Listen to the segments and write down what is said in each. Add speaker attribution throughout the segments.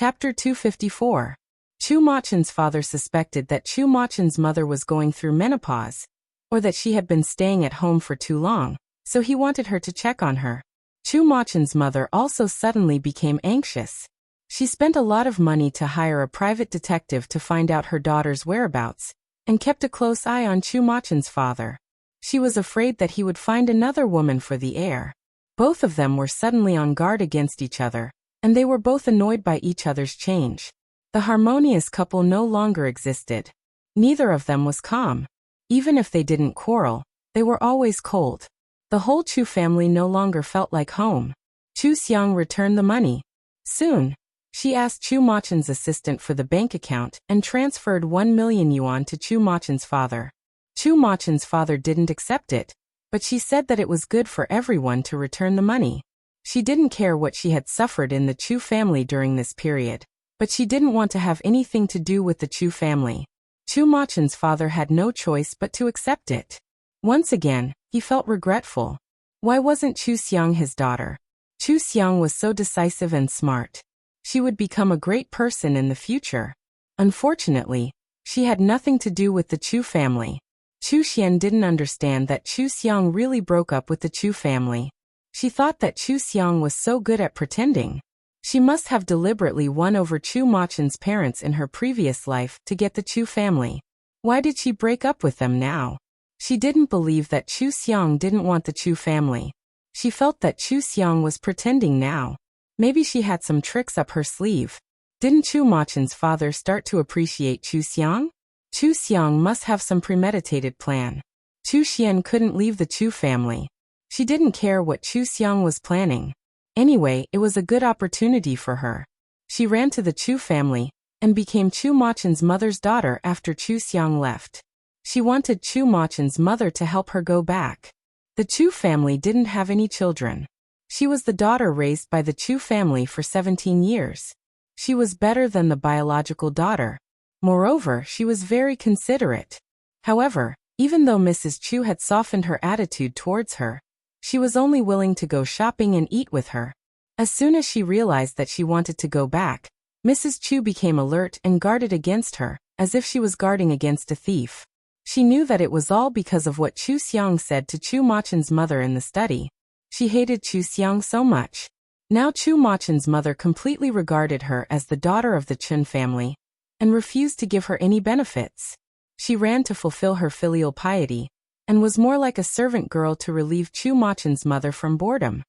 Speaker 1: Chapter 254. Chu Machen's father suspected that Chu Machen's mother was going through menopause, or that she had been staying at home for too long, so he wanted her to check on her. Chu Machen's mother also suddenly became anxious. She spent a lot of money to hire a private detective to find out her daughter's whereabouts, and kept a close eye on Chu Machen's father. She was afraid that he would find another woman for the heir. Both of them were suddenly on guard against each other, and they were both annoyed by each other's change. The harmonious couple no longer existed. Neither of them was calm. Even if they didn't quarrel, they were always cold. The whole Chu family no longer felt like home. Chu Xiang returned the money. Soon, she asked Chu Machen's assistant for the bank account and transferred 1 million yuan to Chu Machen's father. Chu Machen's father didn't accept it, but she said that it was good for everyone to return the money. She didn't care what she had suffered in the Chu family during this period, but she didn't want to have anything to do with the Chu family. Chu Machen's father had no choice but to accept it. Once again, he felt regretful. Why wasn't Chu Xiang his daughter? Chu Xiang was so decisive and smart. She would become a great person in the future. Unfortunately, she had nothing to do with the Chu family. Chu Xian didn't understand that Chu Xiang really broke up with the Chu family. She thought that Chu Xiang was so good at pretending. She must have deliberately won over Chu Machen's parents in her previous life to get the Chu family. Why did she break up with them now? She didn't believe that Chu Xiang didn't want the Chu family. She felt that Chu Xiang was pretending now. Maybe she had some tricks up her sleeve. Didn't Chu Machen's father start to appreciate Chu Xiang? Chu Xiang must have some premeditated plan. Chu Xian couldn't leave the Chu family. She didn't care what Chu Xiang was planning. Anyway, it was a good opportunity for her. She ran to the Chu family, and became Chu Machen's mother's daughter after Chu Xiang left. She wanted Chu Machen's mother to help her go back. The Chu family didn't have any children. She was the daughter raised by the Chu family for 17 years. She was better than the biological daughter. Moreover, she was very considerate. However, even though Mrs. Chu had softened her attitude towards her, she was only willing to go shopping and eat with her. As soon as she realized that she wanted to go back, Mrs. Chu became alert and guarded against her, as if she was guarding against a thief. She knew that it was all because of what Chu Xiang said to Chu Machen's mother in the study. She hated Chu Xiang so much. Now Chu Machen's mother completely regarded her as the daughter of the Chun family, and refused to give her any benefits. She ran to fulfill her filial piety, and was more like a servant girl to relieve Chu Machen's mother from boredom.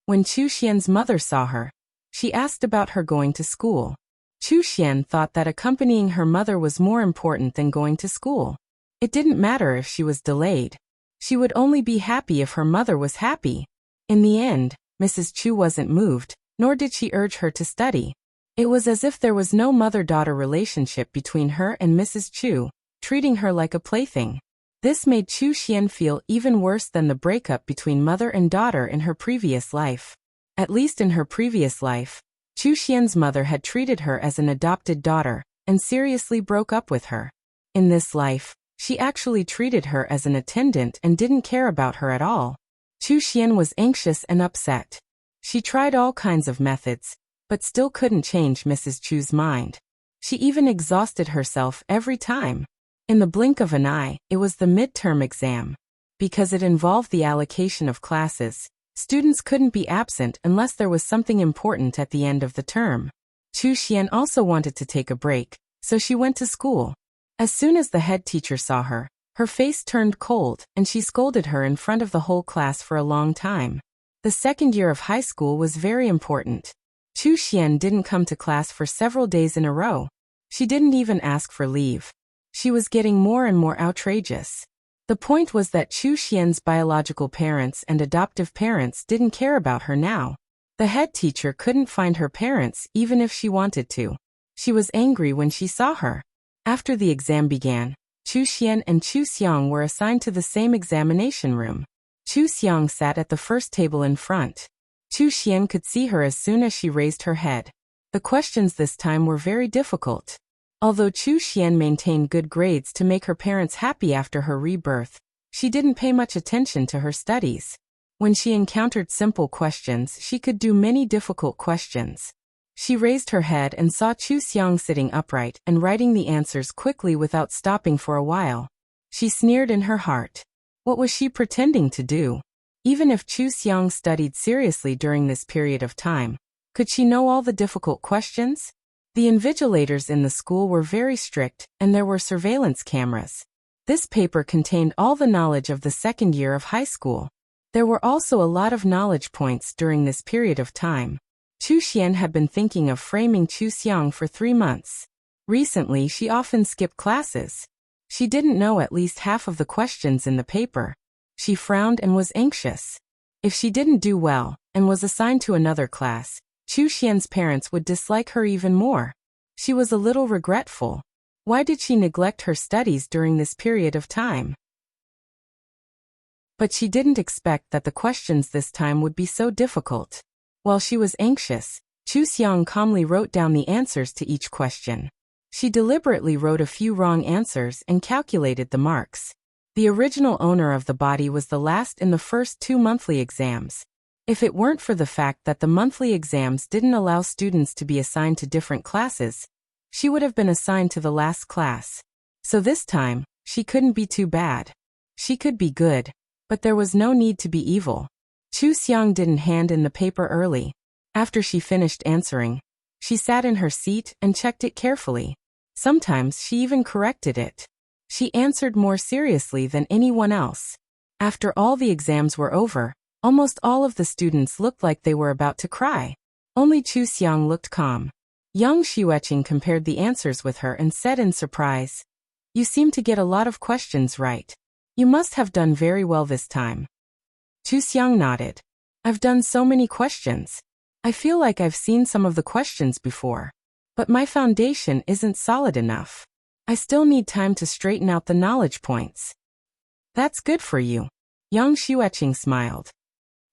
Speaker 1: When Chu Xian's mother saw her, she asked about her going to school. Chu Xian thought that accompanying her mother was more important than going to school. It didn't matter if she was delayed. She would only be happy if her mother was happy. In the end, Mrs. Chu wasn't moved, nor did she urge her to study. It was as if there was no mother-daughter relationship between her and Mrs. Chu, treating her like a plaything. This made Chu Xian feel even worse than the breakup between mother and daughter in her previous life. At least in her previous life, Chu Xian's mother had treated her as an adopted daughter, and seriously broke up with her. In this life, she actually treated her as an attendant and didn't care about her at all. Chu Xian was anxious and upset. She tried all kinds of methods, but still couldn't change Mrs. Chu's mind. She even exhausted herself every time. In the blink of an eye, it was the midterm exam. Because it involved the allocation of classes, students couldn't be absent unless there was something important at the end of the term. Chu Xian also wanted to take a break, so she went to school. As soon as the head teacher saw her, her face turned cold and she scolded her in front of the whole class for a long time. The second year of high school was very important. Chu Xian didn't come to class for several days in a row. She didn't even ask for leave. She was getting more and more outrageous. The point was that Chu Xian's biological parents and adoptive parents didn't care about her now. The head teacher couldn't find her parents even if she wanted to. She was angry when she saw her. After the exam began, Chu Xian and Chu Xiang were assigned to the same examination room. Chu Xiang sat at the first table in front. Chu Xian could see her as soon as she raised her head. The questions this time were very difficult. Although Chu Xian maintained good grades to make her parents happy after her rebirth, she didn't pay much attention to her studies. When she encountered simple questions, she could do many difficult questions. She raised her head and saw Chu Xiang sitting upright and writing the answers quickly without stopping for a while. She sneered in her heart. What was she pretending to do? Even if Chu Xiang studied seriously during this period of time, could she know all the difficult questions? The invigilators in the school were very strict, and there were surveillance cameras. This paper contained all the knowledge of the second year of high school. There were also a lot of knowledge points during this period of time. Chu Xian had been thinking of framing Chu Xiang for 3 months. Recently, she often skipped classes. She didn't know at least half of the questions in the paper. She frowned and was anxious. If she didn't do well, and was assigned to another class, Chu Xian's parents would dislike her even more. She was a little regretful. Why did she neglect her studies during this period of time? But she didn't expect that the questions this time would be so difficult. While she was anxious, Chu Xiang calmly wrote down the answers to each question. She deliberately wrote a few wrong answers and calculated the marks. The original owner of the body was the last in the first 2 monthly exams. If it weren't for the fact that the monthly exams didn't allow students to be assigned to different classes, she would have been assigned to the last class. So this time, she couldn't be too bad. She could be good, but there was no need to be evil. Chu Xiang didn't hand in the paper early. After she finished answering, she sat in her seat and checked it carefully. Sometimes she even corrected it. She answered more seriously than anyone else. After all the exams were over, almost all of the students looked like they were about to cry. Only Chu Xiang looked calm. Young Xueqing compared the answers with her and said in surprise, "You seem to get a lot of questions right. You must have done very well this time." Chu Xiang nodded. "I've done so many questions. I feel like I've seen some of the questions before. But my foundation isn't solid enough. I still need time to straighten out the knowledge points." "That's good for you." Young Xueqing smiled.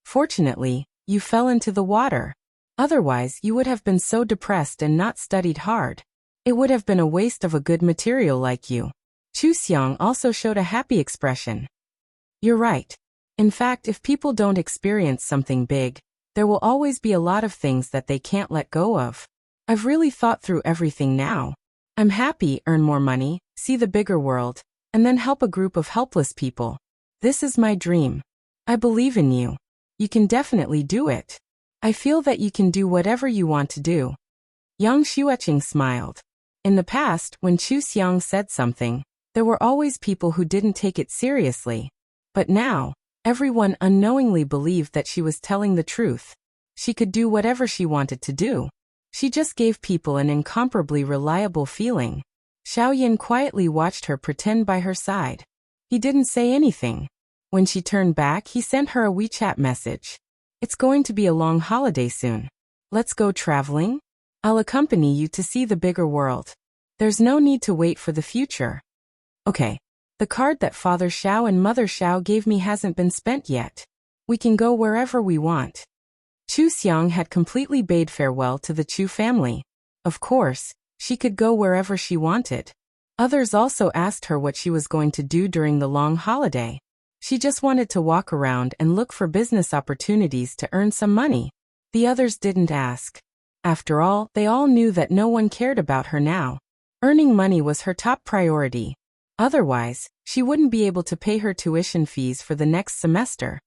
Speaker 1: "Fortunately, you fell into the water. Otherwise, you would have been so depressed and not studied hard. It would have been a waste of a good material like you." Chu Xiang also showed a happy expression. "You're right. In fact, if people don't experience something big, there will always be a lot of things that they can't let go of. I've really thought through everything now. I'm happy, earn more money, see the bigger world, and then help a group of helpless people. This is my dream. I believe in you. You can definitely do it. I feel that you can do whatever you want to do." Young Xueqing smiled. In the past, when Chu Xiang said something, there were always people who didn't take it seriously. But now, everyone unknowingly believed that she was telling the truth. She could do whatever she wanted to do. She just gave people an incomparably reliable feeling. Xiaoyan quietly watched her pretend by her side. He didn't say anything. When she turned back, he sent her a WeChat message. "It's going to be a long holiday soon. Let's go traveling? I'll accompany you to see the bigger world. There's no need to wait for the future." "Okay. The card that Father Xiao and Mother Xiao gave me hasn't been spent yet. We can go wherever we want." Chu Xiang had completely bade farewell to the Chu family. Of course, she could go wherever she wanted. Others also asked her what she was going to do during the long holiday. She just wanted to walk around and look for business opportunities to earn some money. The others didn't ask. After all, they all knew that no one cared about her now. Earning money was her top priority. Otherwise, she wouldn't be able to pay her tuition fees for the next semester.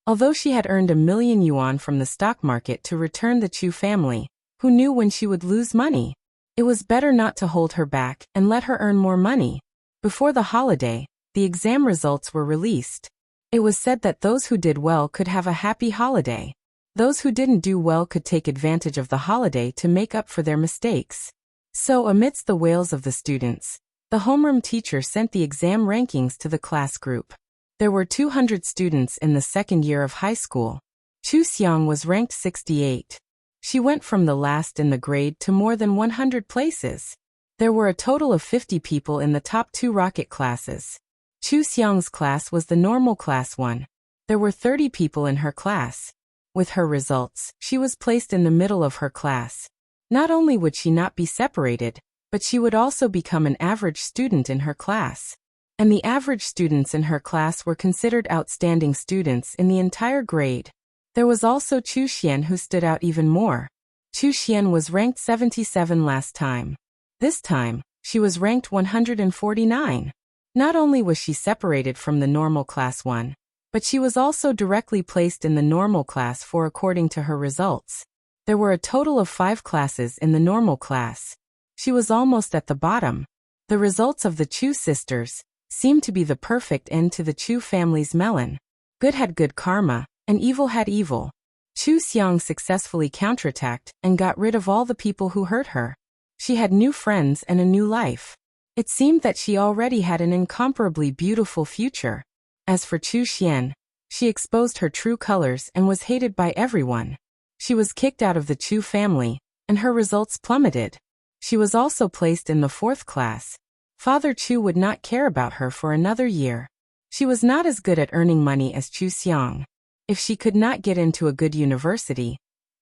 Speaker 1: Although she had earned 1,000,000 yuan from the stock market to return the Chu family, who knew when she would lose money? It was better not to hold her back and let her earn more money. Before the holiday, the exam results were released. It was said that those who did well could have a happy holiday. Those who didn't do well could take advantage of the holiday to make up for their mistakes. So amidst the wails of the students, the homeroom teacher sent the exam rankings to the class group. There were 200 students in the second year of high school. Chu Xiang was ranked 68. She went from the last in the grade to more than 100 places. There were a total of 50 people in the top 2 rocket classes. Chu Xiang's class was the normal class 1. There were 30 people in her class. With her results, she was placed in the middle of her class. Not only would she not be separated, but she would also become an average student in her class. And the average students in her class were considered outstanding students in the entire grade. There was also Chu Xian, who stood out even more. Chu Xian was ranked 77 last time. This time, she was ranked 149. Not only was she separated from the normal class 1, but she was also directly placed in the normal class 4 according to her results. There were a total of 5 classes in the normal class. She was almost at the bottom. The results of the Chu sisters seemed to be the perfect end to the Chu family's melon. Good had good karma, and evil had evil. Chu Xiang successfully counterattacked and got rid of all the people who hurt her. She had new friends and a new life. It seemed that she already had an incomparably beautiful future. As for Chu Xian, she exposed her true colors and was hated by everyone. She was kicked out of the Chu family, and her results plummeted. She was also placed in the 4th class. Father Chu would not care about her for another year. She was not as good at earning money as Chu Xiang. If she could not get into a good university,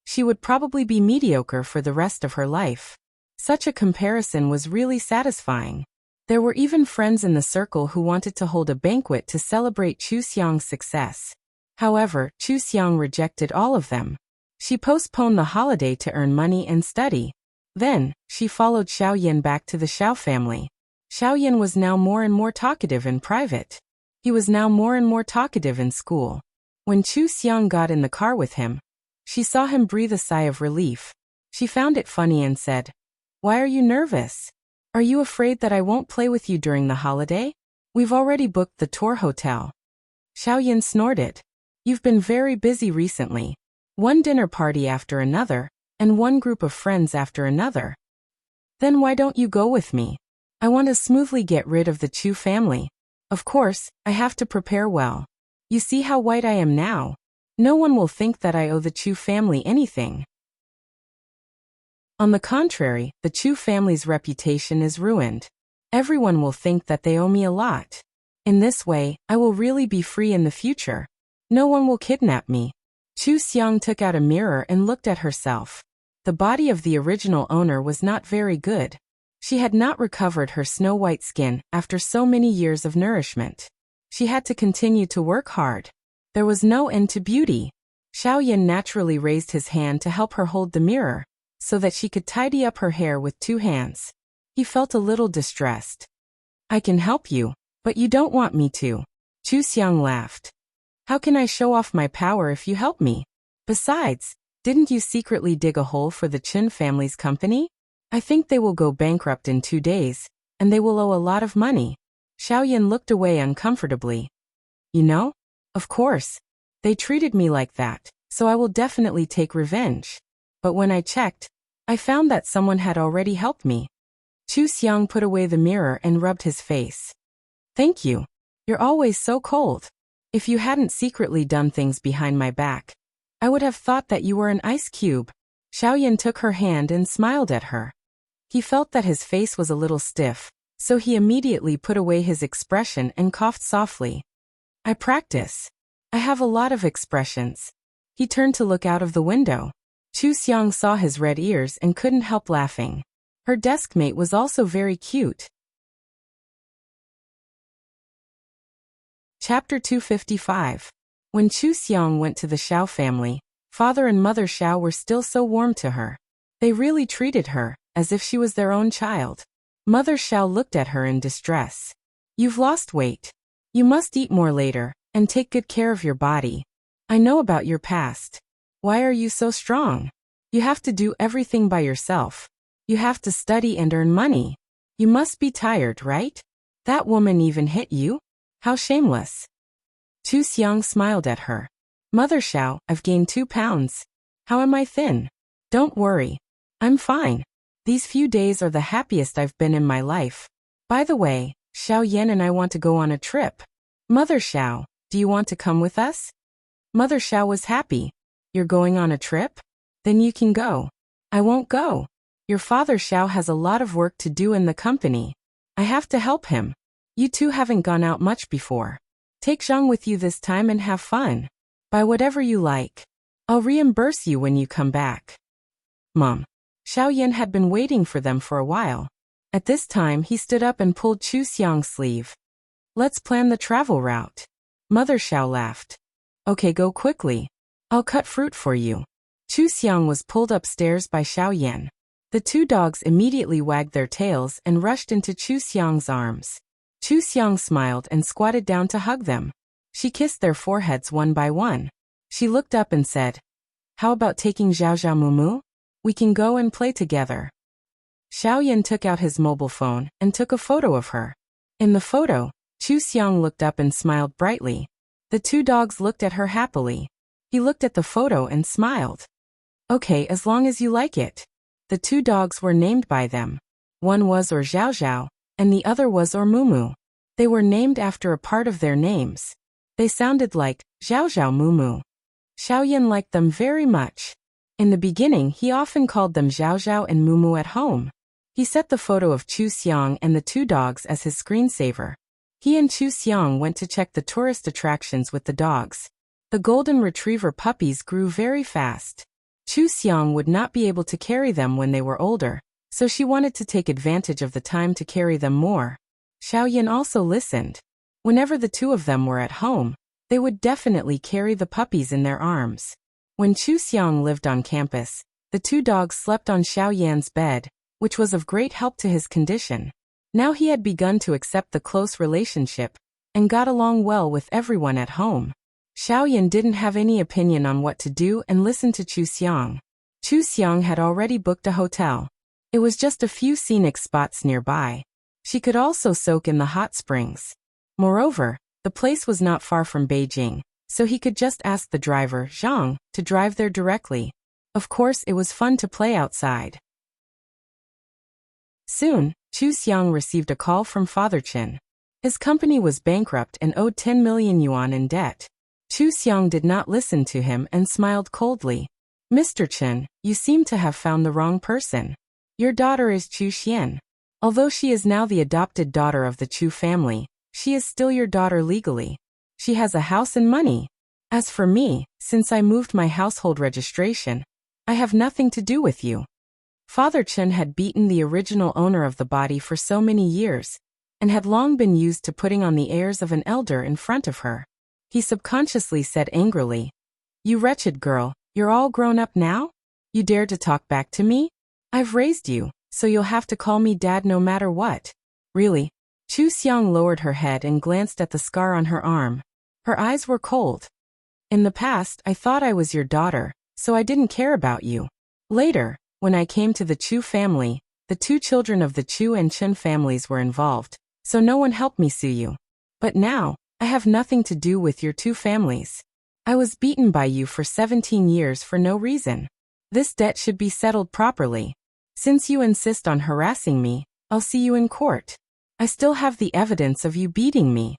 Speaker 1: she would probably be mediocre for the rest of her life. Such a comparison was really satisfying. There were even friends in the circle who wanted to hold a banquet to celebrate Chu Xiang's success. However, Chu Xiang rejected all of them. She postponed the holiday to earn money and study. Then, she followed Xiao Yan back to the Xiao family. Xiao Yan was now more and more talkative in private. He was now more and more talkative in school. When Chu Xiang got in the car with him, she saw him breathe a sigh of relief. She found it funny and said, "Why are you nervous? Are you afraid that I won't play with you during the holiday? We've already booked the tour hotel." Xiao Yan snorted. "You've been very busy recently. One dinner party after another, and one group of friends after another. Then why don't you go with me? I want to smoothly get rid of the Chu family. Of course, I have to prepare well. You see how white I am now? No one will think that I owe the Chu family anything. On the contrary, the Chu family's reputation is ruined. Everyone will think that they owe me a lot. In this way, I will really be free in the future. No one will kidnap me." Chu Xiang took out a mirror and looked at herself. The body of the original owner was not very good. She had not recovered her snow-white skin after so many years of nourishment. She had to continue to work hard. There was no end to beauty. Xiao Yan naturally raised his hand to help her hold the mirror, so that she could tidy up her hair with 2 hands. He felt a little distressed. "I can help you, but you don't want me to." Chu Xiang laughed. "How can I show off my power if you help me? Besides, didn't you secretly dig a hole for the Chen family's company? I think they will go bankrupt in 2 days, and they will owe a lot of money." Xiao Yan looked away uncomfortably. "You know? Of course. They treated me like that, so I will definitely take revenge. But when I checked, I found that someone had already helped me." Chu Xiang put away the mirror and rubbed his face. "Thank you. You're always so cold. If you hadn't secretly done things behind my back, I would have thought that you were an ice cube." Xiao Yan took her hand and smiled at her. He felt that his face was a little stiff, so he immediately put away his expression and coughed softly. "I practice. I have a lot of expressions." He turned to look out of the window. Chu Xiang saw his red ears and couldn't help laughing. Her deskmate was also very cute. Chapter 255. When Chu Xiang went to the Xiao family, Father and Mother Xiao were still so warm to her. They really treated her as if she was their own child. Mother Xiao looked at her in distress. "You've lost weight. You must eat more later, and take good care of your body. I know about your past. Why are you so strong? You have to do everything by yourself. You have to study and earn money. You must be tired, right? That woman even hit you? How shameless." Chu Xiang smiled at her. "Mother Xiao, I've gained 2 pounds. How am I thin? Don't worry. I'm fine. These few days are the happiest I've been in my life. By the way, Xiao Yan and I want to go on a trip. Mother Xiao, do you want to come with us?" Mother Xiao was happy. "You're going on a trip? Then you can go." "I won't go. Your father Xiao has a lot of work to do in the company. I have to help him. You two haven't gone out much before. Take Zhang with you this time and have fun. Buy whatever you like. I'll reimburse you when you come back." Mom. Xiao Yan had been waiting for them for a while. At this time he stood up and pulled Chu Xiang's sleeve. "Let's plan the travel route." Mother Xiao laughed. "Okay, go quickly. I'll cut fruit for you. Chu Xiang was pulled upstairs by Xiao Yan. The two dogs immediately wagged their tails and rushed into Chu Xiang's arms. Chu Xiang smiled and squatted down to hug them. She kissed their foreheads one by one. She looked up and said, "How about taking Xiao Xiao Mumu? We can go and play together." Xiao Yan took out his mobile phone and took a photo of her. In the photo, Chu Xiang looked up and smiled brightly. The two dogs looked at her happily. He looked at the photo and smiled. "Okay, as long as you like it." The two dogs were named by them. One was Xiao Xiao, and the other was Mumu. They were named after a part of their names. They sounded like Xiao Xiao Mumu. Xiao Yan liked them very much. In the beginning, he often called them Xiao Xiao and Mumu at home. He set the photo of Chu Xiang and the two dogs as his screensaver. He and Chu Xiang went to check the tourist attractions with the dogs. The golden retriever puppies grew very fast. Chu Xiang would not be able to carry them when they were older, so she wanted to take advantage of the time to carry them more. Xiao Yan also listened. Whenever the two of them were at home, they would definitely carry the puppies in their arms. When Chu Xiang lived on campus, the two dogs slept on Xiao Yan's bed, which was of great help to his condition. Now he had begun to accept the close relationship and got along well with everyone at home. Xiao Yan didn't have any opinion on what to do and listened to Chu Xiang. Chu Xiang had already booked a hotel. It was just a few scenic spots nearby. She could also soak in the hot springs. Moreover, the place was not far from Beijing, so he could just ask the driver, Zhang, to drive there directly. Of course, it was fun to play outside. Soon, Chu Xiang received a call from Father Chen. His company was bankrupt and owed 10 million yuan in debt. Chu Xiang did not listen to him and smiled coldly. "Mr. Chen, you seem to have found the wrong person. Your daughter is Chu Xian. Although she is now the adopted daughter of the Chu family, she is still your daughter legally. She has a house and money. As for me, since I moved my household registration, I have nothing to do with you." Father Chen had beaten the original owner of the body for so many years, and had long been used to putting on the airs of an elder in front of her. He subconsciously said angrily, "You wretched girl, you're all grown up now? You dare to talk back to me? I've raised you, so you'll have to call me dad no matter what." "Really?" Chu Xiang lowered her head and glanced at the scar on her arm. Her eyes were cold. "In the past, I thought I was your daughter, so I didn't care about you. Later, when I came to the Chu family, the two children of the Chu and Chen families were involved, so no one helped me sue you. But now, I have nothing to do with your two families. I was beaten by you for 17 years for no reason. This debt should be settled properly. Since you insist on harassing me, I'll see you in court. I still have the evidence of you beating me."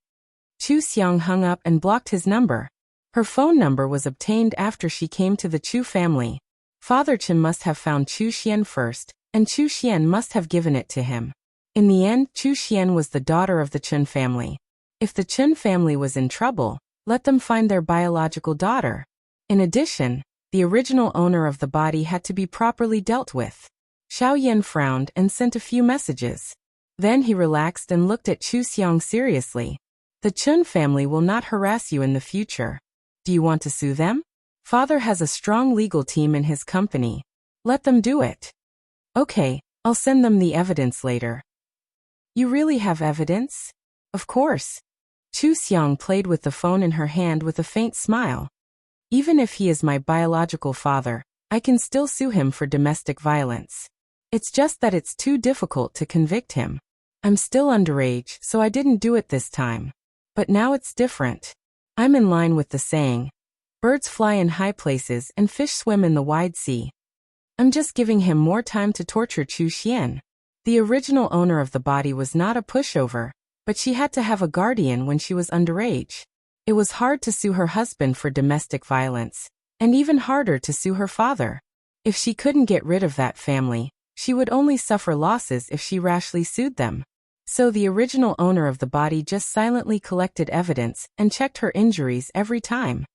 Speaker 1: Chu Xiang hung up and blocked his number. Her phone number was obtained after she came to the Chu family. Father Chen must have found Chu Xian first, and Chu Xian must have given it to him. In the end, Chu Xian was the daughter of the Chen family. If the Chen family was in trouble, let them find their biological daughter. In addition, the original owner of the body had to be properly dealt with. Xiao Yan frowned and sent a few messages. Then he relaxed and looked at Chu Xiang seriously. "The Chen family will not harass you in the future. Do you want to sue them? Father has a strong legal team in his company. Let them do it." "Okay, I'll send them the evidence later." "You really have evidence?" "Of course." Chu Xiang played with the phone in her hand with a faint smile. "Even if he is my biological father, I can still sue him for domestic violence. It's just that it's too difficult to convict him. I'm still underage, so I didn't do it this time. But now it's different. I'm in line with the saying, birds fly in high places and fish swim in the wide sea. I'm just giving him more time to torture Chu Xian. The original owner of the body was not a pushover, but she had to have a guardian when she was underage. It was hard to sue her husband for domestic violence, and even harder to sue her father. If she couldn't get rid of that family, she would only suffer losses if she rashly sued them. So the original owner of the body just silently collected evidence and checked her injuries every time.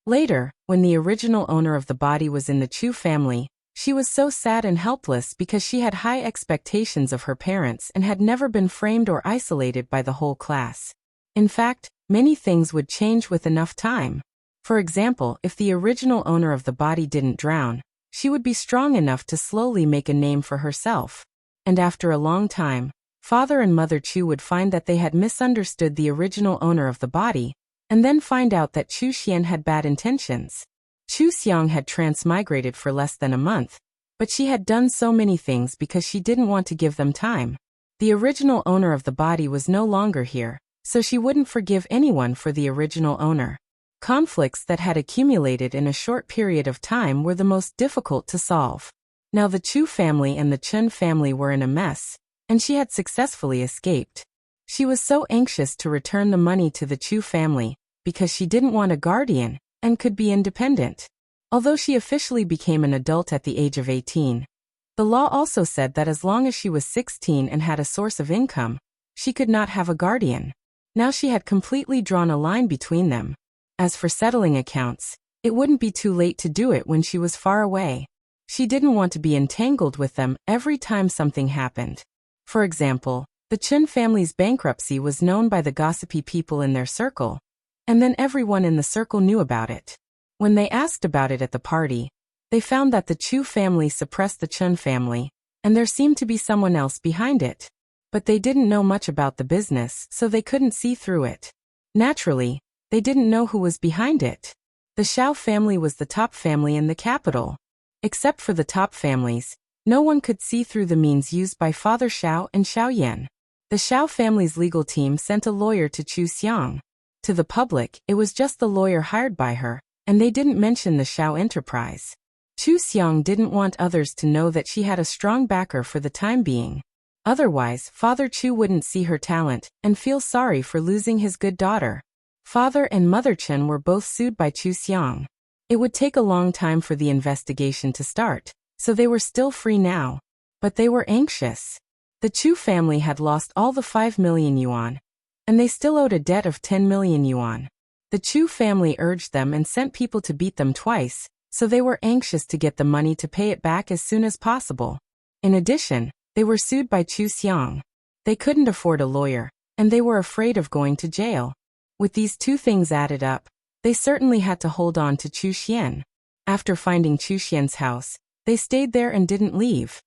Speaker 1: Later, when the original owner of the body was in the Chu family, she was so sad and helpless because she had high expectations of her parents and had never been framed or isolated by the whole class. In fact, many things would change with enough time. For example, if the original owner of the body didn't drown, she would be strong enough to slowly make a name for herself. And after a long time, Father and Mother Chu would find that they had misunderstood the original owner of the body, and then find out that Chu Xian had bad intentions. Chu Xiang had transmigrated for less than a month, but she had done so many things because she didn't want to give them time. The original owner of the body was no longer here, so she wouldn't forgive anyone for the original owner. Conflicts that had accumulated in a short period of time were the most difficult to solve. Now the Chu family and the Chen family were in a mess, and she had successfully escaped. She was so anxious to return the money to the Chu family, because she didn't want a guardian, and could be independent. Although she officially became an adult at the age of 18, the law also said that as long as she was 16 and had a source of income, she could not have a guardian. Now she had completely drawn a line between them. As for settling accounts, it wouldn't be too late to do it when she was far away. She didn't want to be entangled with them every time something happened. For example, the Chen family's bankruptcy was known by the gossipy people in their circle, and then everyone in the circle knew about it. When they asked about it at the party, they found that the Chu family suppressed the Chen family, and there seemed to be someone else behind it. But they didn't know much about the business, so they couldn't see through it. Naturally, they didn't know who was behind it. The Xiao family was the top family in the capital. Except for the top families, no one could see through the means used by Father Xiao and Xiao Yan. The Xiao family's legal team sent a lawyer to Chu Xiang. To the public, it was just the lawyer hired by her, and they didn't mention the Xiao enterprise. Chu Xiang didn't want others to know that she had a strong backer for the time being. Otherwise, Father Chu wouldn't see her talent and feel sorry for losing his good daughter. Father and Mother Chen were both sued by Chu Xiang. It would take a long time for the investigation to start, so they were still free now. But they were anxious. The Chu family had lost all the 5 million yuan, and they still owed a debt of 10 million yuan. The Chu family urged them and sent people to beat them twice, so they were anxious to get the money to pay it back as soon as possible. In addition, they were sued by Chu Xiang. They couldn't afford a lawyer, and they were afraid of going to jail. With these two things added up, they certainly had to hold on to Chu Xian. After finding Chu Xian's house, they stayed there and didn't leave.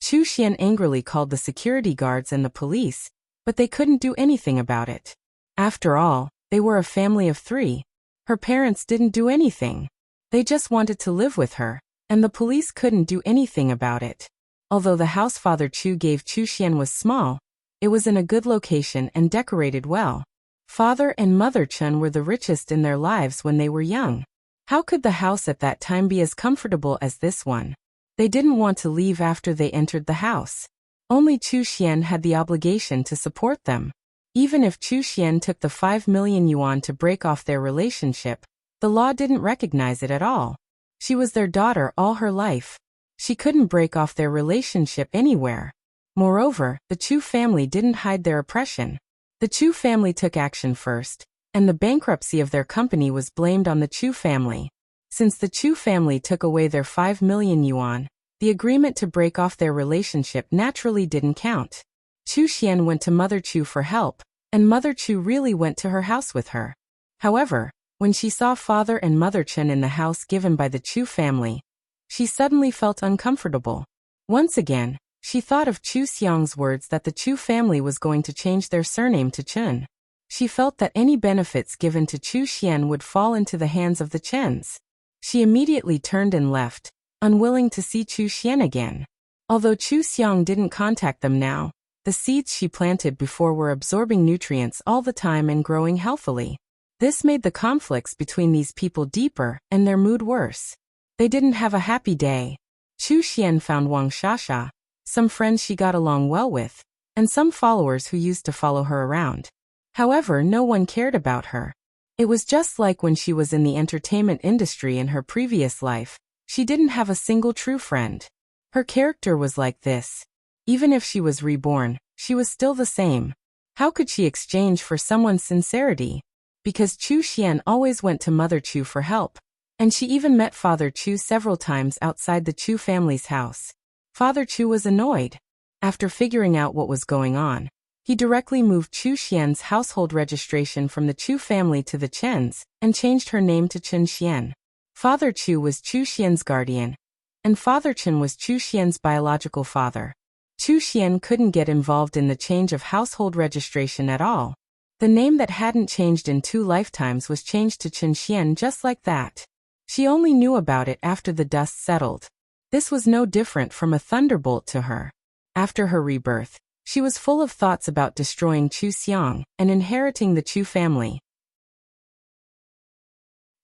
Speaker 1: Chu Xian angrily called the security guards and the police, but they couldn't do anything about it. After all, they were a family of 3. Her parents didn't do anything. They just wanted to live with her, and the police couldn't do anything about it. Although the house Father Chu gave Chu Xian was small, it was in a good location and decorated well. Father and Mother Chen were the richest in their lives when they were young. How could the house at that time be as comfortable as this one? They didn't want to leave after they entered the house. Only Chu Xian had the obligation to support them. Even if Chu Xian took the 5 million yuan to break off their relationship, the law didn't recognize it at all. She was their daughter all her life. She couldn't break off their relationship anywhere. Moreover, the Chu family didn't hide their oppression. The Chu family took action first, and the bankruptcy of their company was blamed on the Chu family. Since the Chu family took away their 5 million yuan, the agreement to break off their relationship naturally didn't count. Chu Xian went to Mother Chu for help, and Mother Chu really went to her house with her. However, when she saw Father and Mother Chen in the house given by the Chu family, she suddenly felt uncomfortable. Once again, she thought of Chu Xiang's words that the Chu family was going to change their surname to Chen. She felt that any benefits given to Chu Xian would fall into the hands of the Chens. She immediately turned and left, unwilling to see Chu Xian again. Although Chu Xiang didn't contact them now, the seeds she planted before were absorbing nutrients all the time and growing healthily. This made the conflicts between these people deeper and their mood worse. They didn't have a happy day. Chu Xian found Wang Shasha, some friends she got along well with, and some followers who used to follow her around. However, no one cared about her. It was just like when she was in the entertainment industry in her previous life. She didn't have a single true friend. Her character was like this. Even if she was reborn, she was still the same. How could she exchange for someone's sincerity? Because Chu Xian always went to Mother Chu for help, and she even met Father Chu several times outside the Chu family's house. Father Chu was annoyed. After figuring out what was going on, He directly moved Chu Xian's household registration from the Chu family to the Chen's, and changed her name to Chen Xian. Father Chu was Chu Xian's guardian, and Father Chen was Chu Xian's biological father. Chu Xian couldn't get involved in the change of household registration at all. The name that hadn't changed in 2 lifetimes was changed to Chen Xian just like that. She only knew about it after the dust settled. This was no different from a thunderbolt to her. After her rebirth, she was full of thoughts about destroying Chu Xiang and inheriting the Chu family.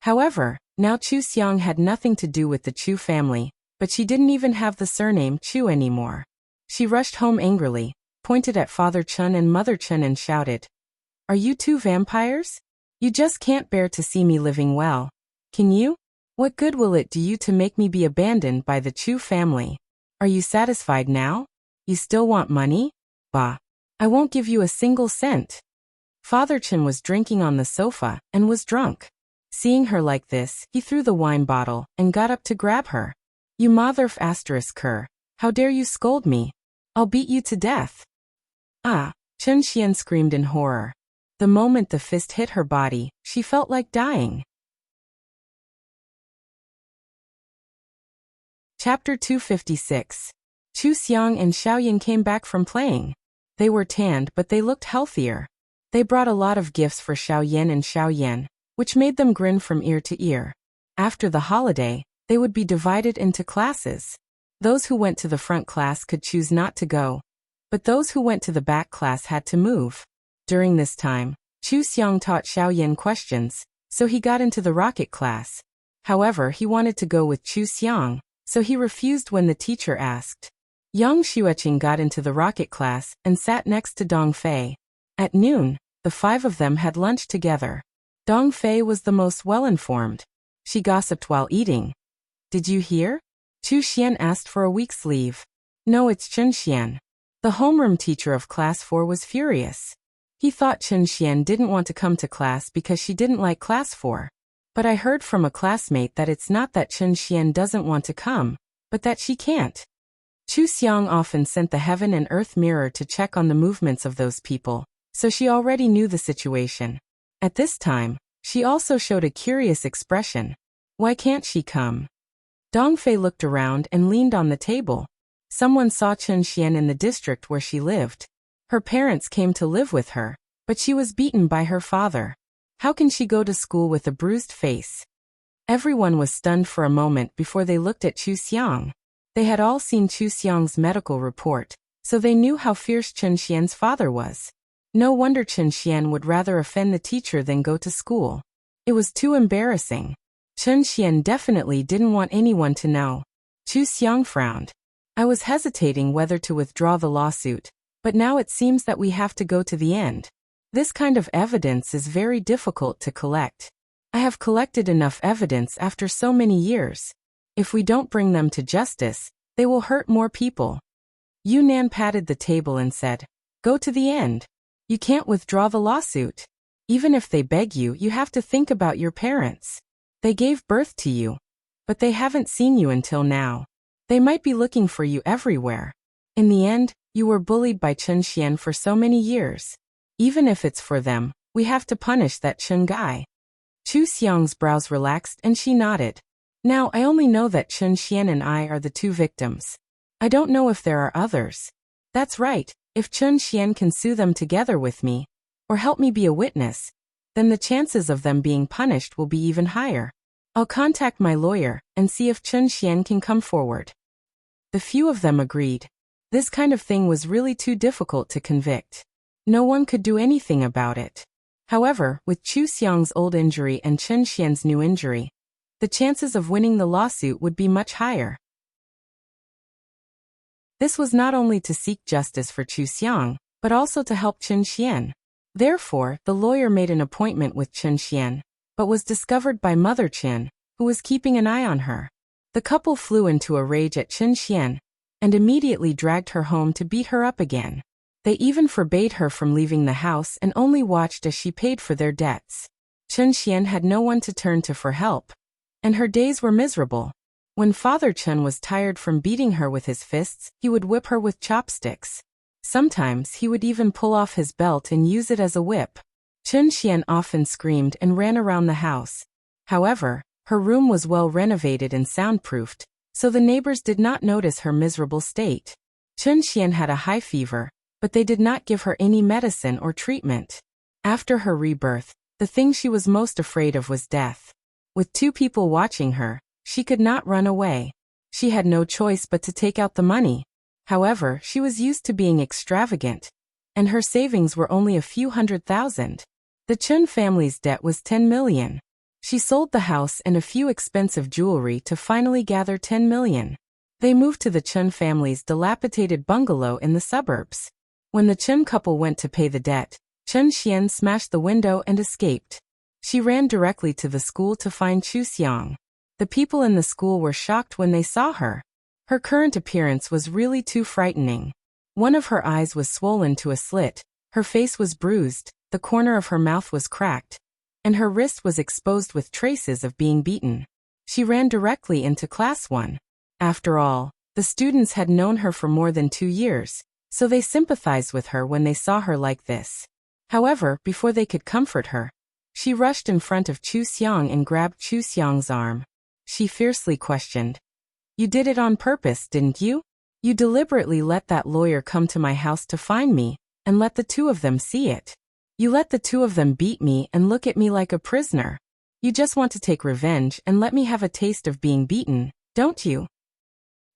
Speaker 1: However, now Chu Xiang had nothing to do with the Chu family, but she didn't even have the surname Chu anymore. She rushed home angrily, pointed at Father Chen and Mother Chen and shouted, "Are you 2 vampires? You just can't bear to see me living well, can you? What good will it do you to make me be abandoned by the Chu family? Are you satisfied now? You still want money? Bah! I won't give you a single cent." Father Chen was drinking on the sofa and was drunk. Seeing her like this, he threw the wine bottle and got up to grab her. "You motherf ***, how dare you scold me? I'll beat you to death." "Ah!" Chen Xian screamed in horror. The moment the fist hit her body, she felt like dying. Chapter 256. Chu Xiang and Xiaoyan came back from playing. They were tanned but they looked healthier. They brought a lot of gifts for Xiaoyan and Xiaoyan, which made them grin from ear to ear. After the holiday, they would be divided into classes. Those who went to the front class could choose not to go, but those who went to the back class had to move. During this time, Chu Xiang taught Xiaoyan questions, so he got into the rocket class. However, he wanted to go with Chu Xiang, so he refused when the teacher asked. Yang Xueqing got into the rocket class and sat next to Dong Fei. At noon, the 5 of them had lunch together. Dong Fei was the most well-informed. She gossiped while eating. "Did you hear? Chu Xian asked for a week's leave." "No, it's Chen Xian." The homeroom teacher of class 4 was furious. He thought Chen Xian didn't want to come to class because she didn't like class 4. "But I heard from a classmate that it's not that Chen Xian doesn't want to come, but that she can't." Chu Xiang often sent the heaven and earth mirror to check on the movements of those people, so she already knew the situation. At this time, she also showed a curious expression. "Why can't she come?" Dong Fei looked around and leaned on the table. Someone saw Chen Xian in the district where she lived. Her parents came to live with her, but she was beaten by her father. How can she go to school with a bruised face? Everyone was stunned for a moment before they looked at Chu Xiang. They had all seen Chu Xiang's medical report, so they knew how fierce Chen Xian's father was. No wonder Chen Xian would rather offend the teacher than go to school. It was too embarrassing. Chen Xian definitely didn't want anyone to know. Chu Xiang frowned. "I was hesitating whether to withdraw the lawsuit, but now it seems that we have to go to the end. This kind of evidence is very difficult to collect. I have collected enough evidence after so many years. If we don't bring them to justice, they will hurt more people." Yunnan patted the table and said, "Go to the end. You can't withdraw the lawsuit. Even if they beg you, you have to think about your parents. They gave birth to you, but they haven't seen you until now. They might be looking for you everywhere. In the end, you were bullied by Chen Xian for so many years. Even if it's for them, we have to punish that Chen guy." Chu Xiang's brows relaxed and she nodded. "Now I only know that Chen Xian and I are the 2 victims. I don't know if there are others." "That's right, if Chen Xian can sue them together with me, or help me be a witness, then the chances of them being punished will be even higher. I'll contact my lawyer and see if Chen Xian can come forward." The few of them agreed. This kind of thing was really too difficult to convict. No one could do anything about it. However, with Chu Xiang's old injury and Chen Xian's new injury, the chances of winning the lawsuit would be much higher. This was not only to seek justice for Chu Xiang, but also to help Chen Xian. Therefore, the lawyer made an appointment with Chen Xian, but was discovered by Mother Chen, who was keeping an eye on her. The couple flew into a rage at Chen Xian, and immediately dragged her home to beat her up again. They even forbade her from leaving the house and only watched as she paid for their debts. Chen Xian had no one to turn to for help, and her days were miserable. When Father Chen was tired from beating her with his fists, he would whip her with chopsticks. Sometimes he would even pull off his belt and use it as a whip. Chun Xian often screamed and ran around the house. However, her room was well renovated and soundproofed, so the neighbors did not notice her miserable state. Chun Xian had a high fever, but they did not give her any medicine or treatment. After her rebirth, the thing she was most afraid of was death. With 2 people watching her, she could not run away. She had no choice but to take out the money. However, she was used to being extravagant, and her savings were only a few $100,000. The Chun family's debt was 10 million. She sold the house and a few expensive jewelry to finally gather 10 million. They moved to the Chun family's dilapidated bungalow in the suburbs. When the Chun couple went to pay the debt, Chun Xian smashed the window and escaped. She ran directly to the school to find Chu Xiang. The people in the school were shocked when they saw her. Her current appearance was really too frightening. One of her eyes was swollen to a slit, her face was bruised, the corner of her mouth was cracked, and her wrist was exposed with traces of being beaten. She ran directly into class 1. After all, the students had known her for more than 2 years, so they sympathized with her when they saw her like this. However, before they could comfort her, she rushed in front of Chu Xiang and grabbed Chu Xiang's arm. She fiercely questioned, "You did it on purpose, didn't you? You deliberately let that lawyer come to my house to find me, and let the 2 of them see it. You let the 2 of them beat me and look at me like a prisoner. You just want to take revenge and let me have a taste of being beaten, don't you?"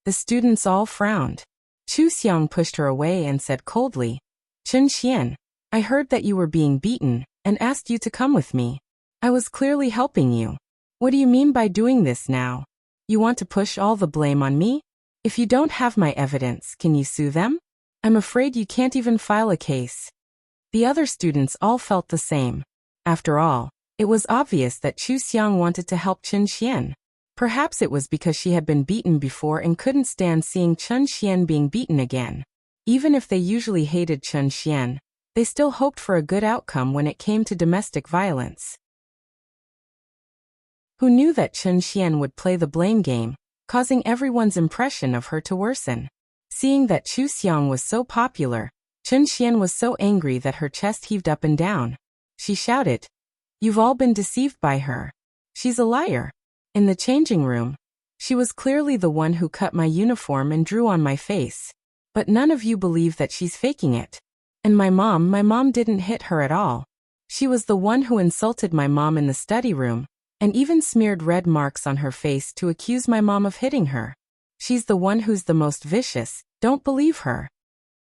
Speaker 1: The students all frowned. Chu Xiang pushed her away and said coldly, "Chun Xian, I heard that you were being beaten, and asked you to come with me. I was clearly helping you. What do you mean by doing this now? You want to push all the blame on me? If you don't have my evidence, can you sue them? I'm afraid you can't even file a case." The other students all felt the same. After all, it was obvious that Chu Xiang wanted to help Chun Xian. Perhaps it was because she had been beaten before and couldn't stand seeing Chun Xian being beaten again. Even if they usually hated Chun Xian, they still hoped for a good outcome when it came to domestic violence. Who knew that Chun Xian would play the blame game, causing everyone's impression of her to worsen? Seeing that Chu Xiang was so popular, Chun Xian was so angry that her chest heaved up and down. She shouted, "You've all been deceived by her. She's a liar." In the changing room, she was clearly the one who cut my uniform and drew on my face. But none of you believe that she's faking it. And my mom didn't hit her at all. She was the one who insulted my mom in the study room, and even smeared red marks on her face to accuse my mom of hitting her. She's the one who's the most vicious, don't believe her.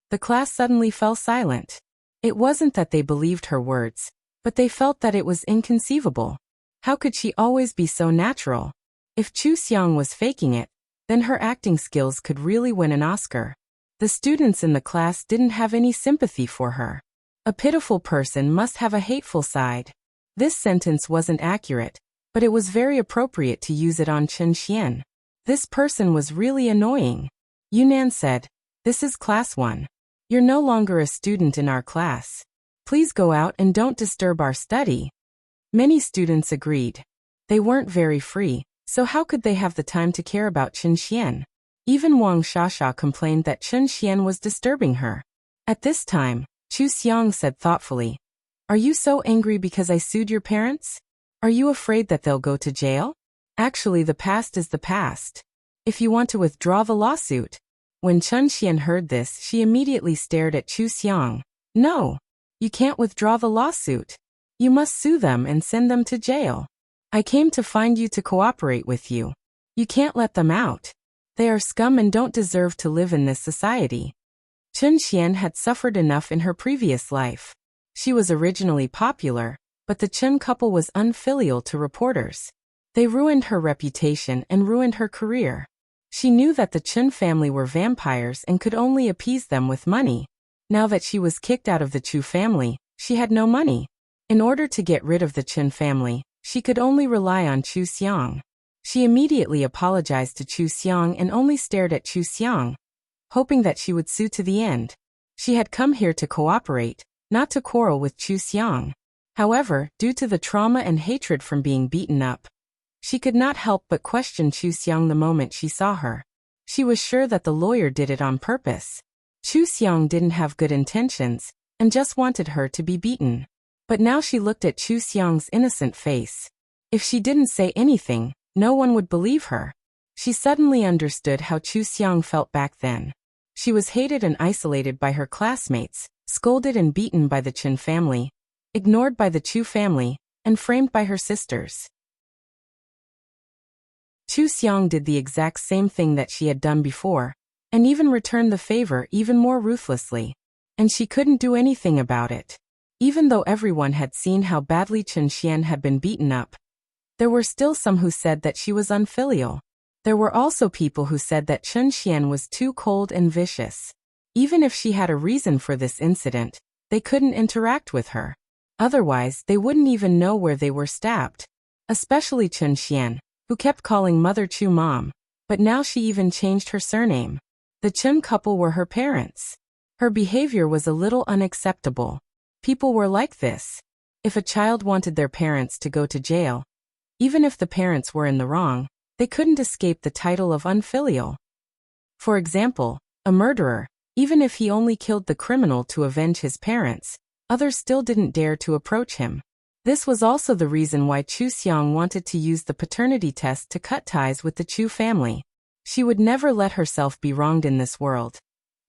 Speaker 1: The class suddenly fell silent. It wasn't that they believed her words, but they felt that it was inconceivable. How could she always be so natural? If Chu Xiang was faking it, then her acting skills could really win an Oscar. The students in the class didn't have any sympathy for her. A pitiful person must have a hateful side. This sentence wasn't accurate, but it was very appropriate to use it on Chun Xian. This person was really annoying. Yunnan said, "This is class 1. You're no longer a student in our class. Please go out and don't disturb our study." Many students agreed. They weren't very free, so how could they have the time to care about Chun Xian? Even Wang Shasha complained that Chun Xian was disturbing her. At this time, Chu Xiang said thoughtfully, "Are you so angry because I sued your parents? Are you afraid that they'll go to jail? Actually, the past is the past. If you want to withdraw the lawsuit." When Chun Xian heard this, she immediately stared at Chu Xiang. "No, you can't withdraw the lawsuit. You must sue them and send them to jail. I came to find you to cooperate with you. You can't let them out. They are scum and don't deserve to live in this society." Chun Xian had suffered enough in her previous life. She was originally popular, but the Chun couple was unfilial to reporters. They ruined her reputation and ruined her career. She knew that the Chun family were vampires and could only appease them with money. Now that she was kicked out of the Chu family, she had no money. In order to get rid of the Chun family, she could only rely on Chu Xiang. She immediately apologized to Chu Xiang and only stared at Chu Xiang, hoping that she would sue to the end. She had come here to cooperate, not to quarrel with Chu Xiang. However, due to the trauma and hatred from being beaten up, she could not help but question Chu Xiang the moment she saw her. She was sure that the lawyer did it on purpose. Chu Xiang didn't have good intentions, and just wanted her to be beaten. But now she looked at Chu Xiang's innocent face. If she didn't say anything, no one would believe her. She suddenly understood how Chu Xiang felt back then. She was hated and isolated by her classmates, scolded and beaten by the Chen family, ignored by the Chu family, and framed by her sisters. Chu Xiang did the exact same thing that she had done before, and even returned the favor even more ruthlessly. And she couldn't do anything about it. Even though everyone had seen how badly Chen Xian had been beaten up, there were still some who said that she was unfilial. There were also people who said that Chen Xian was too cold and vicious. Even if she had a reason for this incident, they couldn't interact with her. Otherwise, they wouldn't even know where they were stabbed. Especially Chen Xian, who kept calling Mother Chu Mom, but now she even changed her surname. The Chen couple were her parents. Her behavior was a little unacceptable. People were like this. If a child wanted their parents to go to jail, even if the parents were in the wrong, they couldn't escape the title of unfilial. For example, a murderer, even if he only killed the criminal to avenge his parents, others still didn't dare to approach him. This was also the reason why Chu Xiang wanted to use the paternity test to cut ties with the Chu family. She would never let herself be wronged in this world,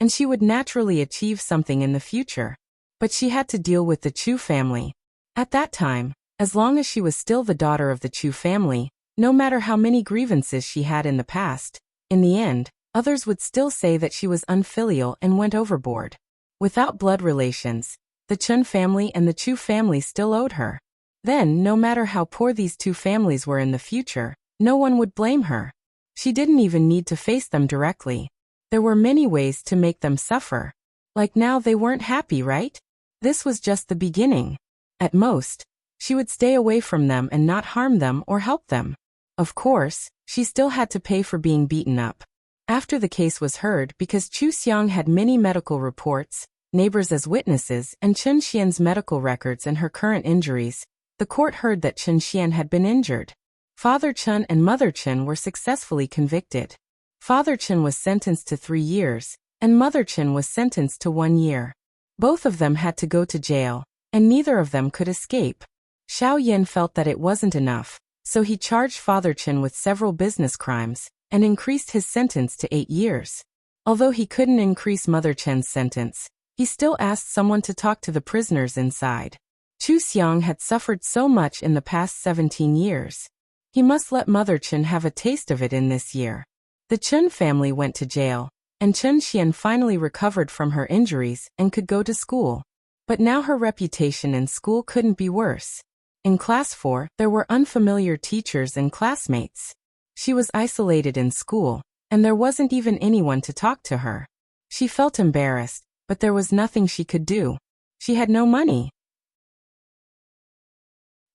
Speaker 1: and she would naturally achieve something in the future. But she had to deal with the Chu family. At that time, as long as she was still the daughter of the Chu family, no matter how many grievances she had in the past, in the end, others would still say that she was unfilial and went overboard. Without blood relations, the Chen family and the Chu family still owed her. Then, no matter how poor these two families were in the future, no one would blame her. She didn't even need to face them directly. There were many ways to make them suffer. Like now they weren't happy, right? This was just the beginning. At most, she would stay away from them and not harm them or help them. Of course, she still had to pay for being beaten up. After the case was heard, because Chu Xiang had many medical reports, neighbors as witnesses, and Chen Xian's medical records and her current injuries, the court heard that Chen Xian had been injured. Father Chen and Mother Chen were successfully convicted. Father Chen was sentenced to 3 years, and Mother Chen was sentenced to 1 year. Both of them had to go to jail, and neither of them could escape. Xiao Yan felt that it wasn't enough, so he charged Father Chen with several business crimes, and increased his sentence to 8 years. Although he couldn't increase Mother Chen's sentence, he still asked someone to talk to the prisoners inside. Chu Xiang had suffered so much in the past 17 years. He must let Mother Chen have a taste of it in this year. The Chen family went to jail, and Chen Xian finally recovered from her injuries and could go to school. But now her reputation in school couldn't be worse. In class 4, there were unfamiliar teachers and classmates. She was isolated in school, and there wasn't even anyone to talk to her. She felt embarrassed, but there was nothing she could do. She had no money.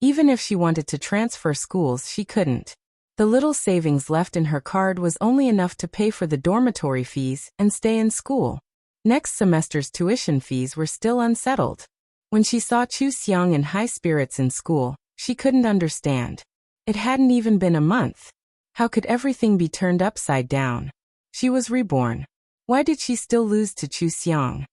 Speaker 1: Even if she wanted to transfer schools, she couldn't. The little savings left in her card was only enough to pay for the dormitory fees and stay in school. Next semester's tuition fees were still unsettled. When she saw Chu Xiang in high spirits in school, she couldn't understand. It hadn't even been a month. How could everything be turned upside down? She was reborn. Why did she still lose to Chu Xiang?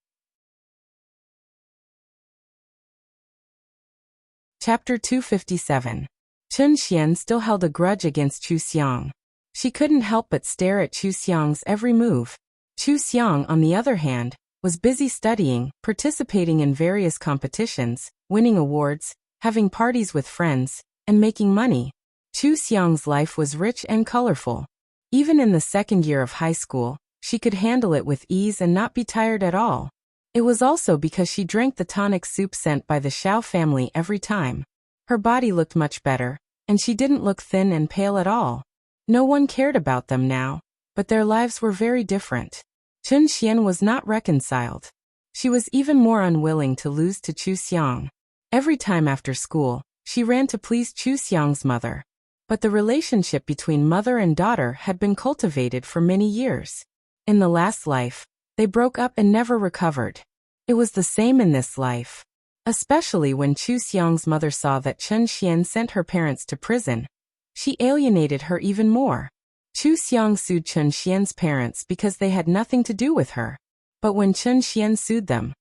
Speaker 1: Chapter 257. Chen Xian still held a grudge against Chu Xiang. She couldn't help but stare at Chu Xiang's every move. Chu Xiang, on the other hand, was busy studying, participating in various competitions, winning awards, having parties with friends, and making money. Chu Xiang's life was rich and colorful. Even in the second year of high school, she could handle it with ease and not be tired at all. It was also because she drank the tonic soup sent by the Xiao family every time. Her body looked much better, and she didn't look thin and pale at all. No one cared about them now, but their lives were very different. Chen Xian was not reconciled. She was even more unwilling to lose to Chu Xiang. Every time after school, she ran to please Chu Xiang's mother. But the relationship between mother and daughter had been cultivated for many years. In the last life, they broke up and never recovered. It was the same in this life. Especially when Chu Xiang's mother saw that Chen Xian sent her parents to prison. She alienated her even more. Chu Xiang sued Chen Xian's parents because they had nothing to do with her. But when Chen Xian sued them,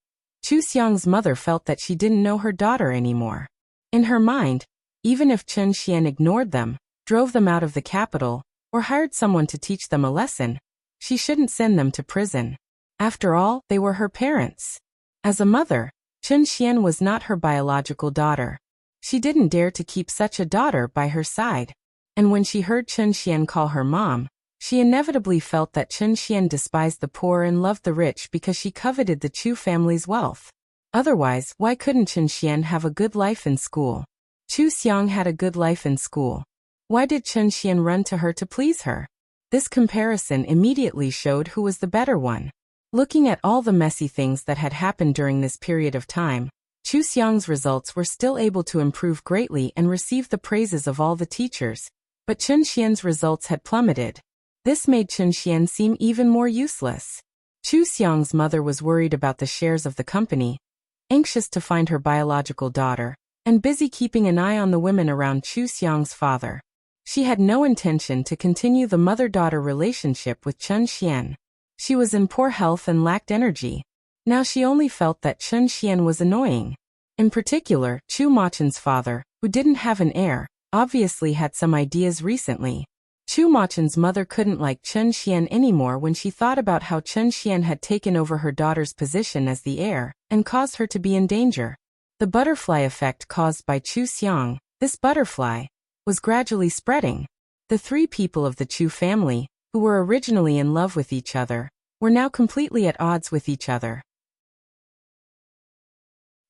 Speaker 1: Chu Xiang's mother felt that she didn't know her daughter anymore. In her mind, even if Chen Xian ignored them, drove them out of the capital, or hired someone to teach them a lesson, she shouldn't send them to prison. After all, they were her parents. As a mother, Chen Xian was not her biological daughter. She didn't dare to keep such a daughter by her side. And when she heard Chen Xian call her mom, she inevitably felt that Chen Xian despised the poor and loved the rich because she coveted the Chu family's wealth. Otherwise, why couldn't Chen Xian have a good life in school? Chu Xiang had a good life in school. Why did Chen Xian run to her to please her? This comparison immediately showed who was the better one. Looking at all the messy things that had happened during this period of time, Chu Xiang's results were still able to improve greatly and receive the praises of all the teachers, but Chen Xian's results had plummeted. This made Chen Xian seem even more useless. Chu Xiang's mother was worried about the shares of the company, anxious to find her biological daughter, and busy keeping an eye on the women around Chu Xiang's father. She had no intention to continue the mother-daughter relationship with Chen Xian. She was in poor health and lacked energy. Now she only felt that Chen Xian was annoying. In particular, Chu Machen's father, who didn't have an heir, obviously had some ideas recently. Chu Machen's mother couldn't like Chen Xian anymore when she thought about how Chen Xian had taken over her daughter's position as the heir and caused her to be in danger. The butterfly effect caused by Chu Xiang, this butterfly, was gradually spreading. The three people of the Chu family, who were originally in love with each other, were now completely at odds with each other.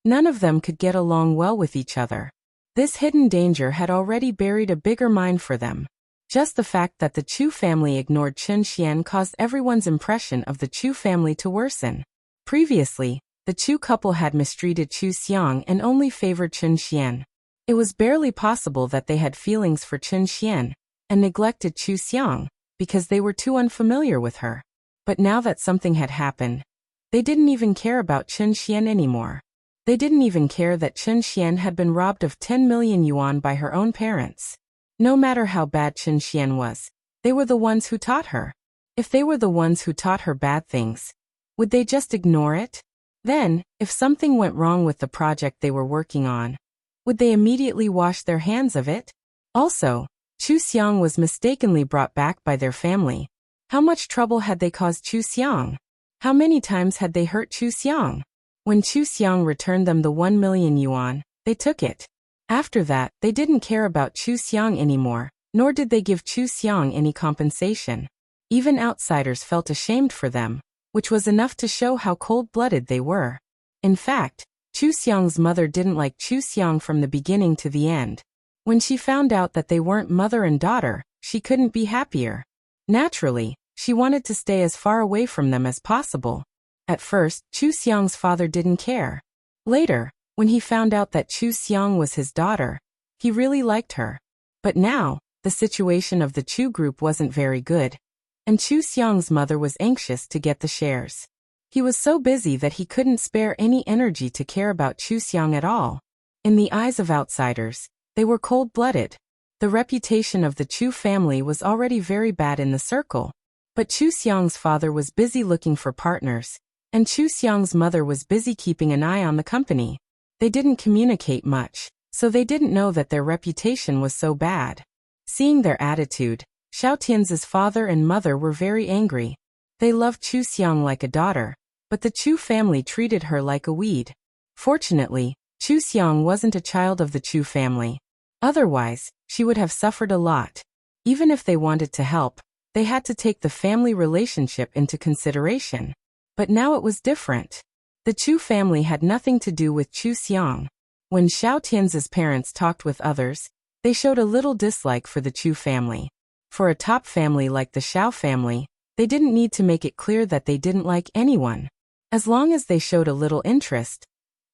Speaker 1: None of them could get along well with each other. This hidden danger had already buried a bigger mine for them. Just the fact that the Chu family ignored Chen Xian caused everyone's impression of the Chu family to worsen. Previously, the Chu couple had mistreated Chu Xiang and only favored Chen Xian. It was barely possible that they had feelings for Chen Xian and neglected Chu Xiang because they were too unfamiliar with her. But now that something had happened, they didn't even care about Chen Xian anymore. They didn't even care that Chen Xian had been robbed of 10 million yuan by her own parents. No matter how bad Chen Xian was, they were the ones who taught her. If they were the ones who taught her bad things, would they just ignore it? Then, if something went wrong with the project they were working on, would they immediately wash their hands of it? Also, Chu Xiang was mistakenly brought back by their family. How much trouble had they caused Chu Xiang? How many times had they hurt Chu Xiang? When Chu Xiang returned them the 1 million yuan, they took it. After that, they didn't care about Chu Xiang anymore, nor did they give Chu Xiang any compensation. Even outsiders felt ashamed for them, which was enough to show how cold-blooded they were. In fact, Chu Xiang's mother didn't like Chu Xiang from the beginning to the end. When she found out that they weren't mother and daughter, she couldn't be happier. Naturally, she wanted to stay as far away from them as possible. At first, Chu Xiang's father didn't care. Later, when he found out that Chu Xiang was his daughter, he really liked her. But now, the situation of the Chu group wasn't very good, and Chu Xiang's mother was anxious to get the shares. He was so busy that he couldn't spare any energy to care about Chu Xiang at all. In the eyes of outsiders, they were cold-blooded. The reputation of the Chu family was already very bad in the circle, but Chu Xiang's father was busy looking for partners, and Chu Xiang's mother was busy keeping an eye on the company. They didn't communicate much, so they didn't know that their reputation was so bad. Seeing their attitude, Xiao Tian's father and mother were very angry. They loved Chu Xiang like a daughter, but the Chu family treated her like a weed. Fortunately, Chu Xiang wasn't a child of the Chu family. Otherwise, she would have suffered a lot. Even if they wanted to help, they had to take the family relationship into consideration. But now it was different. The Chu family had nothing to do with Chu Xiang. When Xiao Tian's parents talked with others, they showed a little dislike for the Chu family. For a top family like the Xiao family, they didn't need to make it clear that they didn't like anyone. As long as they showed a little interest,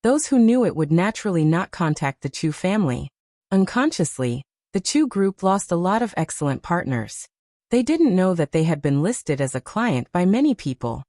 Speaker 1: those who knew it would naturally not contact the Chu family. Unconsciously, the Chu group lost a lot of excellent partners. They didn't know that they had been listed as a client by many people.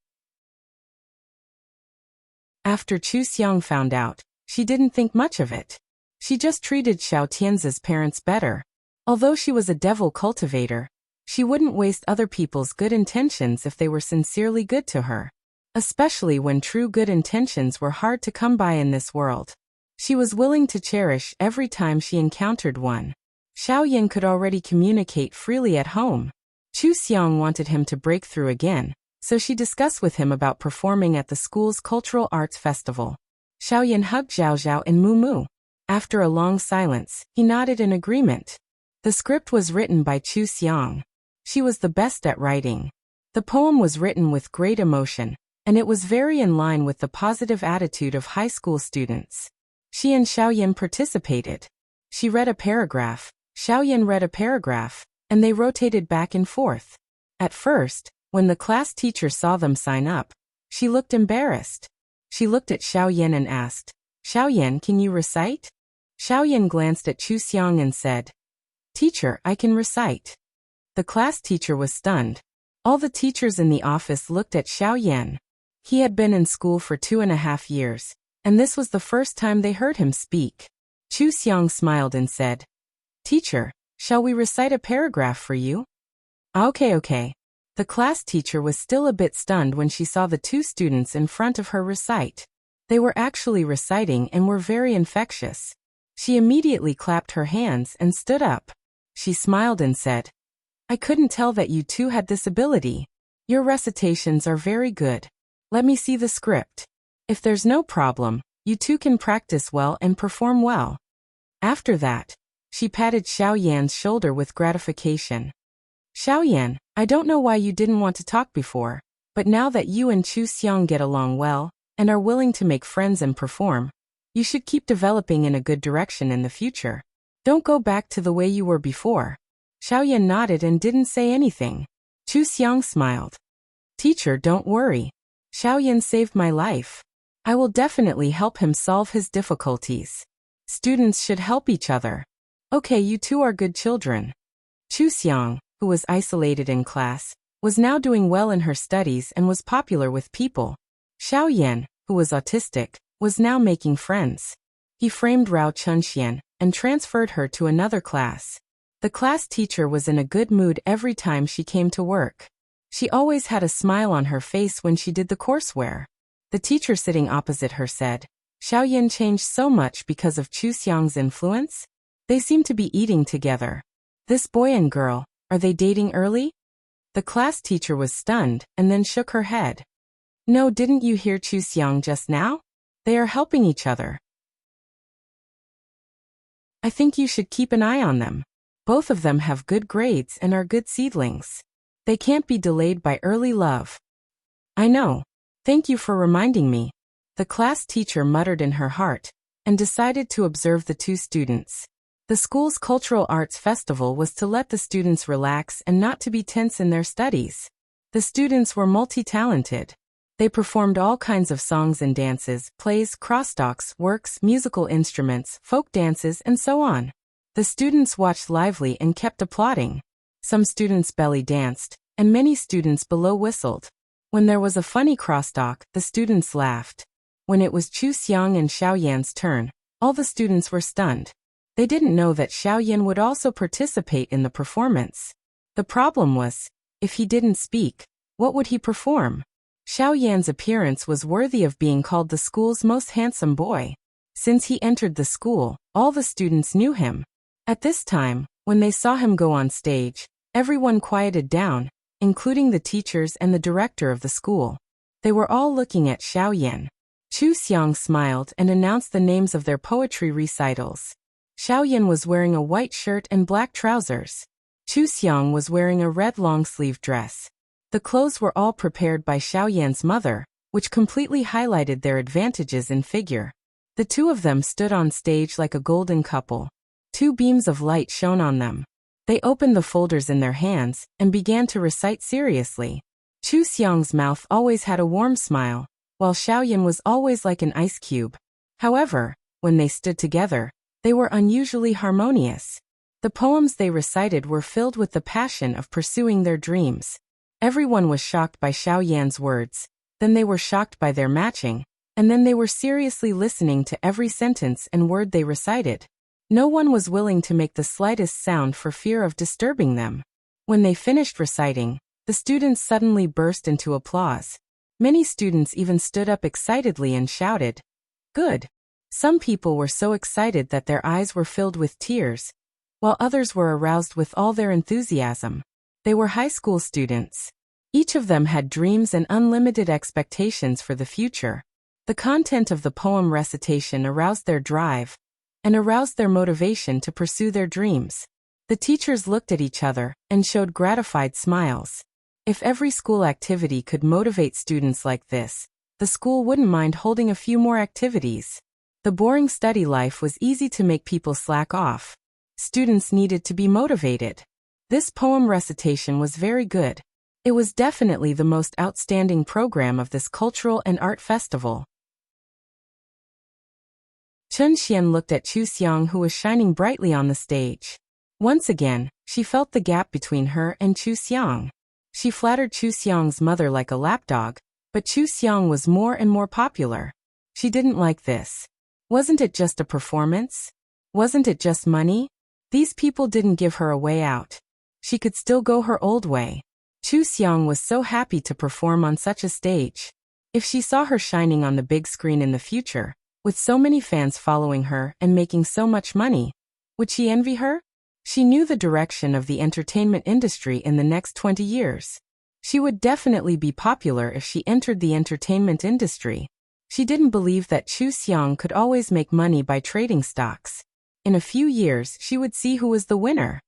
Speaker 1: After Chu Xiang found out, she didn't think much of it. She just treated Xiao Tian's parents better. Although she was a devil cultivator, she wouldn't waste other people's good intentions if they were sincerely good to her. especially when true good intentions were hard to come by in this world. She was willing to cherish every time she encountered one. Xiaoyan could already communicate freely at home. Chu Xiang wanted him to break through again, so she discussed with him about performing at the school's cultural arts festival. Xiaoyan hugged Zhao Zhao and Mu Mu. After a long silence, he nodded in agreement. The script was written by Chu Xiang. She was the best at writing. The poem was written with great emotion, and it was very in line with the positive attitude of high school students. She and Xiaoyan participated. She read a paragraph, Xiaoyan read a paragraph, and they rotated back and forth. At first, when the class teacher saw them sign up, she looked embarrassed. She looked at Xiaoyan and asked, "Xiaoyan, can you recite?" Xiaoyan glanced at Chu Xiang and said, "Teacher, I can recite." The class teacher was stunned. All the teachers in the office looked at Xiaoyan. He had been in school for 2.5 years, and this was the first time they heard him speak. Chu Xiang smiled and said, "Teacher, shall we recite a paragraph for you?" Okay. The class teacher was still a bit stunned when she saw the two students in front of her recite. They were actually reciting and were very infectious. She immediately clapped her hands and stood up. She smiled and said, "I couldn't tell that you two had this ability. Your recitations are very good. Let me see the script. If there's no problem, you two can practice well and perform well." After that, she patted Xiaoyan's shoulder with gratification. "Xiaoyan, I don't know why you didn't want to talk before, but now that you and Chu Xiang get along well, and are willing to make friends and perform, you should keep developing in a good direction in the future. Don't go back to the way you were before." Xiaoyan nodded and didn't say anything. Chu Xiang smiled. "Teacher, don't worry. Xiaoyan saved my life. I will definitely help him solve his difficulties. Students should help each other. Okay, you two are good children." Chu Xiang, who was isolated in class, was now doing well in her studies and was popular with people. Xiaoyan, who was autistic, was now making friends. He framed Rao Chunxian and transferred her to another class. The class teacher was in a good mood every time she came to work. She always had a smile on her face when she did the courseware. The teacher sitting opposite her said, "Xiaoyan changed so much because of Chu Xiang's influence? They seem to be eating together. This boy and girl, are they dating early?" The class teacher was stunned and then shook her head. "No, didn't you hear Chu Xiang just now? They are helping each other. I think you should keep an eye on them. Both of them have good grades and are good seedlings. They can't be delayed by early love." "I know. Thank you for reminding me," the class teacher muttered in her heart, and decided to observe the two students. The school's cultural arts festival was to let the students relax and not to be tense in their studies. The students were multi-talented. They performed all kinds of songs and dances, plays, crosstalks, works, musical instruments, folk dances, and so on. The students watched lively and kept applauding. Some students belly danced, and many students below whistled. When there was a funny crosstalk, the students laughed. When it was Chu Xiang and Xiaoyan's turn, all the students were stunned. They didn't know that Xiaoyan would also participate in the performance. The problem was, if he didn't speak, what would he perform? Xiaoyan's appearance was worthy of being called the school's most handsome boy. Since he entered the school, all the students knew him. At this time, when they saw him go on stage, everyone quieted down, including the teachers and the director of the school. They were all looking at Xiaoyan. Chu Xiang smiled and announced the names of their poetry recitals. Xiaoyan was wearing a white shirt and black trousers. Chu Xiang was wearing a red long-sleeve dress. The clothes were all prepared by Xiaoyan's mother, which completely highlighted their advantages in figure. The two of them stood on stage like a golden couple. Two beams of light shone on them. They opened the folders in their hands and began to recite seriously. Chu Xiang's mouth always had a warm smile, while Xiaoyan was always like an ice cube. However, when they stood together, they were unusually harmonious. The poems they recited were filled with the passion of pursuing their dreams. Everyone was shocked by Xiaoyan's words, then they were shocked by their matching, and then they were seriously listening to every sentence and word they recited. No one was willing to make the slightest sound for fear of disturbing them. When they finished reciting, the students suddenly burst into applause. Many students even stood up excitedly and shouted, "Good!" Some people were so excited that their eyes were filled with tears, while others were aroused with all their enthusiasm. They were high school students. Each of them had dreams and unlimited expectations for the future. The content of the poem recitation aroused their drive and aroused their motivation to pursue their dreams. The teachers looked at each other and showed gratified smiles. If every school activity could motivate students like this, the school wouldn't mind holding a few more activities. The boring study life was easy to make people slack off. Students needed to be motivated. This poem recitation was very good. It was definitely the most outstanding program of this cultural and art festival. Chun Xian looked at Chu Xiang, who was shining brightly on the stage. Once again, she felt the gap between her and Chu Xiang. She flattered Chu Xiang's mother like a lapdog, but Chu Xiang was more and more popular. She didn't like this. Wasn't it just a performance? Wasn't it just money? These people didn't give her a way out. She could still go her old way. Chu Xiang was so happy to perform on such a stage. If she saw her shining on the big screen in the future, with so many fans following her and making so much money, would she envy her? She knew the direction of the entertainment industry in the next 20 years. She would definitely be popular if she entered the entertainment industry. She didn't believe that Chu Xiang could always make money by trading stocks. In a few years, she would see who was the winner.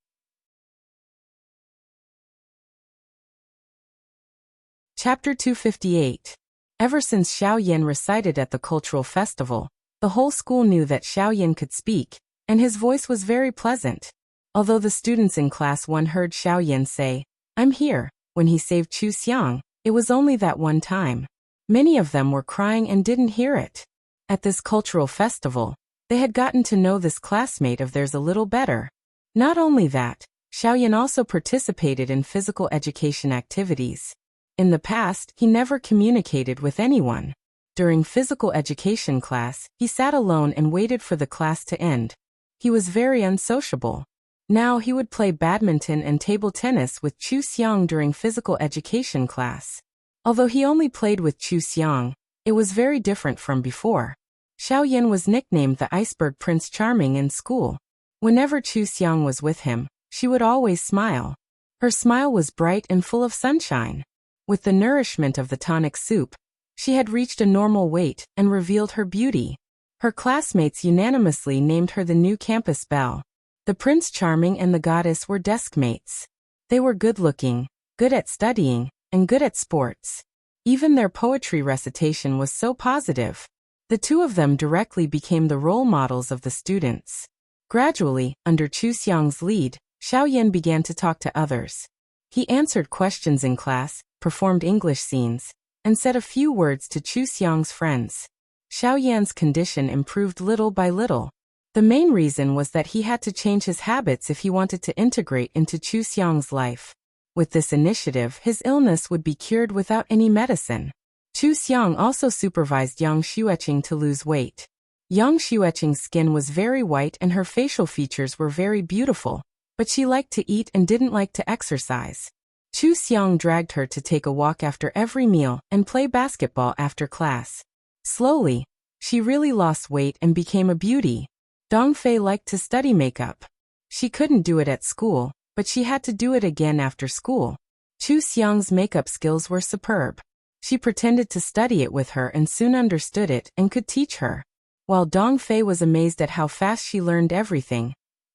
Speaker 1: Chapter 258. Ever since Xiao Yan recited at the cultural festival, the whole school knew that Xiao Yan could speak, and his voice was very pleasant. Although the students in class 1 heard Xiao Yan say, "I'm here," when he saved Chu Xiang, it was only that one time. Many of them were crying and didn't hear it. At this cultural festival, they had gotten to know this classmate of theirs a little better. Not only that, Xiao Yan also participated in physical education activities. In the past, he never communicated with anyone. During physical education class, he sat alone and waited for the class to end. He was very unsociable. Now he would play badminton and table tennis with Chu Xiang during physical education class. Although he only played with Chu Xiang, it was very different from before. Xiao Yan was nicknamed the Iceberg Prince Charming in school. Whenever Chu Xiang was with him, she would always smile. Her smile was bright and full of sunshine. With the nourishment of the tonic soup, she had reached a normal weight and revealed her beauty. Her classmates unanimously named her the new campus belle. The Prince Charming and the Goddess were deskmates. They were good-looking, good at studying, and good at sports. Even their poetry recitation was so positive. The two of them directly became the role models of the students. Gradually, under Chu Xiang's lead, Xiao Yan began to talk to others. He answered questions in class, performed English scenes, and said a few words to Chu Xiang's friends. Xiao Yan's condition improved little by little. The main reason was that he had to change his habits if he wanted to integrate into Chu Xiang's life. With this initiative, his illness would be cured without any medicine. Chu Xiang also supervised Yang Xueqing to lose weight. Yang Xueqing's skin was very white and her facial features were very beautiful, but she liked to eat and didn't like to exercise. Chu Xiang dragged her to take a walk after every meal and play basketball after class. Slowly, she really lost weight and became a beauty. Dongfei liked to study makeup. She couldn't do it at school, but she had to do it again after school. Chu Xiang's makeup skills were superb. She pretended to study it with her and soon understood it and could teach her. While Dongfei was amazed at how fast she learned everything,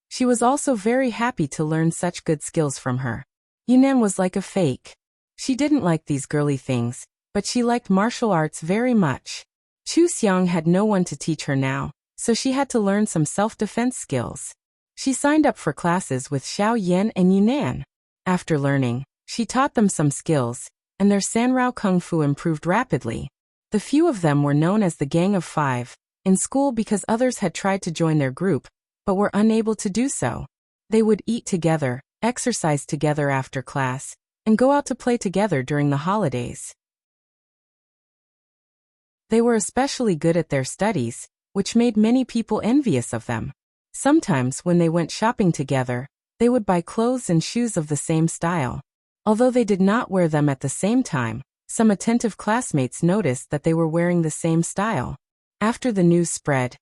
Speaker 1: she was also very happy to learn such good skills from her. Yunnan was like a fake. She didn't like these girly things, but she liked martial arts very much. Chu Xiang had no one to teach her now, so she had to learn some self-defense skills. She signed up for classes with Xiao Yan and Yunnan. After learning, she taught them some skills, and their Sanrao Kung Fu improved rapidly. The few of them were known as the Gang of Five in school because others had tried to join their group, but were unable to do so. They would eat together, exercise together after class, and go out to play together during the holidays. They were especially good at their studies, which made many people envious of them. Sometimes when they went shopping together, they would buy clothes and shoes of the same style. Although they did not wear them at the same time, Some attentive classmates noticed that they were wearing the same style. After the news spread,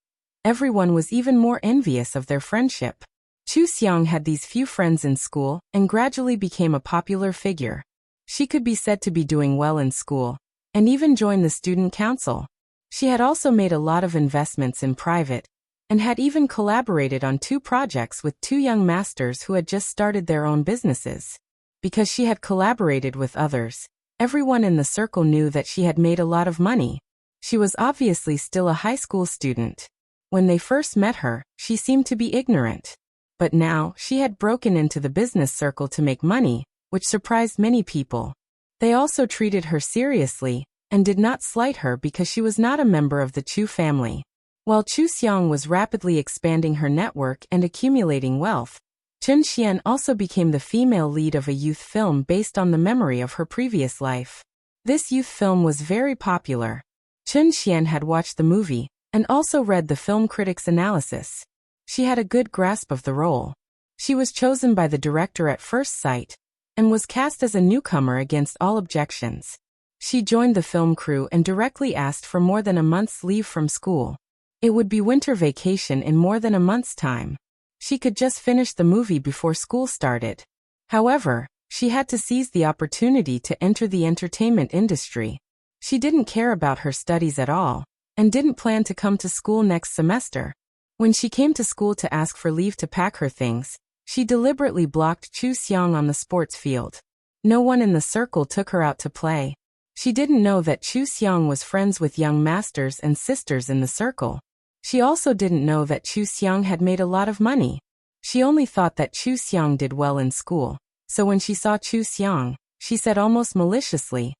Speaker 1: everyone was even more envious of their friendship. Chu Xiang had these few friends in school and gradually became a popular figure. She could be said to be doing well in school, and even joined the student council. She had also made a lot of investments in private, and had even collaborated on 2 projects with 2 young masters who had just started their own businesses. Because she had collaborated with others, everyone in the circle knew that she had made a lot of money. She was obviously still a high school student. When they first met her, she seemed to be ignorant. But now, she had broken into the business circle to make money, which surprised many people. They also treated her seriously, and did not slight her because she was not a member of the Chu family. While Chu Xiang was rapidly expanding her network and accumulating wealth, Chen Xian also became the female lead of a youth film based on the memory of her previous life. This youth film was very popular. Chen Xian had watched the movie, and also read the film critic's analysis. She had a good grasp of the role. She was chosen by the director at first sight, and was cast as a newcomer against all objections. She joined the film crew and directly asked for more than a month's leave from school. It would be winter vacation in more than a month's time. She could just finish the movie before school started. However, she had to seize the opportunity to enter the entertainment industry. She didn't care about her studies at all, and didn't plan to come to school next semester. When she came to school to ask for leave to pack her things, she deliberately blocked Chu Xiang on the sports field. No one in the circle took her out to play. She didn't know that Chu Xiang was friends with young masters and sisters in the circle. She also didn't know that Chu Xiang had made a lot of money. She only thought that Chu Xiang did well in school, so when she saw Chu Xiang, she said almost maliciously,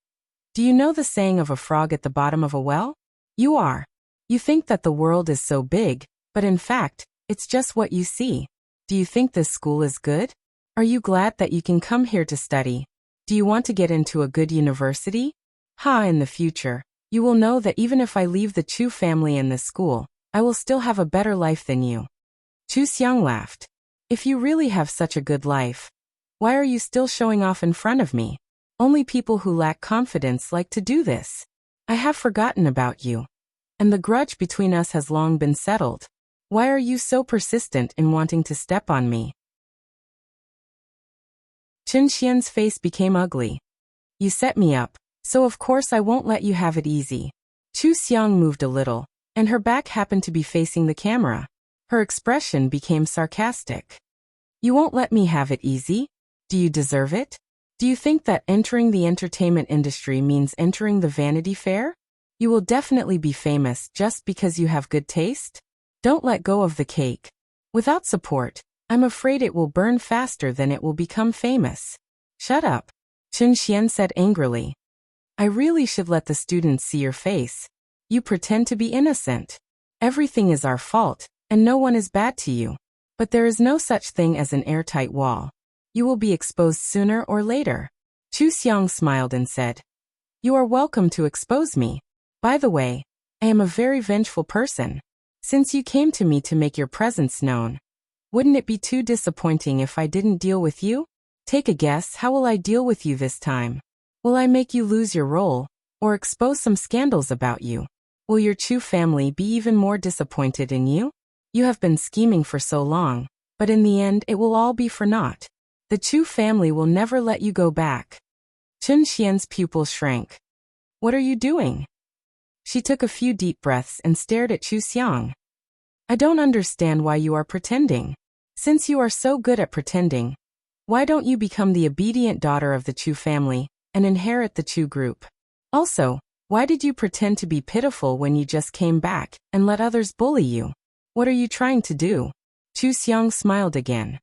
Speaker 1: "Do you know the saying of a frog at the bottom of a well? You are. You think that the world is so big, but in fact, it's just what you see. Do you think this school is good? Are you glad that you can come here to study? Do you want to get into a good university? In the future, you will know that even if I leave the Chu family in this school, I will still have a better life than you." Chu Xiang laughed. "If you really have such a good life, why are you still showing off in front of me? Only people who lack confidence like to do this. I have forgotten about you. And the grudge between us has long been settled. Why are you so persistent in wanting to step on me?" Chen Xian's face became ugly. "You set me up, so of course I won't let you have it easy." Chu Xiang moved a little, and her back happened to be facing the camera. Her expression became sarcastic. "You won't let me have it easy? Do you deserve it? Do you think that entering the entertainment industry means entering the Vanity Fair? You will definitely be famous just because you have good taste? Don't let go of the cake. Without support, I'm afraid it will burn faster than it will become famous." "Shut up," Chen Xian said angrily. "I really should let the students see your face. You pretend to be innocent. Everything is our fault, and no one is bad to you. But there is no such thing as an airtight wall. You will be exposed sooner or later." Chu Xiang smiled and said, "You are welcome to expose me. By the way, I am a very vengeful person. Since you came to me to make your presence known, wouldn't it be too disappointing if I didn't deal with you? Take a guess, how will I deal with you this time? Will I make you lose your role, or expose some scandals about you? Will your Chu family be even more disappointed in you? You have been scheming for so long, but in the end it will all be for naught. The Chu family will never let you go back." Chen Xian's pupils shrank. "What are you doing?" She took a few deep breaths and stared at Chu Xiang. "I don't understand why you are pretending. Since you are so good at pretending, why don't you become the obedient daughter of the Chu family and inherit the Chu group? Also, why did you pretend to be pitiful when you just came back and let others bully you? What are you trying to do?" Chu Xiang smiled again.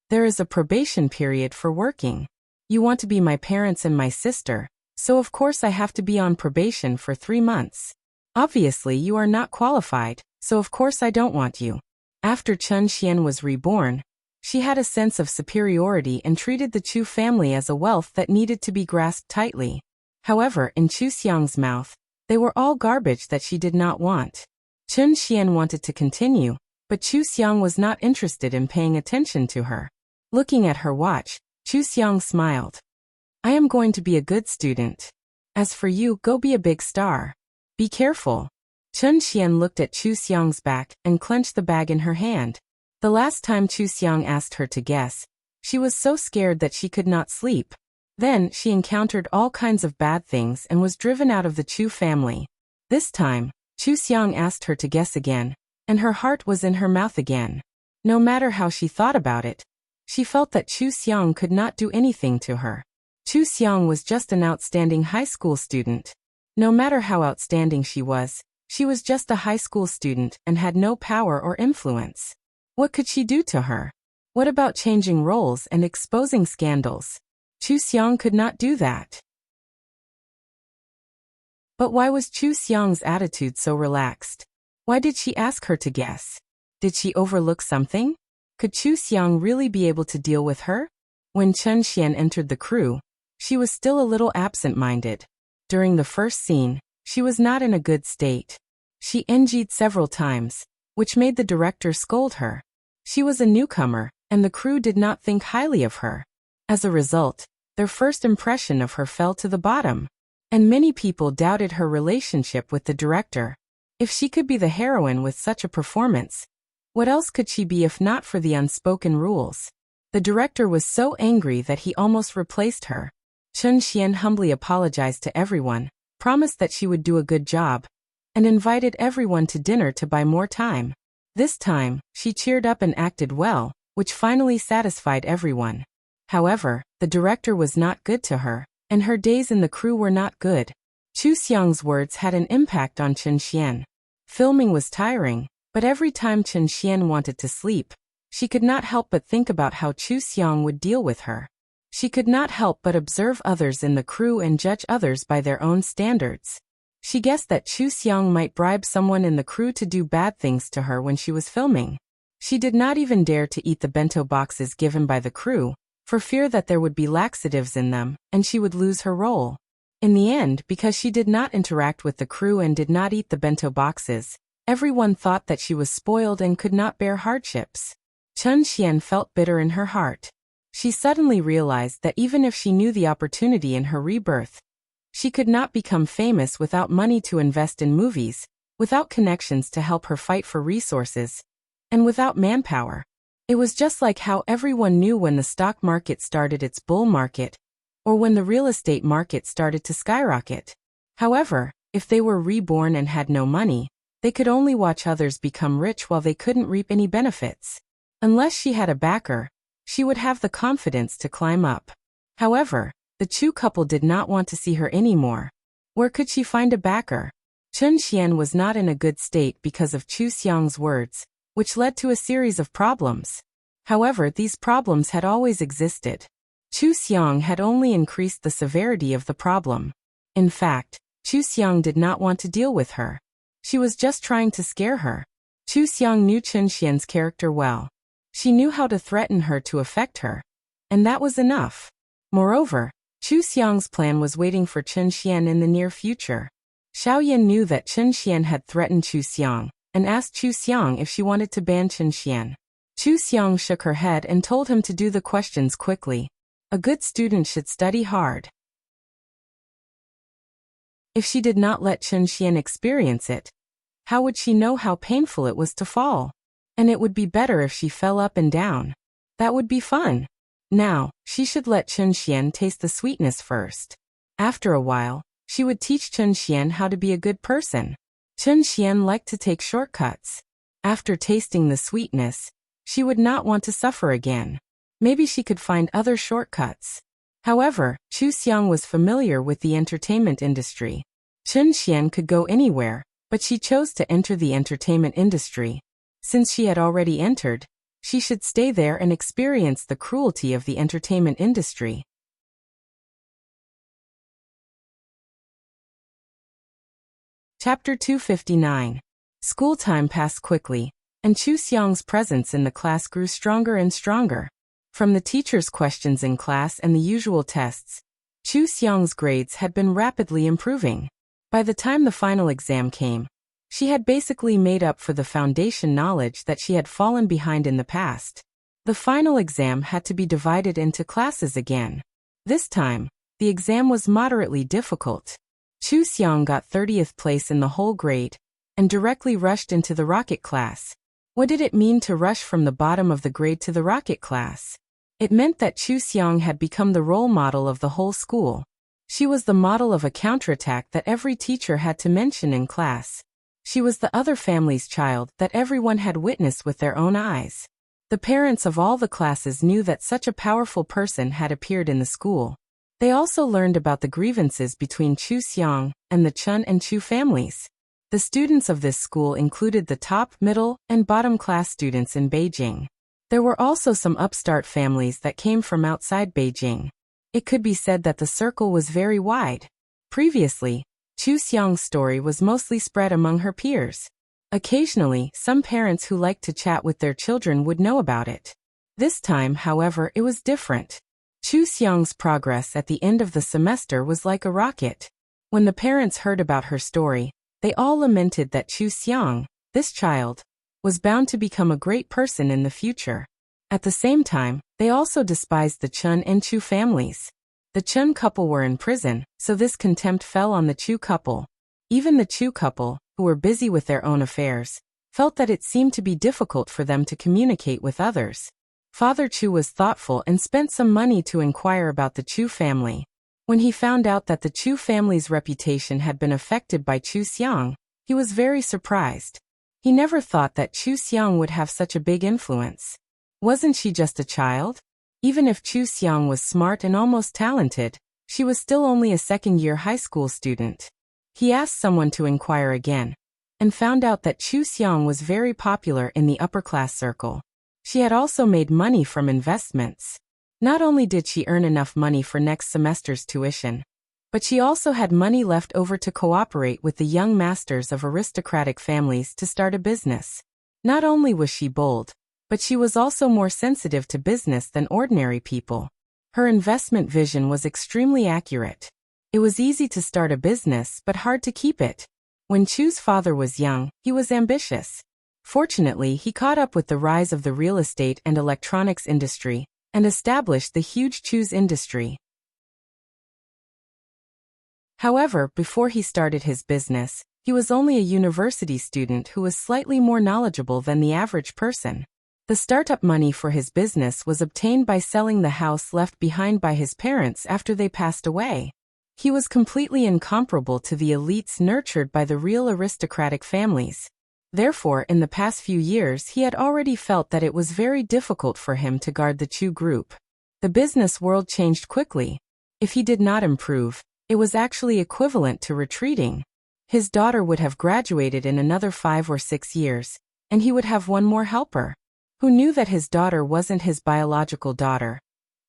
Speaker 1: "There is a probation period for working. You want to be my parents and my sister, so of course I have to be on probation for 3 months. Obviously you are not qualified, so of course I don't want you." After Chen Xian was reborn, she had a sense of superiority and treated the Chu family as a wealth that needed to be grasped tightly. However, in Chu Xiang's mouth, they were all garbage that she did not want. Chen Xian wanted to continue, but Chu Xiang was not interested in paying attention to her. Looking at her watch, Chu Xiang smiled. "I am going to be a good student. As for you, go be a big star. Be careful. Chun Xian looked at Chu Xiang's back and clenched the bag in her hand. The last time Chu Xiang asked her to guess, she was so scared that she could not sleep. Then she encountered all kinds of bad things and was driven out of the Chu family. This time, Chu Xiang asked her to guess again, and her heart was in her mouth again. No matter how she thought about it, she felt that Chu Xiang could not do anything to her. Chu Xiang was just an outstanding high school student. No matter how outstanding she was just a high school student and had no power or influence. What could she do to her? What about changing roles and exposing scandals? Chu Xiang could not do that. But why was Chu Xiang's attitude so relaxed? Why did she ask her to guess? Did she overlook something? Could Chu Xiang really be able to deal with her? When Chun Xian entered the crew, she was still a little absent-minded. During the first scene, she was not in a good state. She NG'd several times, which made the director scold her. She was a newcomer, and the crew did not think highly of her. As a result, their first impression of her fell to the bottom. And many people doubted her relationship with the director. If she could be the heroine with such a performance, what else could she be if not for the unspoken rules? The director was so angry that he almost replaced her. Chun Xian humbly apologized to everyone, promised that she would do a good job, and invited everyone to dinner to buy more time. This time, she cheered up and acted well, which finally satisfied everyone. However, the director was not good to her, and her days in the crew were not good. Chu Xiang's words had an impact on Chun Xian. Filming was tiring, but every time Chun Xian wanted to sleep, she could not help but think about how Chu Xiang would deal with her. She could not help but observe others in the crew and judge others by their own standards. She guessed that Chu Xiang might bribe someone in the crew to do bad things to her when she was filming. She did not even dare to eat the bento boxes given by the crew, for fear that there would be laxatives in them, and she would lose her role. In the end, because she did not interact with the crew and did not eat the bento boxes, everyone thought that she was spoiled and could not bear hardships. Chun Xian felt bitter in her heart. She suddenly realized that even if she knew the opportunity in her rebirth, she could not become famous without money to invest in movies, without connections to help her fight for resources, and without manpower. It was just like how everyone knew when the stock market started its bull market, or when the real estate market started to skyrocket. However, if they were reborn and had no money, they could only watch others become rich while they couldn't reap any benefits. Unless she had a backer, she would have the confidence to climb up. However, the Chu couple did not want to see her anymore. Where could she find a backer? Chun Xian was not in a good state because of Chu Xiang's words, which led to a series of problems. However, these problems had always existed. Chu Xiang had only increased the severity of the problem. In fact, Chu Xiang did not want to deal with her. She was just trying to scare her. Chu Xiang knew Chun Xian's character well. She knew how to threaten her to affect her. And that was enough. Moreover, Chu Xiang's plan was waiting for Chun Xian in the near future. Xiaoyan knew that Chun Xian had threatened Chu Xiang, and asked Chu Xiang if she wanted to ban Chun Xian. Chu Xiang shook her head and told him to do the questions quickly. A good student should study hard. If she did not let Chun Xian experience it, how would she know how painful it was to fall? And it would be better if she fell up and down. That would be fun. Now, she should let Chun Xian taste the sweetness first. After a while, she would teach Chun Xian how to be a good person. Chun Xian liked to take shortcuts. After tasting the sweetness, she would not want to suffer again. Maybe she could find other shortcuts. However, Chu Xiang was familiar with the entertainment industry. Chun Xian could go anywhere, but she chose to enter the entertainment industry. Since she had already entered, she should stay there and experience the cruelty of the entertainment industry. Chapter 259. School time passed quickly, and Chu Xiang's presence in the class grew stronger and stronger. From the teacher's questions in class and the usual tests, Chu Xiang's grades had been rapidly improving. By the time the final exam came, she had basically made up for the foundation knowledge that she had fallen behind in the past. The final exam had to be divided into classes again. This time, the exam was moderately difficult. Chu Xiang got 30th place in the whole grade and directly rushed into the rocket class. What did it mean to rush from the bottom of the grade to the rocket class? It meant that Chu Xiang had become the role model of the whole school. She was the model of a counterattack that every teacher had to mention in class. She was the other family's child that everyone had witnessed with their own eyes. The parents of all the classes knew that such a powerful person had appeared in the school. They also learned about the grievances between Chu Xiang and the Chun and Chu families. The students of this school included the top, middle, and bottom class students in Beijing. There were also some upstart families that came from outside Beijing. It could be said that the circle was very wide. Previously, Chu Xiang's story was mostly spread among her peers. Occasionally, some parents who liked to chat with their children would know about it. This time, however, it was different. Chu Xiang's progress at the end of the semester was like a rocket. When the parents heard about her story, they all lamented that Chu Xiang, this child, was bound to become a great person in the future. At the same time, they also despised the Chun and Chu families. The Chun couple were in prison, so this contempt fell on the Chu couple. Even the Chu couple, who were busy with their own affairs, felt that it seemed to be difficult for them to communicate with others. Father Chu was thoughtful and spent some money to inquire about the Chu family. When he found out that the Chu family's reputation had been affected by Chu Xiang, he was very surprised. He never thought that Chu Xiang would have such a big influence. Wasn't she just a child? Even if Chu Xiang was smart and almost talented, she was still only a second-year high school student. He asked someone to inquire again, and found out that Chu Xiang was very popular in the upper-class circle. She had also made money from investments. Not only did she earn enough money for next semester's tuition, but she also had money left over to cooperate with the young masters of aristocratic families to start a business. Not only was she bold, but she was also more sensitive to business than ordinary people. Her investment vision was extremely accurate. It was easy to start a business but hard to keep it. When Chu's father was young, he was ambitious. Fortunately, he caught up with the rise of the real estate and electronics industry, and established the huge Chu's industry. However, before he started his business, he was only a university student who was slightly more knowledgeable than the average person. The startup money for his business was obtained by selling the house left behind by his parents after they passed away. He was completely incomparable to the elites nurtured by the real aristocratic families. Therefore, in the past few years he had already felt that it was very difficult for him to guard the Chu group. The business world changed quickly. If he did not improve, it was actually equivalent to retreating. His daughter would have graduated in another 5 or 6 years, and he would have one more helper, who knew that his daughter wasn't his biological daughter,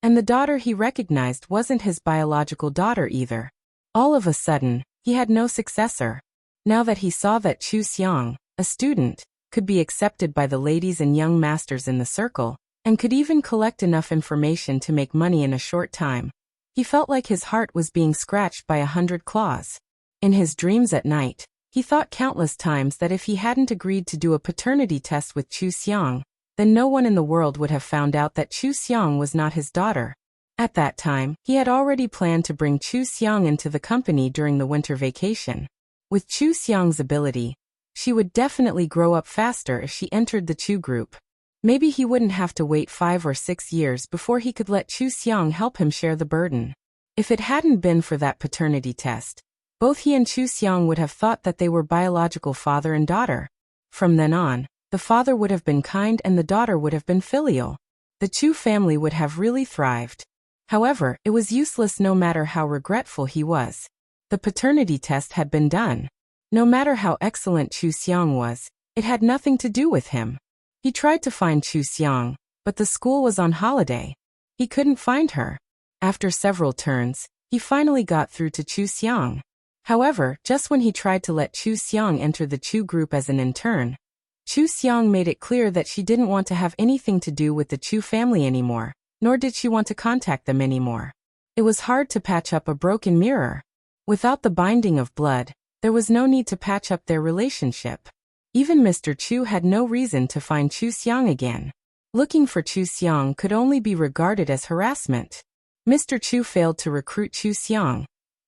Speaker 1: and the daughter he recognized wasn't his biological daughter either. All of a sudden, he had no successor. Now that he saw that Chu Xiang, a student, could be accepted by the ladies and young masters in the circle, and could even collect enough information to make money in a short time, he felt like his heart was being scratched by 100 claws. In his dreams at night, he thought countless times that if he hadn't agreed to do a paternity test with Chu Xiang, then no one in the world would have found out that Chu Xiang was not his daughter. At that time, he had already planned to bring Chu Xiang into the company during the winter vacation. With Chu Xiang's ability, she would definitely grow up faster if she entered the Chu group. Maybe he wouldn't have to wait 5 or 6 years before he could let Chu Xiang help him share the burden. If it hadn't been for that paternity test, both he and Chu Xiang would have thought that they were biological father and daughter. From then on, the father would have been kind and the daughter would have been filial. The Chu family would have really thrived. However, it was useless no matter how regretful he was. The paternity test had been done. No matter how excellent Chu Xiang was, it had nothing to do with him. He tried to find Chu Xiang, but the school was on holiday. He couldn't find her. After several turns, he finally got through to Chu Xiang. However, just when he tried to let Chu Xiang enter the Chu group as an intern, Chu Xiang made it clear that she didn't want to have anything to do with the Chu family anymore, nor did she want to contact them anymore. It was hard to patch up a broken mirror. Without the binding of blood, there was no need to patch up their relationship. Even Mr. Chu had no reason to find Chu Xiang again. Looking for Chu Xiang could only be regarded as harassment. Mr. Chu failed to recruit Chu Xiang.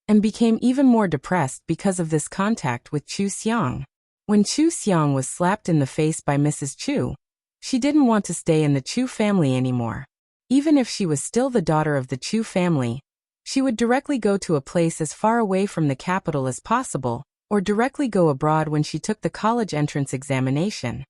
Speaker 1: and became even more depressed because of this contact with Chu Xiang. When Chu Xiang was slapped in the face by Mrs. Chu, she didn't want to stay in the Chu family anymore. Even if she was still the daughter of the Chu family, she would directly go to a place as far away from the capital as possible, or directly go abroad when she took the college entrance examination.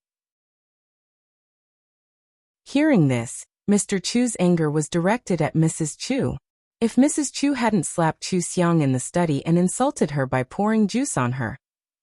Speaker 1: Hearing this, Mr. Chu's anger was directed at Mrs. Chu. If Mrs. Chu hadn't slapped Chu Xiang in the study and insulted her by pouring juice on her,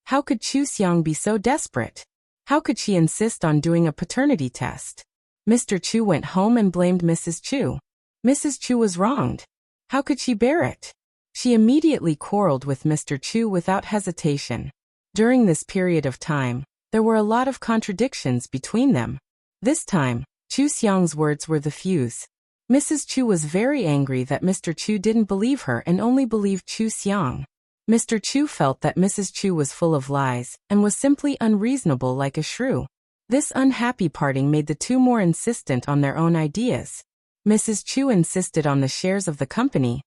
Speaker 1: how could Chu Xiang be so desperate? How could she insist on doing a paternity test? Mr. Chu went home and blamed Mrs. Chu. Mrs. Chu was wronged. How could she bear it? She immediately quarreled with Mr. Chu without hesitation. During this period of time, there were a lot of contradictions between them. This time, Chu Xiang's words were the fuse. Mrs. Chu was very angry that Mr. Chu didn't believe her and only believed Chu Xiang. Mr. Chu felt that Mrs. Chu was full of lies and was simply unreasonable like a shrew. This unhappy parting made the two more insistent on their own ideas. Mrs. Chu insisted on the shares of the company,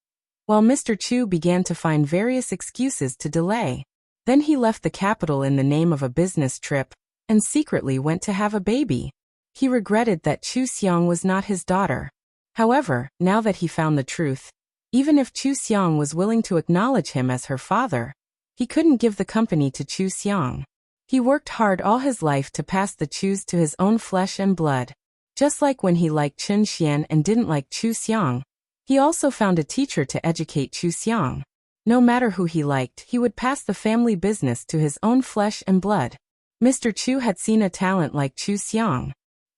Speaker 1: while Mr. Chu began to find various excuses to delay. Then he left the capital in the name of a business trip and secretly went to have a baby. He regretted that Chu Xiang was not his daughter. However, now that he found the truth, even if Chu Xiang was willing to acknowledge him as her father, he couldn't give the company to Chu Xiang. He worked hard all his life to pass the Chus to his own flesh and blood. Just like when he liked Chun Xian and didn't like Chu Xiang, he also found a teacher to educate Chu Xiang. No matter who he liked, he would pass the family business to his own flesh and blood. Mr. Chu had seen a talent like Chu Xiang.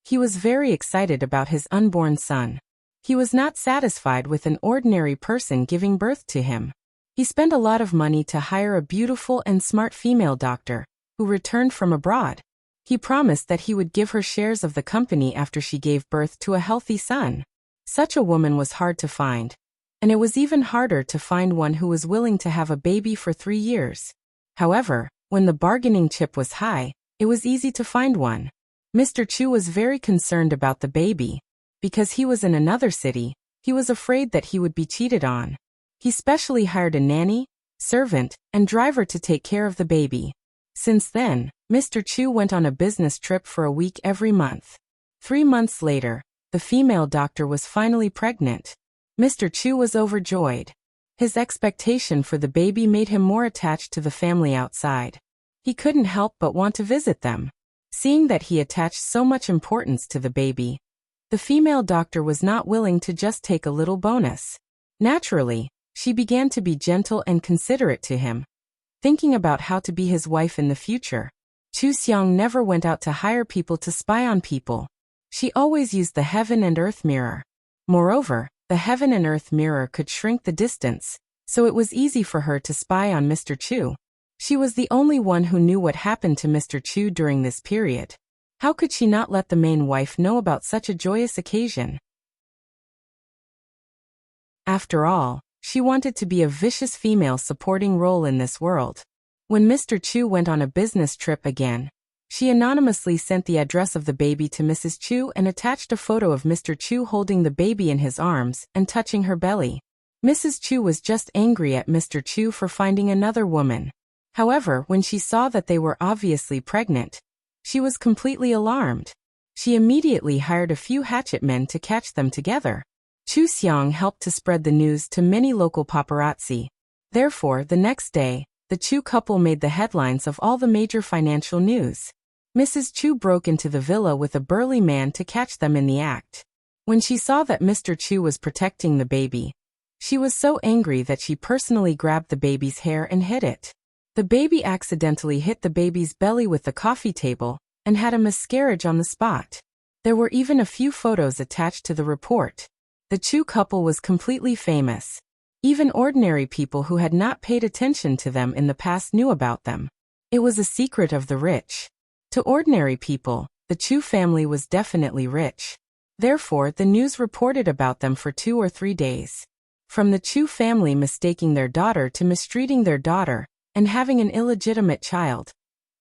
Speaker 1: He was very excited about his unborn son. He was not satisfied with an ordinary person giving birth to him. He spent a lot of money to hire a beautiful and smart female doctor, who returned from abroad. He promised that he would give her shares of the company after she gave birth to a healthy son. Such a woman was hard to find, and it was even harder to find one who was willing to have a baby for 3 years. However, when the bargaining chip was high, it was easy to find one. Mr. Chu was very concerned about the baby. Because he was in another city, he was afraid that he would be cheated on. He specially hired a nanny, servant, and driver to take care of the baby. Since then, Mr. Chu went on a business trip for a week every month. 3 months later, the female doctor was finally pregnant. Mr. Chu was overjoyed. His expectation for the baby made him more attached to the family outside. He couldn't help but want to visit them. Seeing that he attached so much importance to the baby, the female doctor was not willing to just take a little bonus. Naturally, she began to be gentle and considerate to him, thinking about how to be his wife in the future. Chu Xiang never went out to hire people to spy on people. She always used the heaven and earth mirror. Moreover, the heaven and earth mirror could shrink the distance, so it was easy for her to spy on Mr. Chu. She was the only one who knew what happened to Mr. Chu during this period. How could she not let the main wife know about such a joyous occasion? After all, she wanted to be a vicious female supporting role in this world. When Mr. Chu went on a business trip again, she anonymously sent the address of the baby to Mrs. Chu and attached a photo of Mr. Chu holding the baby in his arms and touching her belly. Mrs. Chu was just angry at Mr. Chu for finding another woman. However, when she saw that they were obviously pregnant, she was completely alarmed. She immediately hired a few hatchet men to catch them together. Chu Xiang helped to spread the news to many local paparazzi. Therefore, the next day, the Chu couple made the headlines of all the major financial news. Mrs. Chu broke into the villa with a burly man to catch them in the act. When she saw that Mr. Chu was protecting the baby, she was so angry that she personally grabbed the baby's hair and hid it. The baby accidentally hit the baby's belly with the coffee table and had a miscarriage on the spot. There were even a few photos attached to the report. The Chu couple was completely famous. Even ordinary people who had not paid attention to them in the past knew about them. It was a secret of the rich. To ordinary people, the Chu family was definitely rich. Therefore, the news reported about them for 2 or 3 days. From the Chu family mistaking their daughter to mistreating their daughter, and having an illegitimate child.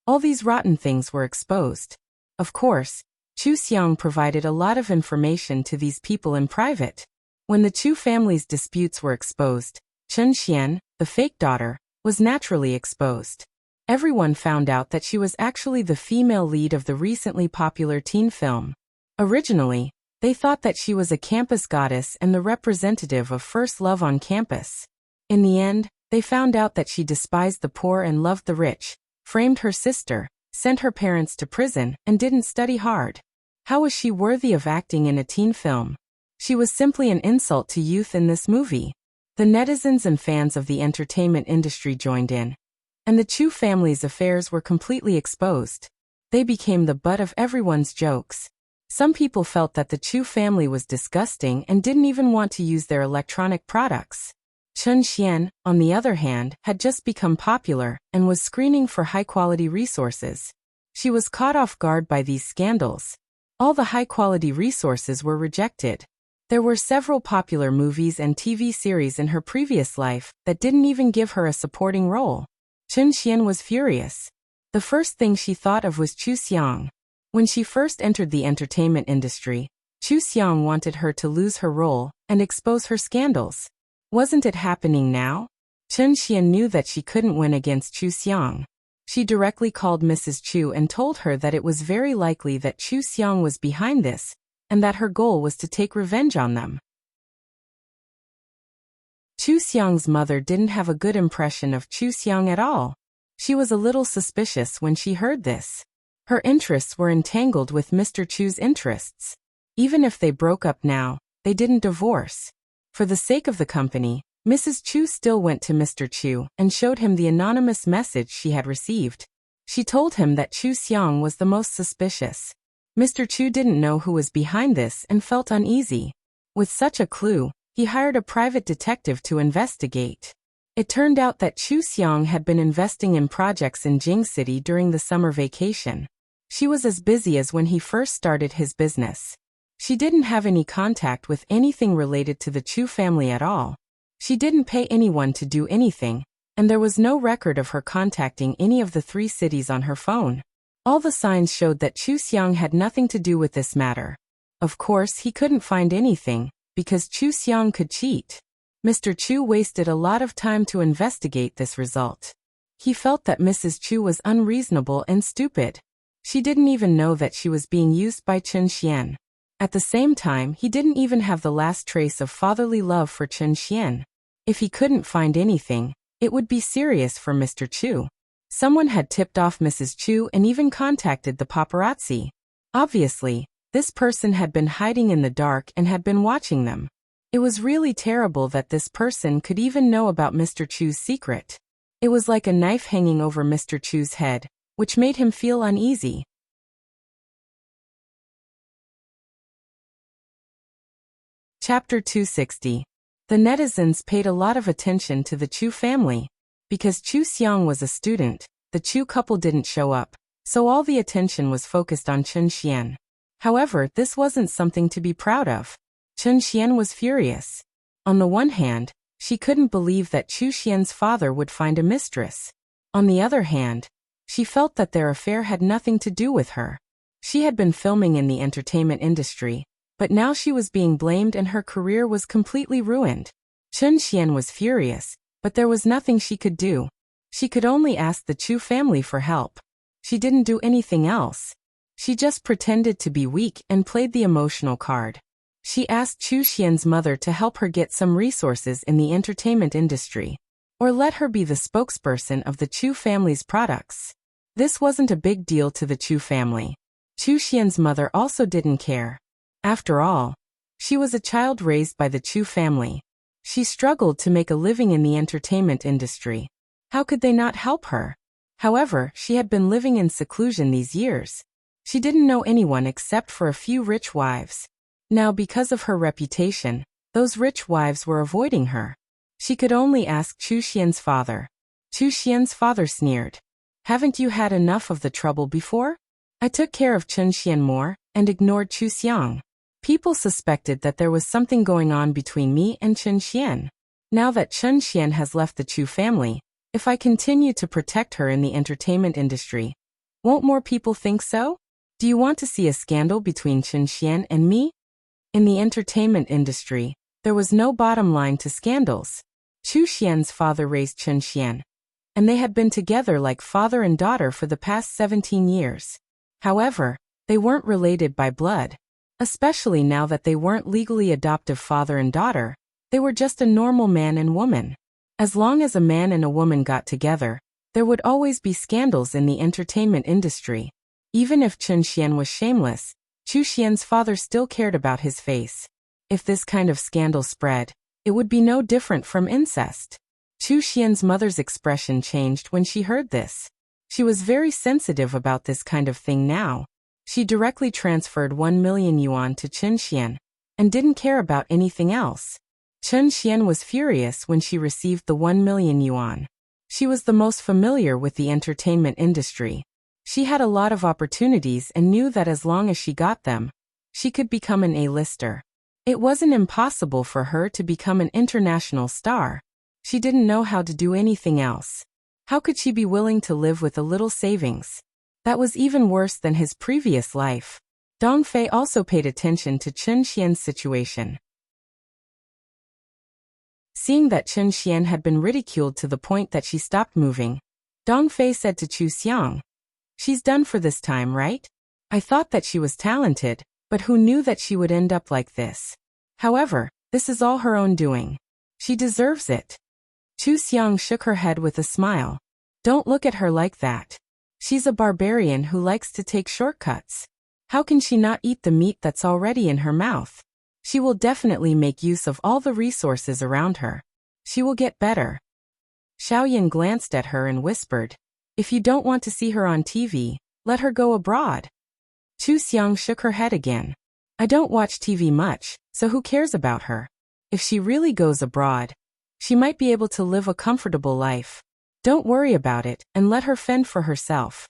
Speaker 1: All these rotten things were exposed. Of course, Chu Xiang provided a lot of information to these people in private. When the Chu family's disputes were exposed, Chen Xian, the fake daughter, was naturally exposed. Everyone found out that she was actually the female lead of the recently popular teen film. Originally, they thought that she was a campus goddess and the representative of first love on campus. In the end, they found out that she despised the poor and loved the rich, framed her sister, sent her parents to prison, and didn't study hard. How was she worthy of acting in a teen film? She was simply an insult to youth in this movie. The netizens and fans of the entertainment industry joined in, and the Chu family's affairs were completely exposed. They became the butt of everyone's jokes. Some people felt that the Chu family was disgusting and didn't even want to use their electronic products. Chen Xian, on the other hand, had just become popular and was screening for high-quality resources. She was caught off guard by these scandals. All the high-quality resources were rejected. There were several popular movies and TV series in her previous life that didn't even give her a supporting role. Chen Xian was furious. The first thing she thought of was Chu Xiang. When she first entered the entertainment industry, Chu Xiang wanted her to lose her role and expose her scandals. Wasn't it happening now? Chen Xian knew that she couldn't win against Chu Xiang. She directly called Mrs. Chu and told her that it was very likely that Chu Xiang was behind this, and that her goal was to take revenge on them. Chu Xiang's mother didn't have a good impression of Chu Xiang at all. She was a little suspicious when she heard this. Her interests were entangled with Mr. Chu's interests. Even if they broke up now, they didn't divorce. For the sake of the company, Mrs. Chu still went to Mr. Chu and showed him the anonymous message she had received. She told him that Chu Xiang was the most suspicious. Mr. Chu didn't know who was behind this and felt uneasy. With such a clue, he hired a private detective to investigate. It turned out that Chu Xiang had been investing in projects in Jing City during the summer vacation. She was as busy as when he first started his business. She didn't have any contact with anything related to the Chu family at all. She didn't pay anyone to do anything, and there was no record of her contacting any of the 3 cities on her phone. All the signs showed that Chu Xiang had nothing to do with this matter. Of course, he couldn't find anything, because Chu Xiang could cheat. Mr. Chu wasted a lot of time to investigate this result. He felt that Mrs. Chu was unreasonable and stupid. She didn't even know that she was being used by Chen Xian. At the same time, he didn't even have the last trace of fatherly love for Chen Xian. If he couldn't find anything, it would be serious for Mr. Chu. Someone had tipped off Mrs. Chu and even contacted the paparazzi. Obviously, this person had been hiding in the dark and had been watching them. It was really terrible that this person could even know about Mr. Chu's secret. It was like a knife hanging over Mr. Chu's head, which made him feel uneasy. Chapter 260. The netizens paid a lot of attention to the Chu family. Because Chu Xiang was a student, the Chu couple didn't show up, so all the attention was focused on Chen Xian. However, this wasn't something to be proud of. Chen Xian was furious. On the one hand, she couldn't believe that Chu Xian's father would find a mistress. On the other hand, she felt that their affair had nothing to do with her. She had been filming in the entertainment industry, but now she was being blamed and her career was completely ruined. Chen Xian was furious, but there was nothing she could do. She could only ask the Chu family for help. She didn't do anything else. She just pretended to be weak and played the emotional card. She asked Chu Xian's mother to help her get some resources in the entertainment industry, or let her be the spokesperson of the Chu family's products. This wasn't a big deal to the Chu family. Chu Xian's mother also didn't care. After all, she was a child raised by the Chu family. She struggled to make a living in the entertainment industry. How could they not help her? However, she had been living in seclusion these years. She didn't know anyone except for a few rich wives. Now, because of her reputation, those rich wives were avoiding her. She could only ask Chu Xian's father. Chu Xian's father sneered. "Haven't you had enough of the trouble before? I took care of Chen Xian more and ignored Chu Xiang. People suspected that there was something going on between me and Chen Xian. Now that Chen Xian has left the Chu family, if I continue to protect her in the entertainment industry, won't more people think so? Do you want to see a scandal between Chen Xian and me?" In the entertainment industry, there was no bottom line to scandals. Chu Xian's father raised Chen Xian, and they had been together like father and daughter for the past 17 years. However, they weren't related by blood. Especially now that they weren't legally adoptive father and daughter, they were just a normal man and woman. As long as a man and a woman got together, there would always be scandals in the entertainment industry. Even if Chen Xian was shameless, Chu Xian's father still cared about his face. If this kind of scandal spread, it would be no different from incest. Chu Xian's mother's expression changed when she heard this. She was very sensitive about this kind of thing now. She directly transferred 1 million yuan to Chen Xian, and didn't care about anything else. Chen Xian was furious when she received the 1 million yuan. She was the most familiar with the entertainment industry. She had a lot of opportunities and knew that as long as she got them, she could become an A-lister. It wasn't impossible for her to become an international star. She didn't know how to do anything else. How could she be willing to live with a little savings? That was even worse than his previous life. Dong Fei also paid attention to Chen Xian's situation. Seeing that Chen Xian had been ridiculed to the point that she stopped moving, Dong Fei said to Chu Xiang, "She's done for this time, right? I thought that she was talented, but who knew that she would end up like this? However, this is all her own doing. She deserves it." Chu Xiang shook her head with a smile. "Don't look at her like that. She's a barbarian who likes to take shortcuts. How can she not eat the meat that's already in her mouth? She will definitely make use of all the resources around her. She will get better." Xiaoyan glanced at her and whispered, "If you don't want to see her on TV, let her go abroad." Chu Xiang shook her head again. "I don't watch TV much, so who cares about her? If she really goes abroad, she might be able to live a comfortable life. Don't worry about it and let her fend for herself."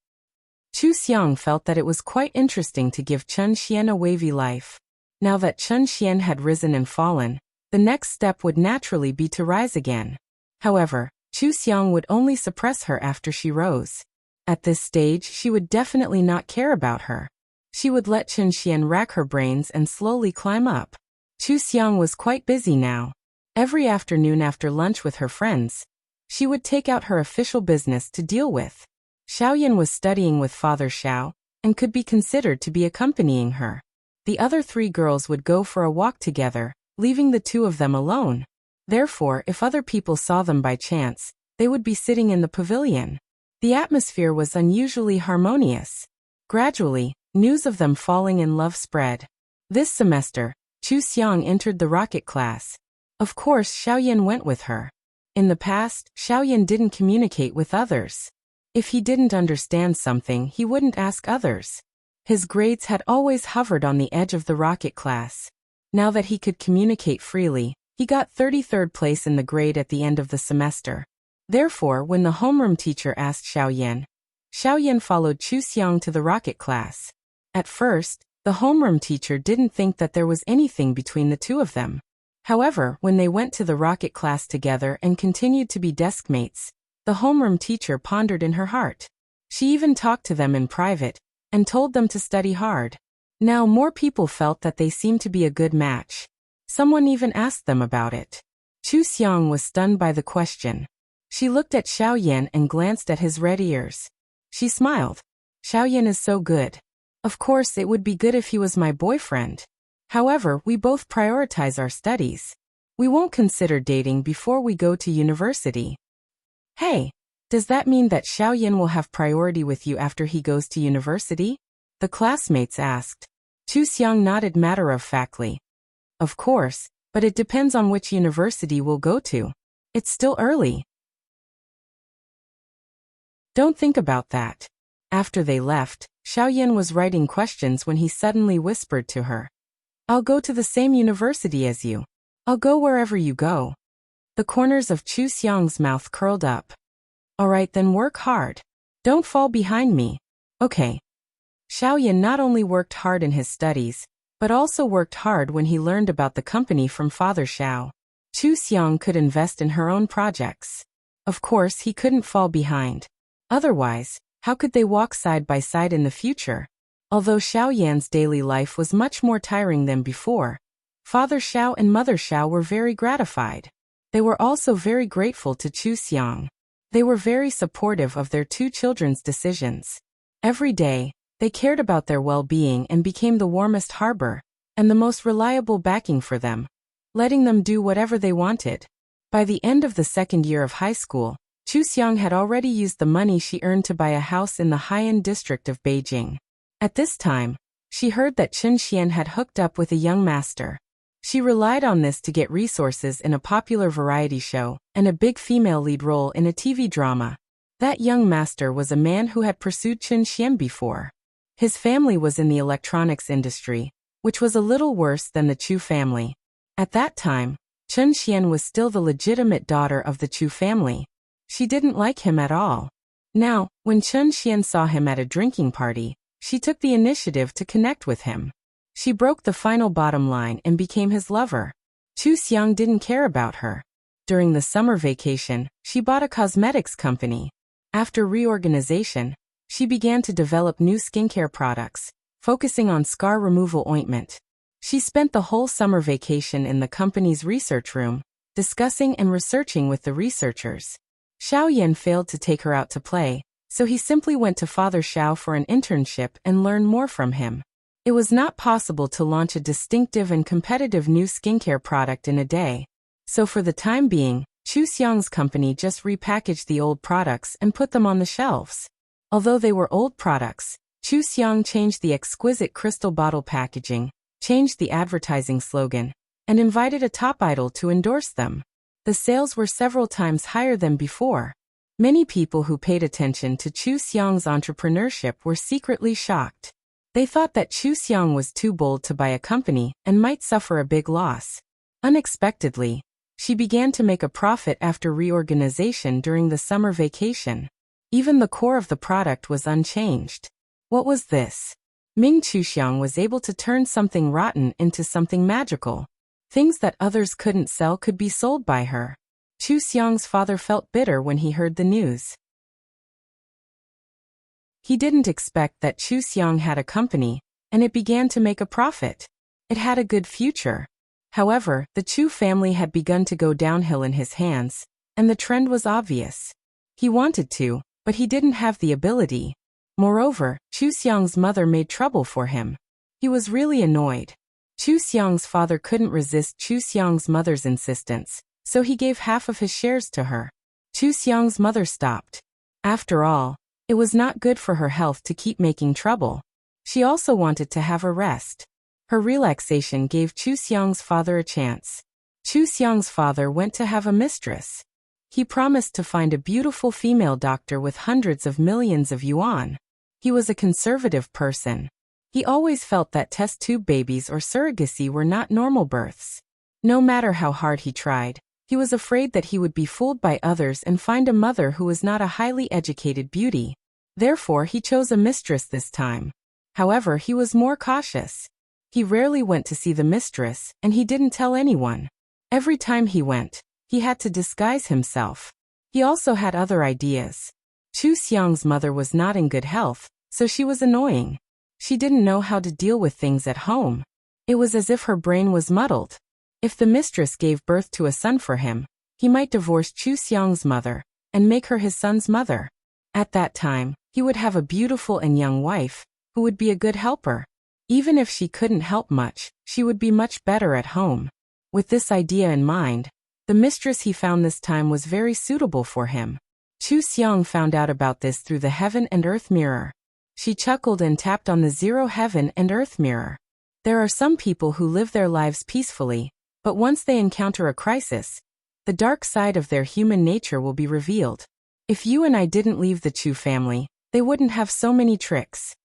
Speaker 1: Chu Xiang felt that it was quite interesting to give Chen Xian a wavy life. Now that Chen Xian had risen and fallen, the next step would naturally be to rise again. However, Chu Xiang would only suppress her after she rose. At this stage, she would definitely not care about her. She would let Chen Xian rack her brains and slowly climb up. Chu Xiang was quite busy now. Every afternoon after lunch with her friends, she would take out her official business to deal with. Xiaoyan was studying with Father Xiao, and could be considered to be accompanying her. The other 3 girls would go for a walk together, leaving the 2 of them alone. Therefore, if other people saw them by chance, they would be sitting in the pavilion. The atmosphere was unusually harmonious. Gradually, news of them falling in love spread. This semester, Chu Xiang entered the rocket class. Of course, Xiaoyan went with her. In the past, Xiaoyan didn't communicate with others. If he didn't understand something, he wouldn't ask others. His grades had always hovered on the edge of the rocket class. Now that he could communicate freely, he got 33rd place in the grade at the end of the semester. Therefore, when the homeroom teacher asked Xiaoyan, Xiaoyan followed Chu Xiang to the rocket class. At first, the homeroom teacher didn't think that there was anything between the 2 of them. However, when they went to the rocket class together and continued to be desk mates, the homeroom teacher pondered in her heart. She even talked to them in private, and told them to study hard. Now more people felt that they seemed to be a good match. Someone even asked them about it. Chu Xiang was stunned by the question. She looked at Xiaoyan and glanced at his red ears. She smiled. "Xiaoyan is so good. Of course it would be good if he was my boyfriend. However, we both prioritize our studies. We won't consider dating before we go to university." "Hey, does that mean that Xiaoyan will have priority with you after he goes to university?" the classmates asked. Chu Xiang nodded matter-of-factly. "Of course, but it depends on which university we'll go to. It's still early." "Don't think about that." After they left, Xiaoyan was writing questions when he suddenly whispered to her, "I'll go to the same university as you. I'll go wherever you go." The corners of Chu Xiang's mouth curled up. "All right, then work hard. Don't fall behind me. Okay." Xiaoyan not only worked hard in his studies, but also worked hard when he learned about the company from Father Xiao. Chu Xiang could invest in her own projects. Of course, he couldn't fall behind. Otherwise, how could they walk side by side in the future? Although Xiaoyan's daily life was much more tiring than before, Father Xiao and Mother Xiao were very gratified. They were also very grateful to Chu Xiang. They were very supportive of their two children's decisions. Every day, they cared about their well-being and became the warmest harbor and the most reliable backing for them, letting them do whatever they wanted. By the end of the second year of high school, Chu Xiang had already used the money she earned to buy a house in the high-end district of Beijing. At this time, she heard that Chen Xian had hooked up with a young master. She relied on this to get resources in a popular variety show and a big female lead role in a TV drama. That young master was a man who had pursued Chen Xian before. His family was in the electronics industry, which was a little worse than the Chu family. At that time, Chen Xian was still the legitimate daughter of the Chu family. She didn't like him at all. Now, when Chen Xian saw him at a drinking party, she took the initiative to connect with him. She broke the final bottom line and became his lover. Chu Xiang didn't care about her. During the summer vacation, she bought a cosmetics company. After reorganization, she began to develop new skincare products, focusing on scar removal ointment. She spent the whole summer vacation in the company's research room, discussing and researching with the researchers. Xiao Yan failed to take her out to play, so he simply went to Father Xiao for an internship and learn more from him. It was not possible to launch a distinctive and competitive new skincare product in a day. So for the time being, Chu Xiang's company just repackaged the old products and put them on the shelves. Although they were old products, Chu Xiang changed the exquisite crystal bottle packaging, changed the advertising slogan, and invited a top idol to endorse them. The sales were several times higher than before. Many people who paid attention to Chu Xiang's entrepreneurship were secretly shocked. They thought that Chu Xiang was too bold to buy a company and might suffer a big loss. Unexpectedly, she began to make a profit after reorganization during the summer vacation. Even the core of the product was unchanged. What was this? Ming Chu Xiang was able to turn something rotten into something magical. Things that others couldn't sell could be sold by her. Chu Xiang's father felt bitter when he heard the news. He didn't expect that Chu Xiang had a company, and it began to make a profit. It had a good future. However, the Chu family had begun to go downhill in his hands, and the trend was obvious. He wanted to, but he didn't have the ability. Moreover, Chu Xiang's mother made trouble for him. He was really annoyed. Chu Xiang's father couldn't resist Chu Xiang's mother's insistence, so he gave half of his shares to her. Chu Xiang's mother stopped. After all, it was not good for her health to keep making trouble. She also wanted to have a rest. Her relaxation gave Chu Xiang's father a chance. Chu Xiang's father went to have a mistress. He promised to find a beautiful female doctor with hundreds of millions of yuan. He was a conservative person. He always felt that test tube babies or surrogacy were not normal births. No matter how hard he tried, he was afraid that he would be fooled by others and find a mother who was not a highly educated beauty. Therefore, he chose a mistress this time. However, he was more cautious. He rarely went to see the mistress, and he didn't tell anyone. Every time he went, he had to disguise himself. He also had other ideas. Chu Xiang's mother was not in good health, so she was annoying. She didn't know how to deal with things at home. It was as if her brain was muddled. If the mistress gave birth to a son for him, he might divorce Chu Xiang's mother and make her his son's mother. At that time, he would have a beautiful and young wife, who would be a good helper. Even if she couldn't help much, she would be much better at home. With this idea in mind, the mistress he found this time was very suitable for him. Chu Xiang found out about this through the heaven and earth mirror. She chuckled and tapped on the zero heaven and earth mirror. There are some people who live their lives peacefully, but once they encounter a crisis, the dark side of their human nature will be revealed. If you and I didn't leave the Chu family, they wouldn't have so many tricks.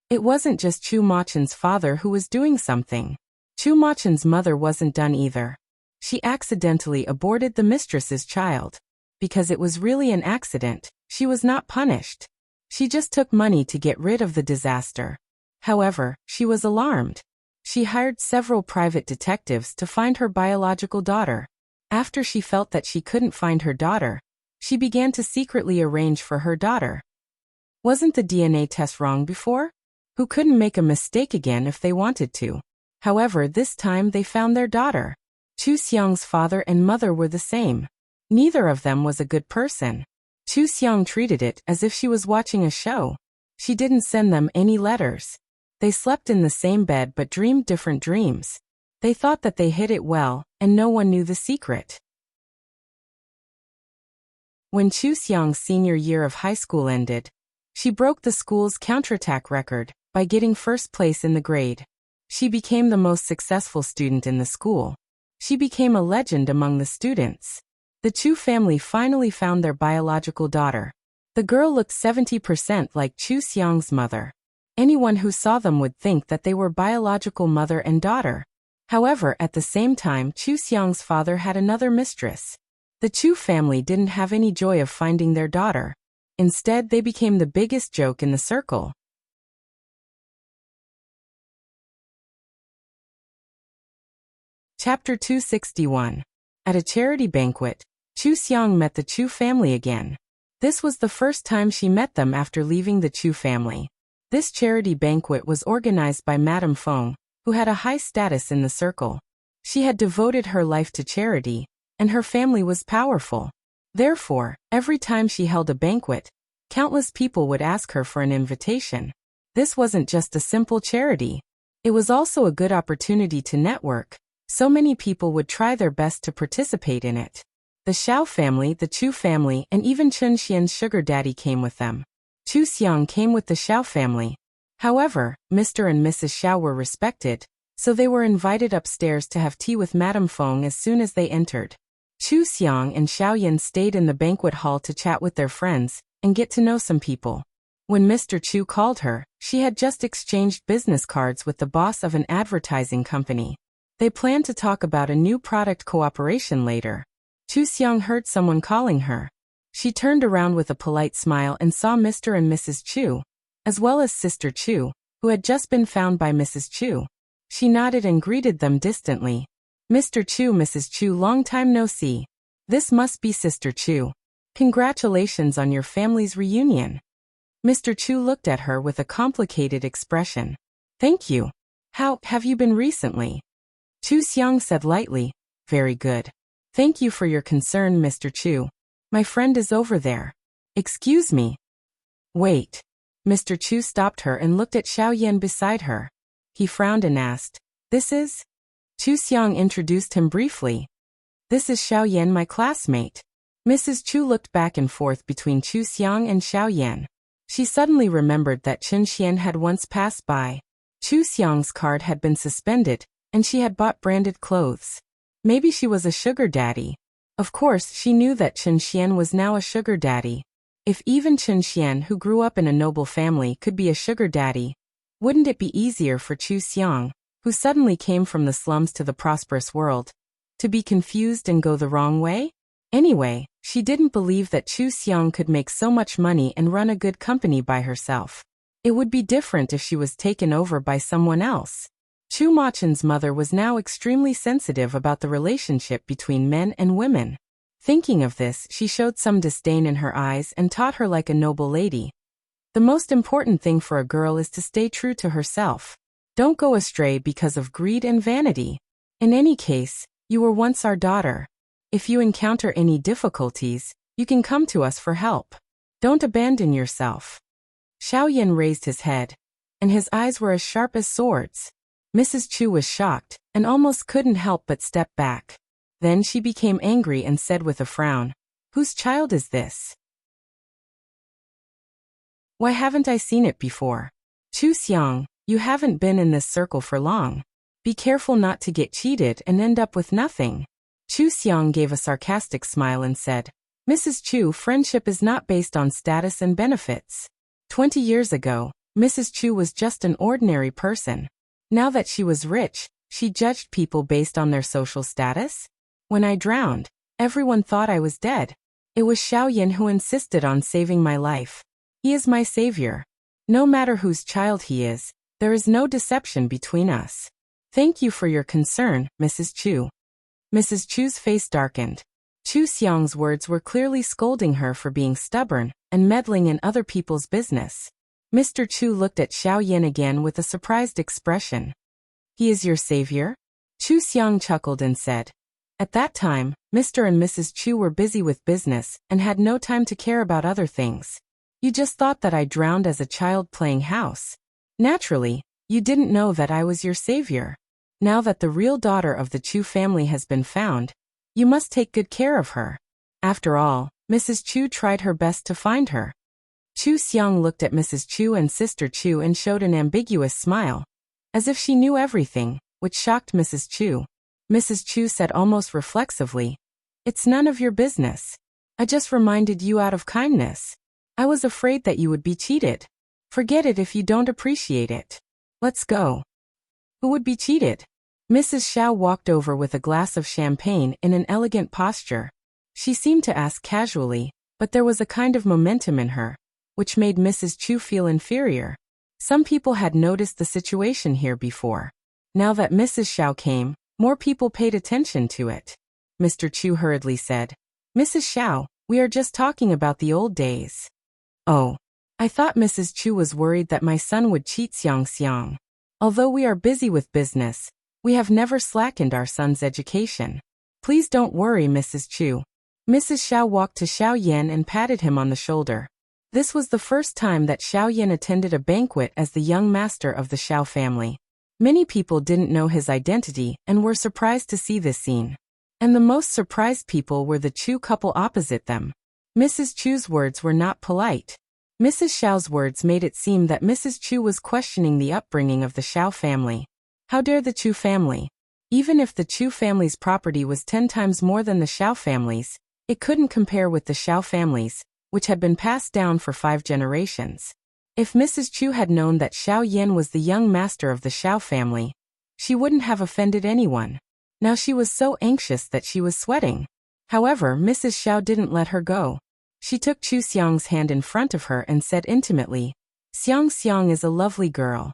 Speaker 1: It wasn't just Chu Machen's father who was doing something. Chu Machen's mother wasn't done either. She accidentally aborted the mistress's child. Because it was really an accident, she was not punished. She just took money to get rid of the disaster. However, she was alarmed. She hired several private detectives to find her biological daughter. After she felt that she couldn't find her daughter, she began to secretly arrange for her daughter. Wasn't the DNA test wrong before? Who couldn't make a mistake again if they wanted to? However, this time they found their daughter. Chu Xiang's father and mother were the same. Neither of them was a good person. Chu Xiang treated it as if she was watching a show. She didn't send them any letters. They slept in the same bed but dreamed different dreams. They thought that they hid it well, and no one knew the secret. When Chu Xiang's senior year of high school ended, she broke the school's counterattack record by getting first place in the grade. She became the most successful student in the school. She became a legend among the students. The Chu family finally found their biological daughter. The girl looked 70% like Chu Xiang's mother. Anyone who saw them would think that they were biological mother and daughter. However, at the same time, Chu Xiang's father had another mistress. The Chu family didn't have any joy of finding their daughter. Instead, they became the biggest joke in the circle. Chapter 261. At a charity banquet, Chu Xiang met the Chu family again. This was the first time she met them after leaving the Chu family. This charity banquet was organized by Madame Feng, who had a high status in the circle. She had devoted her life to charity, and her family was powerful. Therefore, every time she held a banquet, countless people would ask her for an invitation. This wasn't just a simple charity. It was also a good opportunity to network. So many people would try their best to participate in it. The Xiao family, the Chu family, and even Chun Xian's sugar daddy came with them. Chu Xiang came with the Xiao family. However, Mr. and Mrs. Xiao were respected, so they were invited upstairs to have tea with Madame Feng as soon as they entered. Chu Xiang and Xiao Yan stayed in the banquet hall to chat with their friends and get to know some people. When Mr. Chu called her, she had just exchanged business cards with the boss of an advertising company. They planned to talk about a new product cooperation later. Chu Xiang heard someone calling her. She turned around with a polite smile and saw Mr. and Mrs. Chu, as well as Sister Chu, who had just been found by Mrs. Chu. She nodded and greeted them distantly. Mr. Chu, Mrs. Chu, long time no see. This must be Sister Chu. Congratulations on your family's reunion. Mr. Chu looked at her with a complicated expression. Thank you. How have you been recently? Chu Xiang said lightly, very good. Thank you for your concern, Mr. Chu. My friend is over there. Excuse me. Wait. Mr. Chu stopped her and looked at Xiao Yan beside her. He frowned and asked, this is? Chu Xiang introduced him briefly. This is Xiao Yan, my classmate. Mrs. Chu looked back and forth between Chu Xiang and Xiao Yan. She suddenly remembered that Chun Xian had once passed by. Chu Xiang's card had been suspended, and she had bought branded clothes. Maybe she was a sugar daddy. Of course, she knew that Chun Xian was now a sugar daddy. If even Chun Xian, who grew up in a noble family, could be a sugar daddy, wouldn't it be easier for Chu Xiang, who suddenly came from the slums to the prosperous world, to be confused and go the wrong way? Anyway, she didn't believe that Chu Xiang could make so much money and run a good company by herself. It would be different if she was taken over by someone else. Chu Machen's mother was now extremely sensitive about the relationship between men and women. Thinking of this, she showed some disdain in her eyes and taught her like a noble lady. The most important thing for a girl is to stay true to herself. Don't go astray because of greed and vanity. In any case, you were once our daughter. If you encounter any difficulties, you can come to us for help. Don't abandon yourself. Xiao Yan raised his head, and his eyes were as sharp as swords. Mrs. Chu was shocked, and almost couldn't help but step back. Then she became angry and said with a frown, whose child is this? Why haven't I seen it before? Chu Xiang, you haven't been in this circle for long. Be careful not to get cheated and end up with nothing. Chu Xiang gave a sarcastic smile and said, Mrs. Chu, friendship is not based on status and benefits. 20 years ago, Mrs. Chu was just an ordinary person. Now that she was rich, she judged people based on their social status. When I drowned, everyone thought I was dead. It was Xiao Yan who insisted on saving my life. He is my savior. No matter whose child he is, there is no deception between us. Thank you for your concern, Mrs. Chu. Mrs. Chu's face darkened. Chu Xiang's words were clearly scolding her for being stubborn and meddling in other people's business. Mr. Chu looked at Xiao Yan again with a surprised expression. He is your savior? Chu Xiang chuckled and said, At that time, Mr. and Mrs. Chu were busy with business and had no time to care about other things. You just thought that I drowned as a child playing house. Naturally, you didn't know that I was your savior. Now that the real daughter of the Chu family has been found, you must take good care of her. After all, Mrs. Chu tried her best to find her. Chu Xiang looked at Mrs. Chu and Sister Chu and showed an ambiguous smile, as if she knew everything, which shocked Mrs. Chu. Mrs. Chu said almost reflexively, "It's none of your business. I just reminded you out of kindness. I was afraid that you would be cheated. Forget it if you don't appreciate it. Let's go." Who would be cheated? Mrs. Xiao walked over with a glass of champagne in an elegant posture. She seemed to ask casually, but there was a kind of momentum in her, which made Mrs. Chu feel inferior. Some people had noticed the situation here before. Now that Mrs. Xiao came, more people paid attention to it. Mr. Chu hurriedly said, "Mrs. Xiao, we are just talking about the old days." "Oh, I thought Mrs. Chu was worried that my son would cheat Xiang Xiang. Although we are busy with business, we have never slackened our son's education. Please don't worry, Mrs. Chu." Mrs. Xiao walked to Xiao Yan and patted him on the shoulder. This was the first time that Xiao Yan attended a banquet as the young master of the Xiao family. Many people didn't know his identity and were surprised to see this scene. And the most surprised people were the Chu couple opposite them. Mrs. Chu's words were not polite. Mrs. Xiao's words made it seem that Mrs. Chu was questioning the upbringing of the Xiao family. How dare the Chu family? Even if the Chu family's property was 10 times more than the Xiao family's, it couldn't compare with the Xiao family's, which had been passed down for 5 generations. If Mrs. Chu had known that Xiao Yan was the young master of the Xiao family, she wouldn't have offended anyone. Now she was so anxious that she was sweating. However, Mrs. Xiao didn't let her go. She took Chu Xiang's hand in front of her and said intimately, "Xiang Xiang is a lovely girl.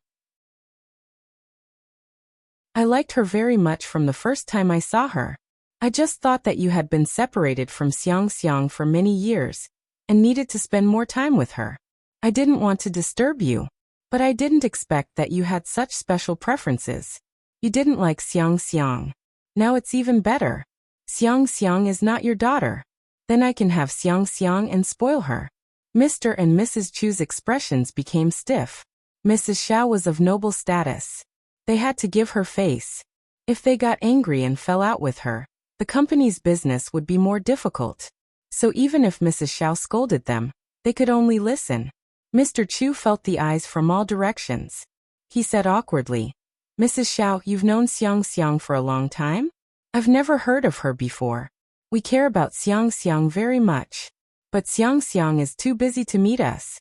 Speaker 1: I liked her very much from the first time I saw her. I just thought that you had been separated from Xiang Xiang for many years and needed to spend more time with her. I didn't want to disturb you, but I didn't expect that you had such special preferences. You didn't like Xiang Xiang. Now it's even better. Xiang Xiang is not your daughter. Then I can have Xiang Xiang and spoil her." Mr. and Mrs. Chu's expressions became stiff. Mrs. Xiao was of noble status. They had to give her face. If they got angry and fell out with her, the company's business would be more difficult. So even if Mrs. Xiao scolded them, they could only listen. Mr. Chu felt the eyes from all directions. He said awkwardly, "Mrs. Xiao, you've known Xiang Xiang for a long time? I've never heard of her before. We care about Xiang Xiang very much. But Xiang Xiang is too busy to meet us."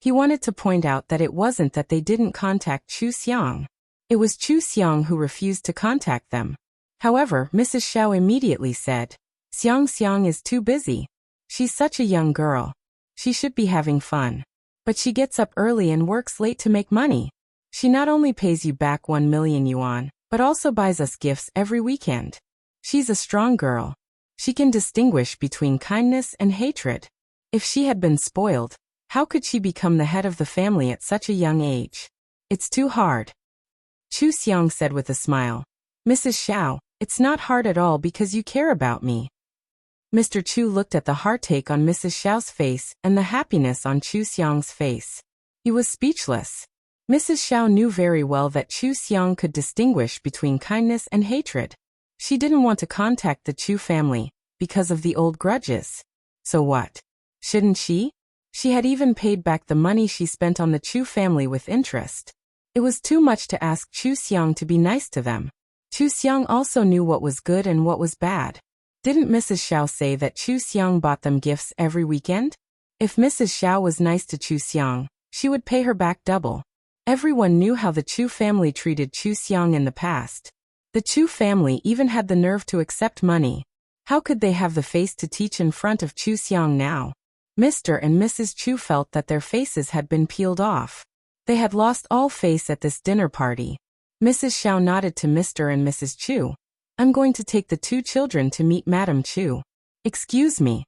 Speaker 1: He wanted to point out that it wasn't that they didn't contact Chu Xiang. It was Chu Xiang who refused to contact them. However, Mrs. Xiao immediately said, "Xiang Xiang is too busy. She's such a young girl. She should be having fun. But she gets up early and works late to make money. She not only pays you back 1 million yuan, but also buys us gifts every weekend. She's a strong girl. She can distinguish between kindness and hatred. If she had been spoiled, how could she become the head of the family at such a young age? It's too hard." Chu Xiang said with a smile, "Mrs. Xiao, it's not hard at all because you care about me." Mr. Chu looked at the heartache on Mrs. Xiao's face and the happiness on Chu Xiang's face. He was speechless. Mrs. Xiao knew very well that Chu Xiang could distinguish between kindness and hatred. She didn't want to contact the Chu family because of the old grudges. So what? Shouldn't she? She had even paid back the money she spent on the Chu family with interest. It was too much to ask Chu Xiang to be nice to them. Chu Xiang also knew what was good and what was bad. Didn't Mrs. Xiao say that Chu Xiang bought them gifts every weekend? If Mrs. Xiao was nice to Chu Xiang, she would pay her back double. Everyone knew how the Chu family treated Chu Xiang in the past. The Chu family even had the nerve to accept money. How could they have the face to teach in front of Chu Xiang now? Mr. and Mrs. Chu felt that their faces had been peeled off. They had lost all face at this dinner party. Mrs. Xiao nodded to Mr. and Mrs. Chu. "I'm going to take the 2 children to meet Madam Chu." "Excuse me."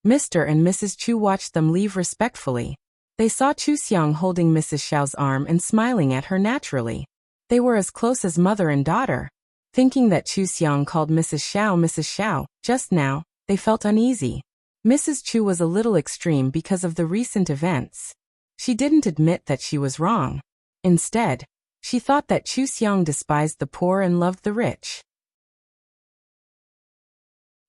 Speaker 1: Mr. and Mrs. Chu watched them leave respectfully. They saw Chu Xiang holding Mrs. Xiao's arm and smiling at her naturally. They were as close as mother and daughter. Thinking that Chu Xiang called Mrs. Xiao, just now, they felt uneasy. Mrs. Chu was a little extreme because of the recent events. She didn't admit that she was wrong. Instead, she thought that Chu Xiang despised the poor and loved the rich.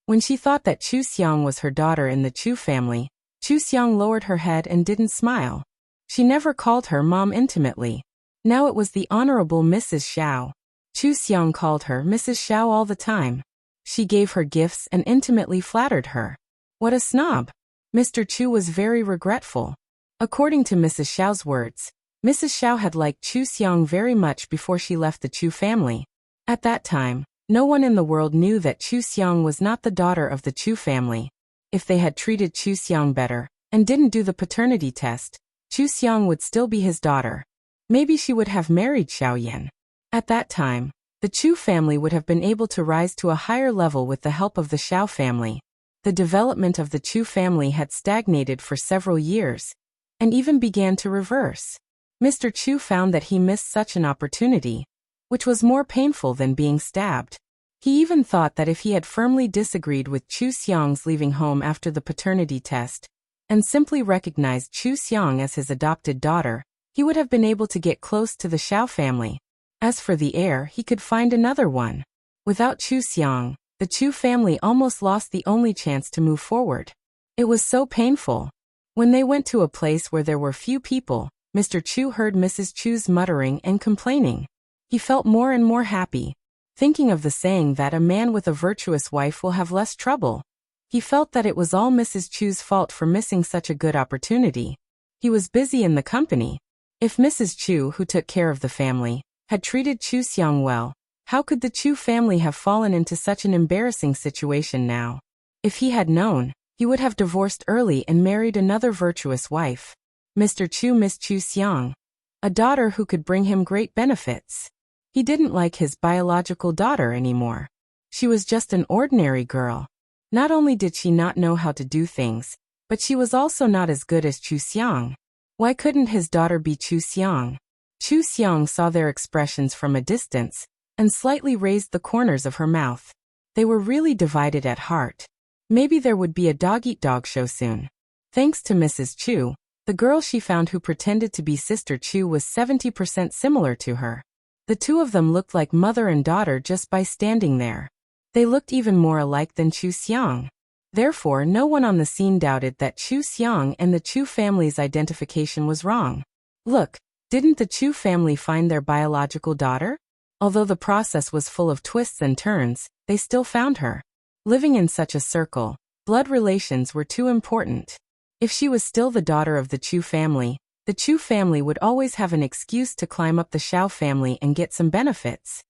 Speaker 1: When she thought that Chu Xiang was her daughter in the Chu family, Chu Xiang lowered her head and didn't smile. She never called her mom intimately. Now it was the Honorable Mrs. Xiao. Chu Xiang called her Mrs. Xiao all the time. She gave her gifts and intimately flattered her. What a snob! Mr. Chu was very regretful. According to Mrs. Xiao's words, Mrs. Xiao had liked Chu Xiang very much before she left the Chu family. At that time, no one in the world knew that Chu Xiang was not the daughter of the Chu family. If they had treated Chu Xiang better, and didn't do the paternity test, Chu Xiang would still be his daughter. Maybe she would have married Xiao Yan. At that time, the Chu family would have been able to rise to a higher level with the help of the Xiao family. The development of the Chu family had stagnated for several years, and even began to reverse. Mr. Chu found that he missed such an opportunity, which was more painful than being stabbed. He even thought that if he had firmly disagreed with Chu Xiang's leaving home after the paternity test, and simply recognized Chu Xiang as his adopted daughter, he would have been able to get close to the Xiao family. As for the heir, he could find another one. Without Chu Xiang, the Chu family almost lost the only chance to move forward. It was so painful. When they went to a place where there were few people, Mr. Chu heard Mrs. Chu's muttering and complaining. He felt more and more happy, thinking of the saying that a man with a virtuous wife will have less trouble. He felt that it was all Mrs. Chu's fault for missing such a good opportunity. He was busy in the company. If Mrs. Chu, who took care of the family, had treated Chu Xiang well, how could the Chu family have fallen into such an embarrassing situation now? If he had known, he would have divorced early and married another virtuous wife. Mr. Chu missed Chu Xiang, a daughter who could bring him great benefits. He didn't like his biological daughter anymore. She was just an ordinary girl. Not only did she not know how to do things, but she was also not as good as Chu Xiang. Why couldn't his daughter be Chu Xiang? Chu Xiang saw their expressions from a distance, and slightly raised the corners of her mouth. They were really divided at heart. Maybe there would be a dog-eat-dog show soon. Thanks to Mrs. Chu, the girl she found who pretended to be Sister Chu was 70% similar to her. The two of them looked like mother and daughter just by standing there. They looked even more alike than Chu Xiang. Therefore, no one on the scene doubted that Chu Xiang and the Chu family's identification was wrong. Look, didn't the Chu family find their biological daughter? Although the process was full of twists and turns, they still found her. Living in such a circle, blood relations were too important. If she was still the daughter of the Chu family would always have an excuse to climb up the Xiao family and get some benefits.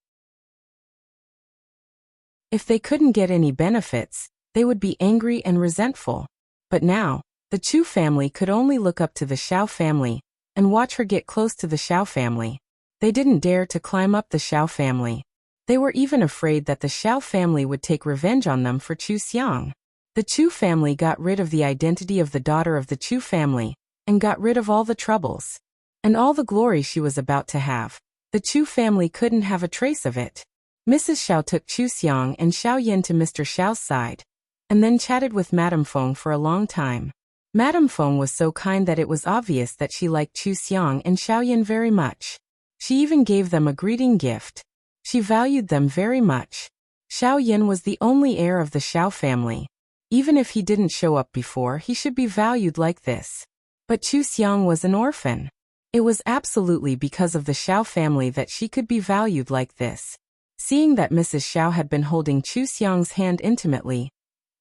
Speaker 1: If they couldn't get any benefits, they would be angry and resentful. But now, the Chu family could only look up to the Xiao family and watch her get close to the Xiao family. They didn't dare to climb up the Xiao family. They were even afraid that the Xiao family would take revenge on them for Chu Xiang. The Chu family got rid of the identity of the daughter of the Chu family, and got rid of all the troubles. And all the glory she was about to have. The Chu family couldn't have a trace of it. Mrs. Xiao took Chu Xiang and Xiao Yan to Mr. Xiao's side, and then chatted with Madame Feng for a long time. Madame Feng was so kind that it was obvious that she liked Chu Xiang and Xiao Yan very much. She even gave them a greeting gift. She valued them very much. Xiao Yan was the only heir of the Xiao family. Even if he didn't show up before, he should be valued like this. But Chu Xiang was an orphan. It was absolutely because of the Xiao family that she could be valued like this. Seeing that Mrs. Xiao had been holding Chu Xiang's hand intimately,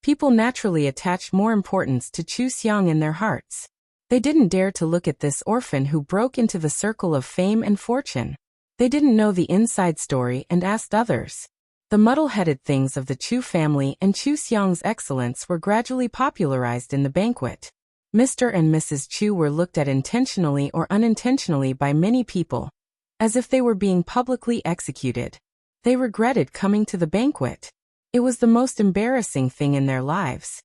Speaker 1: people naturally attached more importance to Chu Xiang in their hearts. They didn't dare to look at this orphan who broke into the circle of fame and fortune. They didn't know the inside story and asked others. The muddle-headed things of the Chu family and Chu Xiang's excellence were gradually popularized in the banquet. Mr. and Mrs. Chu were looked at intentionally or unintentionally by many people, as if they were being publicly executed. They regretted coming to the banquet. It was the most embarrassing thing in their lives.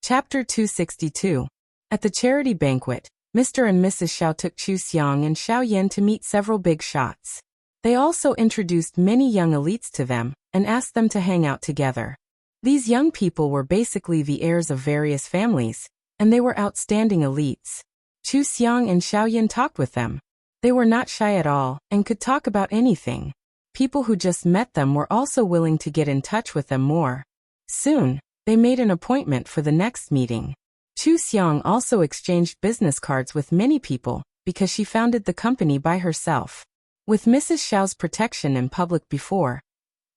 Speaker 1: Chapter 262. At the charity banquet, Mr. and Mrs. Xiao took Chu Xiang and Xiao Yan to meet several big shots. They also introduced many young elites to them and asked them to hang out together. These young people were basically the heirs of various families, and they were outstanding elites. Chu Xiang and Xiao Yan talked with them. They were not shy at all and could talk about anything. People who just met them were also willing to get in touch with them more. Soon, they made an appointment for the next meeting. Chu Xiang also exchanged business cards with many people because she founded the company by herself. With Mrs. Xiao's protection in public before,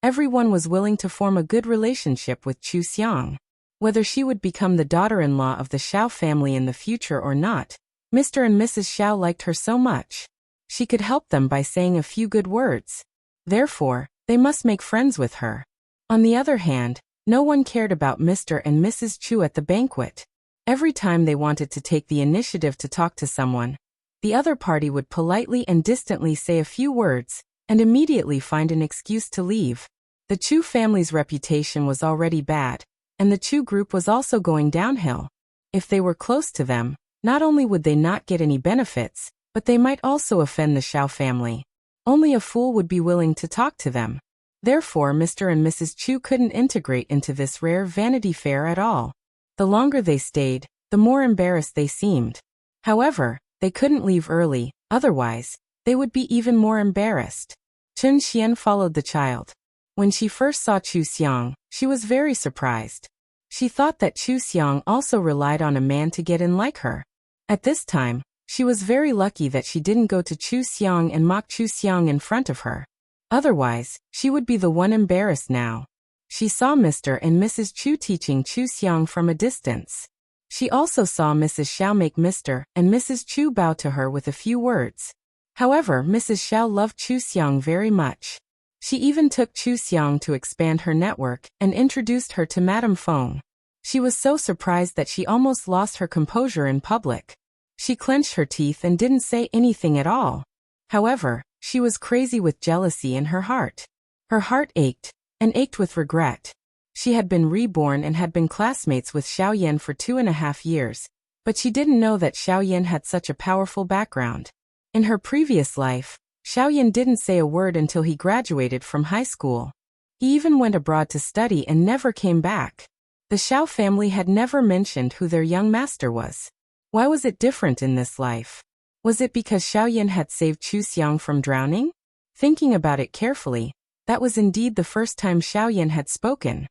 Speaker 1: everyone was willing to form a good relationship with Chu Xiang. Whether she would become the daughter-in-law of the Xiao family in the future or not, Mr. and Mrs. Xiao liked her so much. She could help them by saying a few good words. Therefore, they must make friends with her. On the other hand, no one cared about Mr. and Mrs. Chu at the banquet. Every time they wanted to take the initiative to talk to someone, the other party would politely and distantly say a few words, and immediately find an excuse to leave. The Chu family's reputation was already bad, and the Chu group was also going downhill. If they were close to them, not only would they not get any benefits, but they might also offend the Xiao family. Only a fool would be willing to talk to them. Therefore, Mr. and Mrs. Chu couldn't integrate into this rare Vanity Fair at all. The longer they stayed, the more embarrassed they seemed. However, they couldn't leave early, otherwise, they would be even more embarrassed. Chen Xian followed the child. When she first saw Chu Xiang, she was very surprised. She thought that Chu Xiang also relied on a man to get in like her. At this time, she was very lucky that she didn't go to Chu Xiang and mock Chu Xiang in front of her. Otherwise, she would be the one embarrassed now. She saw Mr. and Mrs. Chu teaching Chu Xiang from a distance. She also saw Mrs. Xiao make Mr. and Mrs. Chu bow to her with a few words. However, Mrs. Xiao loved Chu Xiang very much. She even took Chu Xiang to expand her network and introduced her to Madame Feng. She was so surprised that she almost lost her composure in public. She clenched her teeth and didn't say anything at all. However, she was crazy with jealousy in her heart. Her heart ached, and ached with regret. She had been reborn and had been classmates with Xiao Yan for 2.5 years, but she didn't know that Xiao Yan had such a powerful background. In her previous life, Xiao Yan didn't say a word until he graduated from high school. He even went abroad to study and never came back. The Xiao family had never mentioned who their young master was. Why was it different in this life? Was it because Xiao Yan had saved Chu Xiang from drowning? Thinking about it carefully, that was indeed the first time Xiao Yan had spoken.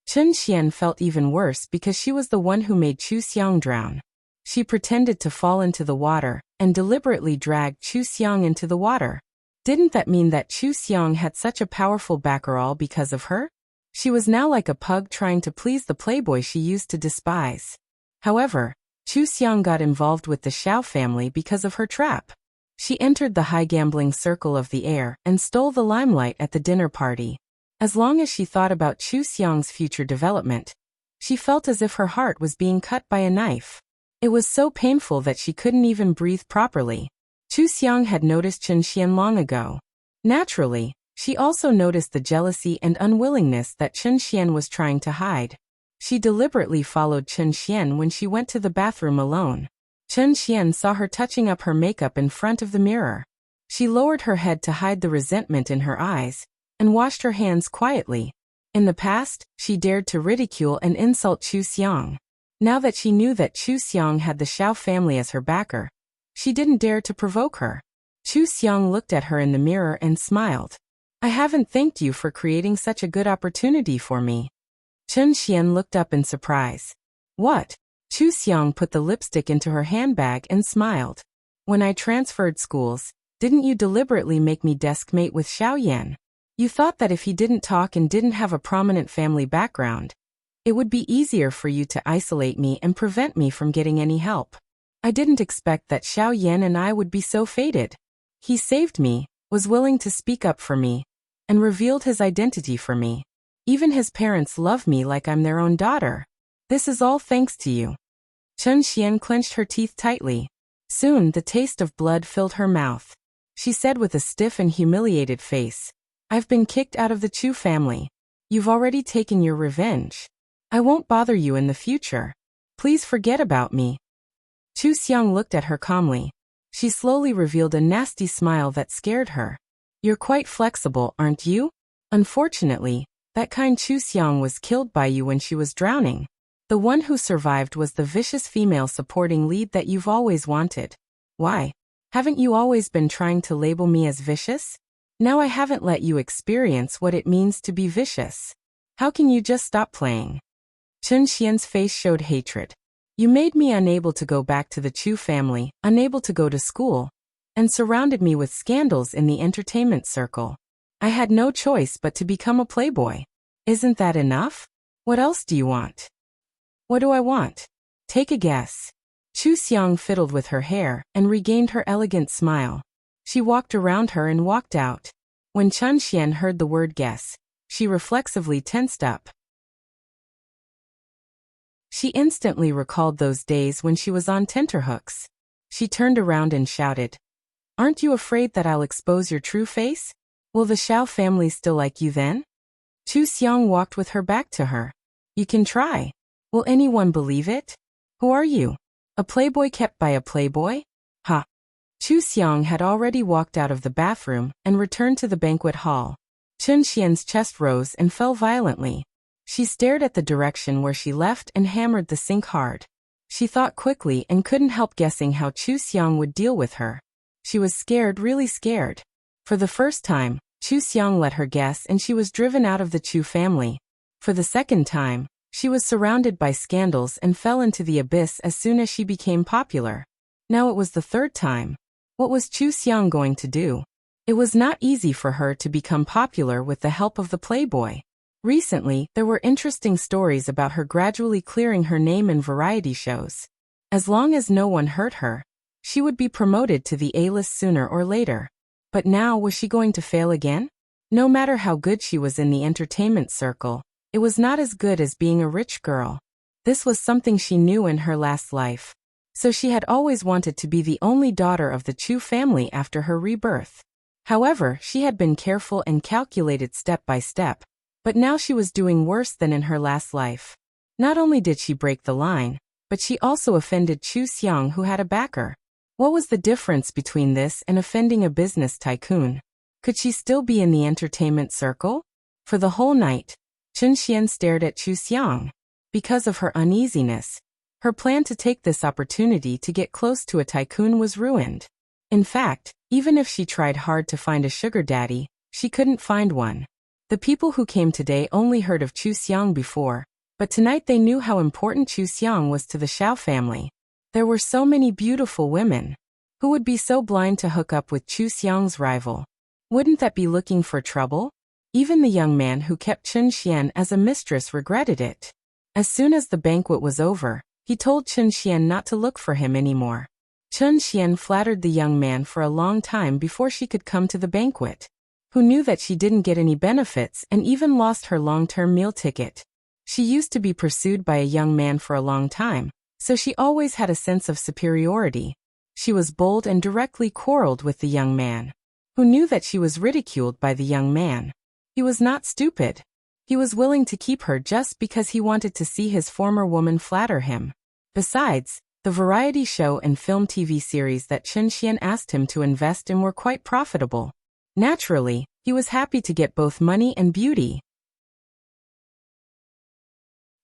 Speaker 1: Chen Xian felt even worse because she was the one who made Chu Xiang drown. She pretended to fall into the water and deliberately dragged Chu Xiang into the water. Didn't that mean that Chu Xiang had such a powerful backer all because of her? She was now like a pug trying to please the playboy she used to despise. However, Chu Xiang got involved with the Xiao family because of her trap. She entered the high gambling circle of the air and stole the limelight at the dinner party. As long as she thought about Chu Xiang's future development, she felt as if her heart was being cut by a knife. It was so painful that she couldn't even breathe properly. Chu Xiang had noticed Chen Xian long ago. Naturally, she also noticed the jealousy and unwillingness that Chen Xian was trying to hide. She deliberately followed Chen Xian when she went to the bathroom alone. Chen Xian saw her touching up her makeup in front of the mirror. She lowered her head to hide the resentment in her eyes, and washed her hands quietly. In the past, she dared to ridicule and insult Chu Xiang. Now that she knew that Chu Xiang had the Xiao family as her backer, she didn't dare to provoke her. Chu Xiang looked at her in the mirror and smiled. "I haven't thanked you for creating such a good opportunity for me." Chen Xian looked up in surprise. "What?" Chu Xiang put the lipstick into her handbag and smiled. "When I transferred schools, didn't you deliberately make me deskmate with Xiao Yan? You thought that if he didn't talk and didn't have a prominent family background, it would be easier for you to isolate me and prevent me from getting any help. I didn't expect that Xiao Yan and I would be so fated. He saved me, was willing to speak up for me, and revealed his identity for me. Even his parents love me like I'm their own daughter. This is all thanks to you." Chen Xian clenched her teeth tightly. Soon the taste of blood filled her mouth. She said with a stiff and humiliated face, "I've been kicked out of the Chu family. You've already taken your revenge. I won't bother you in the future." Please forget about me. Chu Xiang looked at her calmly. She slowly revealed a nasty smile that scared her. You're quite flexible, aren't you? Unfortunately, that kind Chu Xiang was killed by you when she was drowning. The one who survived was the vicious female supporting lead that you've always wanted. Why? Haven't you always been trying to label me as vicious? Now I haven't let you experience what it means to be vicious. How can you just stop playing? Chen Xian's face showed hatred. You made me unable to go back to the Chu family, unable to go to school, and surrounded me with scandals in the entertainment circle. I had no choice but to become a playboy. Isn't that enough? What else do you want? What do I want? Take a guess. Chu Xiang fiddled with her hair and regained her elegant smile. She walked around her and walked out. When Chen Xian heard the word guess, she reflexively tensed up. She instantly recalled those days when she was on tenterhooks. She turned around and shouted, "Aren't you afraid that I'll expose your true face? Will the Xiao family still like you then?" Chu Xiang walked with her back to her. You can try. Will anyone believe it? Who are you? A playboy kept by a playboy? Ha! Chu Xiang had already walked out of the bathroom and returned to the banquet hall. Chen Xian's chest rose and fell violently. She stared at the direction where she left and hammered the sink hard. She thought quickly and couldn't help guessing how Chu Xiang would deal with her. She was scared, really scared. For the first time, Chu Xiang let her guess and she was driven out of the Chu family. For the second time, she was surrounded by scandals and fell into the abyss as soon as she became popular. Now it was the third time. What was Chu Xiang going to do? It was not easy for her to become popular with the help of the playboy. Recently, there were interesting stories about her gradually clearing her name in variety shows. As long as no one hurt her, she would be promoted to the A-list sooner or later. But now, was she going to fail again? No matter how good she was in the entertainment circle, it was not as good as being a rich girl. This was something she knew in her last life. So she had always wanted to be the only daughter of the Chu family after her rebirth. However, she had been careful and calculated step by step. But now she was doing worse than in her last life. Not only did she break the line, but she also offended Chu Xiang, who had a backer. What was the difference between this and offending a business tycoon? Could she still be in the entertainment circle? For the whole night, Chen Xian stared at Chu Xiang. Because of her uneasiness, her plan to take this opportunity to get close to a tycoon was ruined. In fact, even if she tried hard to find a sugar daddy, she couldn't find one. The people who came today only heard of Chu Xiang before, but tonight they knew how important Chu Xiang was to the Xiao family. There were so many beautiful women. Who would be so blind to hook up with Chu Xiang's rival? Wouldn't that be looking for trouble? Even the young man who kept Chen Xian as a mistress regretted it. As soon as the banquet was over, he told Chen Xian not to look for him anymore. Chen Xian flattered the young man for a long time before she could come to the banquet. Who knew that she didn't get any benefits and even lost her long-term meal ticket. She used to be pursued by a young man for a long time, so she always had a sense of superiority. She was bold and directly quarreled with the young man. Who knew that she was ridiculed by the young man? He was not stupid. He was willing to keep her just because he wanted to see his former woman flatter him. Besides, the variety show and film TV series that Chen Xian asked him to invest in were quite profitable. Naturally, he was happy to get both money and beauty.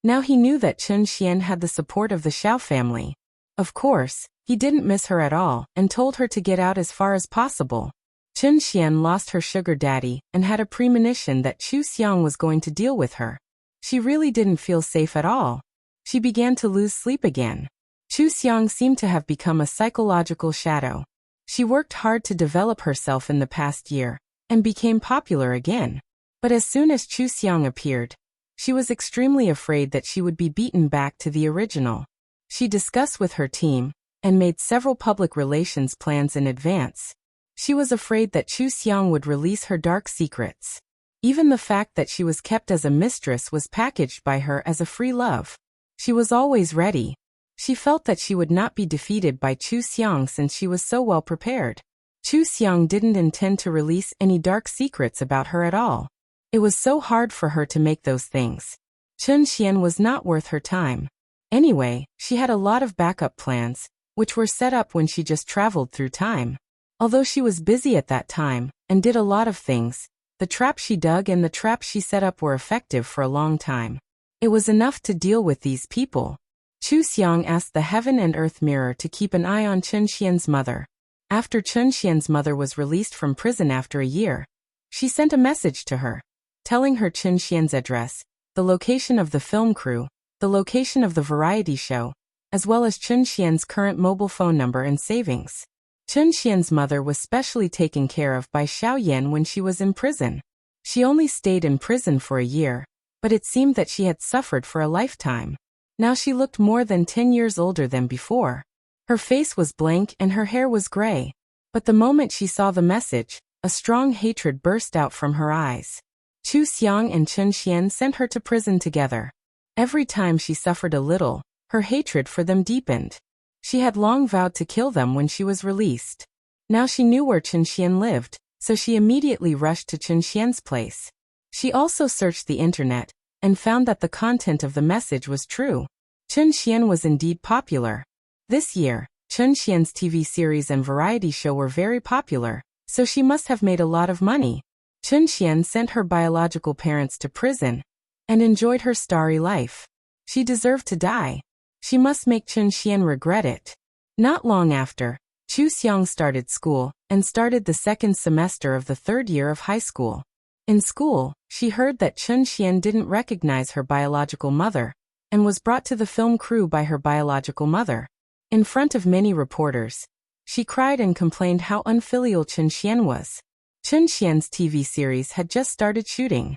Speaker 1: Now he knew that Chen Xian had the support of the Xiao family. Of course, he didn't miss her at all and told her to get out as far as possible. Chen Xian lost her sugar daddy and had a premonition that Chu Xiang was going to deal with her. She really didn't feel safe at all. She began to lose sleep again. Chu Xiang seemed to have become a psychological shadow. She worked hard to develop herself in the past year, and became popular again. But as soon as Chu Xiang appeared, she was extremely afraid that she would be beaten back to the original. She discussed with her team, and made several public relations plans in advance. She was afraid that Chu Xiang would release her dark secrets. Even the fact that she was kept as a mistress was packaged by her as a free love. She was always ready. She felt that she would not be defeated by Chu Xiang since she was so well prepared. Chu Xiang didn't intend to release any dark secrets about her at all. It was so hard for her to make those things. Chen Xian was not worth her time. Anyway, she had a lot of backup plans, which were set up when she just traveled through time. Although she was busy at that time, and did a lot of things, the trap she dug and the trap she set up were effective for a long time. It was enough to deal with these people. Chu Xiang asked the heaven and earth mirror to keep an eye on Chen Xian's mother. After Chen Xian's mother was released from prison after a year, she sent a message to her, telling her Chen Xian's address, the location of the film crew, the location of the variety show, as well as Chen Xian's current mobile phone number and savings. Chen Xian's mother was specially taken care of by Xiao Yan when she was in prison. She only stayed in prison for a year, but it seemed that she had suffered for a lifetime. Now she looked more than 10 years older than before. Her face was blank and her hair was gray. But the moment she saw the message, a strong hatred burst out from her eyes. Chu Xiang and Chen Xian sent her to prison together. Every time she suffered a little, her hatred for them deepened. She had long vowed to kill them when she was released. Now she knew where Chen Xian lived, so she immediately rushed to Chen Xian's place. She also searched the internet, and found that the content of the message was true. Chen Xian was indeed popular. This year, Chen Xian's TV series and variety show were very popular, so she must have made a lot of money. Chen Xian sent her biological parents to prison, and enjoyed her starry life. She deserved to die. She must make Chen Xian regret it. Not long after, Chu Xiang started school, and started the second semester of the third year of high school. In school, she heard that Chen Xian didn't recognize her biological mother, and was brought to the film crew by her biological mother. In front of many reporters, she cried and complained how unfilial Chen Xian was. Chen Xian's TV series had just started shooting.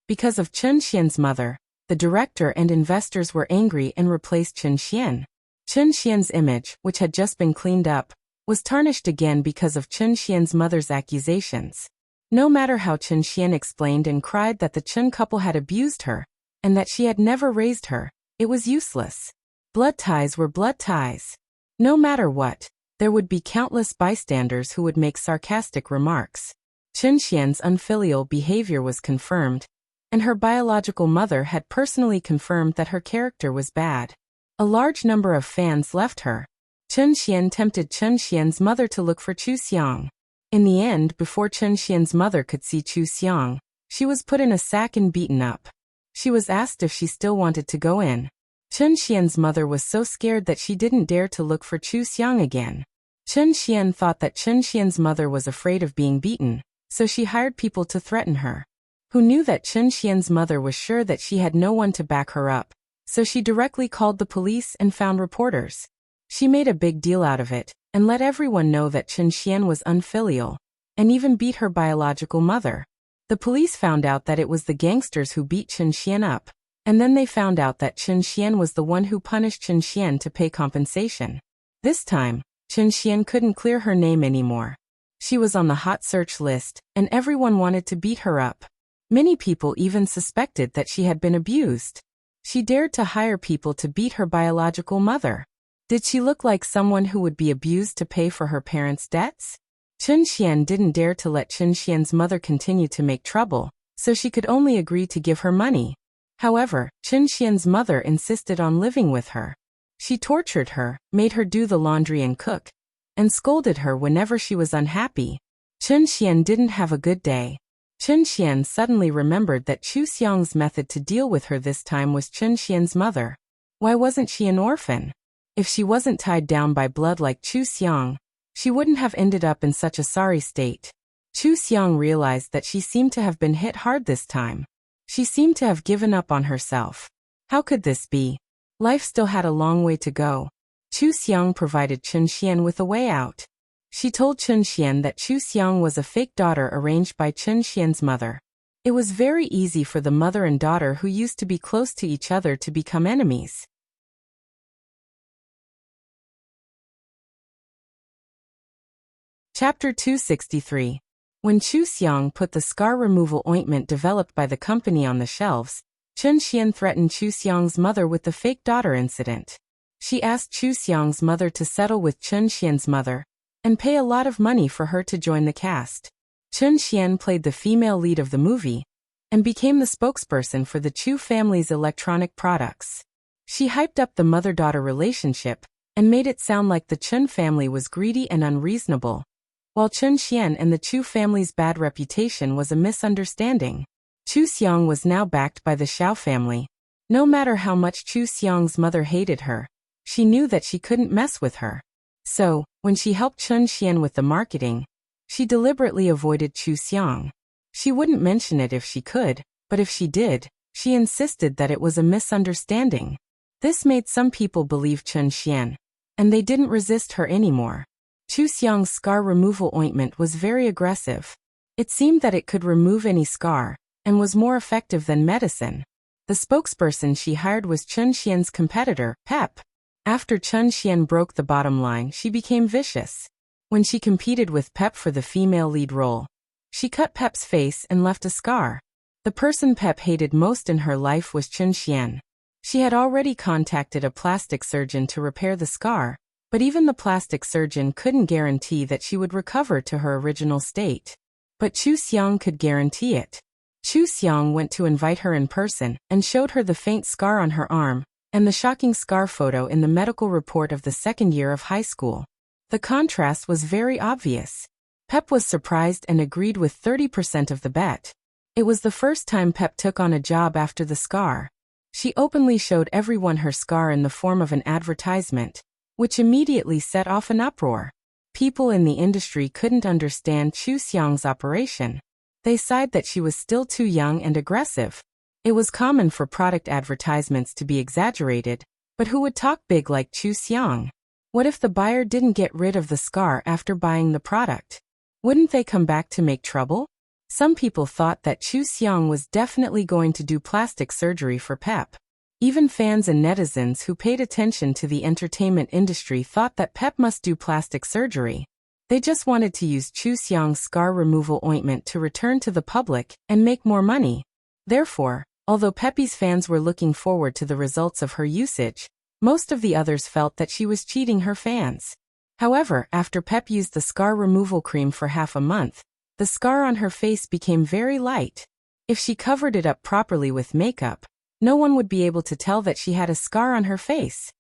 Speaker 1: Because of Chen Xian's mother, the director and investors were angry and replaced Chen Xian. Chen Xian's image, which had just been cleaned up, was tarnished again because of Chen Xian's mother's accusations. No matter how Chen Xian explained and cried that the Chen couple had abused her, and that she had never raised her, it was useless. Blood ties were blood ties. No matter what, there would be countless bystanders who would make sarcastic remarks. Chen Xian's unfilial behavior was confirmed, and her biological mother had personally confirmed that her character was bad. A large number of fans left her. Chen Xian tempted Chen Xian's mother to look for Chu Xiang. In the end, before Chen Xian's mother could see Chu Xiang, she was put in a sack and beaten up. She was asked if she still wanted to go in. Chen Xian's mother was so scared that she didn't dare to look for Chu Xiang again. Chen Xian thought that Chen Xian's mother was afraid of being beaten, so she hired people to threaten her. Who knew that Chen Xian's mother was sure that she had no one to back her up, so she directly called the police and found reporters. She made a big deal out of it, and let everyone know that Chen Xian was unfilial, and even beat her biological mother. The police found out that it was the gangsters who beat Chen Xian up, and then they found out that Chen Xian was the one who punished Chen Xian to pay compensation. This time, Chen Xian couldn't clear her name anymore. She was on the hot search list, and everyone wanted to beat her up. Many people even suspected that she had been abused. She dared to hire people to beat her biological mother. Did she look like someone who would be abused to pay for her parents' debts? Chen Xian didn't dare to let Chen Xian's mother continue to make trouble, so she could only agree to give her money. However, Chen Xian's mother insisted on living with her. She tortured her, made her do the laundry and cook, and scolded her whenever she was unhappy. Chen Xian didn't have a good day. Chen Xian suddenly remembered that Chu Xiang's method to deal with her this time was Chen Xian's mother. Why wasn't she an orphan? If she wasn't tied down by blood like Chu Xiang, she wouldn't have ended up in such a sorry state. Chu Xiang realized that she seemed to have been hit hard this time. She seemed to have given up on herself. How could this be? Life still had a long way to go. Chu Xiang provided Chen Xian with a way out. She told Chen Xian that Chu Xiang was a fake daughter arranged by Chen Xian's mother. It was very easy for the mother and daughter who used to be close to each other to become enemies. Chapter 263. When Chu Xiang put the scar removal ointment developed by the company on the shelves, Chen Xian threatened Chu Xiang's mother with the fake daughter incident. She asked Chu Xiang's mother to settle with Chen Xian's mother, and pay a lot of money for her to join the cast. Chen Xian played the female lead of the movie, and became the spokesperson for the Chu family's electronic products. She hyped up the mother-daughter relationship and made it sound like the Chun family was greedy and unreasonable, while Chun Xian and the Chu family's bad reputation was a misunderstanding. Chu Xiang was now backed by the Xiao family. No matter how much Chu Xiang's mother hated her, she knew that she couldn't mess with her. So, when she helped Chun Xian with the marketing, she deliberately avoided Chu Xiang. She wouldn't mention it if she could, but if she did, she insisted that it was a misunderstanding. This made some people believe Chun Xian, and they didn't resist her anymore. Chu Xiang's scar removal ointment was very aggressive. It seemed that it could remove any scar, and was more effective than medicine. The spokesperson she hired was Chun Xian's competitor, Pep. After Chun Xian broke the bottom line, she became vicious. When she competed with Pep for the female lead role, she cut Pep's face and left a scar. The person Pep hated most in her life was Chun Xian. She had already contacted a plastic surgeon to repair the scar, but even the plastic surgeon couldn't guarantee that she would recover to her original state. But Chu Xiang could guarantee it. Chu Xiang went to invite her in person and showed her the faint scar on her arm and the shocking scar photo in the medical report of the second year of high school. The contrast was very obvious. Pep was surprised and agreed with 30% of the bet. It was the first time Pep took on a job after the scar. She openly showed everyone her scar in the form of an advertisement, which immediately set off an uproar. People in the industry couldn't understand Chu Xiang's operation. They sighed that she was still too young and aggressive. It was common for product advertisements to be exaggerated, but who would talk big like Chu Xiang? What if the buyer didn't get rid of the scar after buying the product? Wouldn't they come back to make trouble? Some people thought that Chu Xiang was definitely going to do plastic surgery for Pep. Even fans and netizens who paid attention to the entertainment industry thought that Pep must do plastic surgery. They just wanted to use Chu Xiang's scar removal ointment to return to the public and make more money. Therefore, although Peppy's fans were looking forward to the results of her usage, most of the others felt that she was cheating her fans. However, after Pep used the scar removal cream for half a month, the scar on her face became very light. If she covered it up properly with makeup, no one would be able to tell that she had a scar on her face.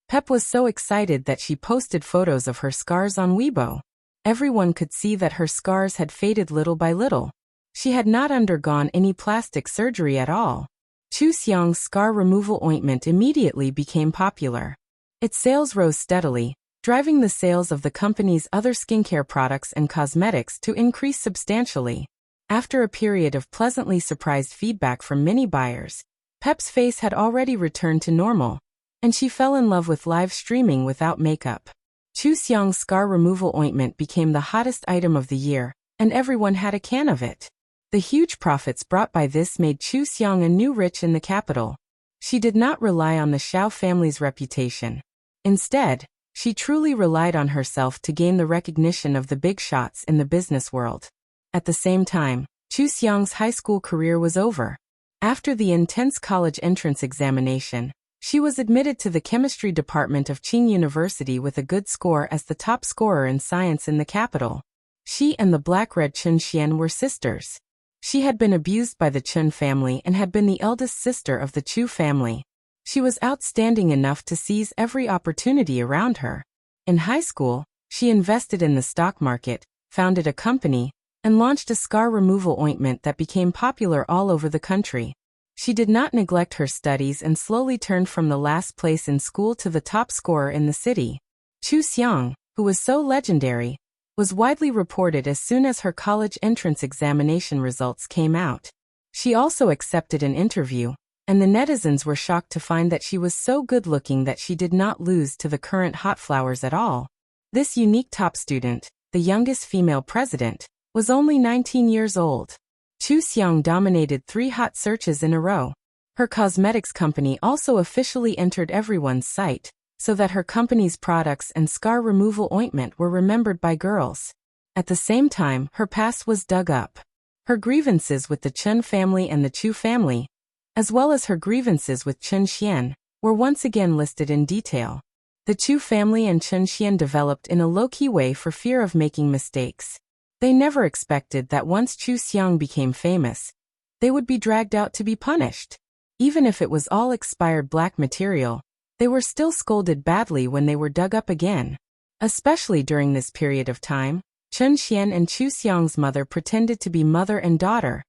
Speaker 1: Pep was so excited that she posted photos of her scars on Weibo. Everyone could see that her scars had faded little by little. She had not undergone any plastic surgery at all. Chu Xiang's scar removal ointment immediately became popular. Its sales rose steadily, driving the sales of the company's other skincare products and cosmetics to increase substantially. After a period of pleasantly surprised feedback from many buyers, Pep's face had already returned to normal, and she fell in love with live streaming without makeup. Chu Xiang's scar removal ointment became the hottest item of the year, and everyone had a can of it. The huge profits brought by this made Chu Xiang a new rich in the capital. She did not rely on the Xiao family's reputation. Instead, she truly relied on herself to gain the recognition of the big shots in the business world. At the same time, Chu Xiang's high school career was over. After the intense college entrance examination, she was admitted to the chemistry department of Qing University with a good score as the top scorer in science in the capital. She and the black-red Chun Xian were sisters. She had been abused by the Chun family and had been the eldest sister of the Chu family. She was outstanding enough to seize every opportunity around her. In high school, she invested in the stock market, founded a company, and launched a scar removal ointment that became popular all over the country. She did not neglect her studies and slowly turned from the last place in school to the top scorer in the city. Chu Xiang, who was so legendary, was widely reported as soon as her college entrance examination results came out. She also accepted an interview, and the netizens were shocked to find that she was so good-looking that she did not lose to the current hot flowers at all. This unique top student, the youngest female president, was only 19 years old. Chu Xiang dominated 3 hot searches in a row. Her cosmetics company also officially entered everyone's sight, so that her company's products and scar removal ointment were remembered by girls. At the same time, her past was dug up. Her grievances with the Chun family and the Chu family, as well as her grievances with Chun Xian, were once again listed in detail. The Chu family and Chun Xian developed in a low-key way for fear of making mistakes. They never expected that once Chu Xiang became famous, they would be dragged out to be punished. Even if it was all expired black material, they were still scolded badly when they were dug up again. Especially during this period of time, Chen Xian and Chu Xiang's mother pretended to be mother and daughter,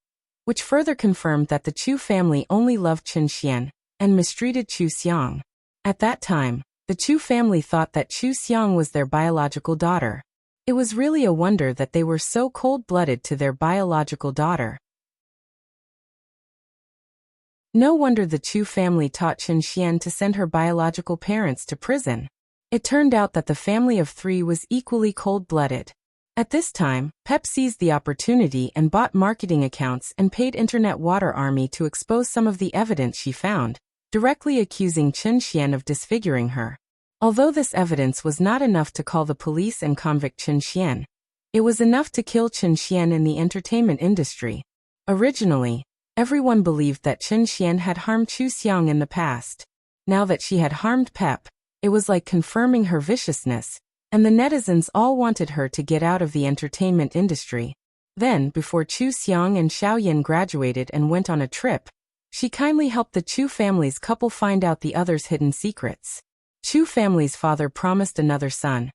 Speaker 1: which further confirmed that the Chu family only loved Chen Xian and mistreated Chu Xiang. At that time, the Chu family thought that Chu Xiang was their biological daughter. It was really a wonder that they were so cold-blooded to their biological daughter. No wonder the Chu family taught Chen Xian to send her biological parents to prison. It turned out that the family of three was equally cold-blooded. At this time, Pep seized the opportunity and bought marketing accounts and paid Internet Water Army to expose some of the evidence she found, directly accusing Chen Xian of disfiguring her. Although this evidence was not enough to call the police and convict Chen Xian, it was enough to kill Chen Xian in the entertainment industry. Originally, everyone believed that Chen Xian had harmed Chu Xiang in the past. Now that she had harmed Pep, it was like confirming her viciousness, and the netizens all wanted her to get out of the entertainment industry. Then, before Chu Xiang and Xiaoyan graduated and went on a trip, she kindly helped the Chu family's couple find out the other's hidden secrets. Chu family's father promised another son,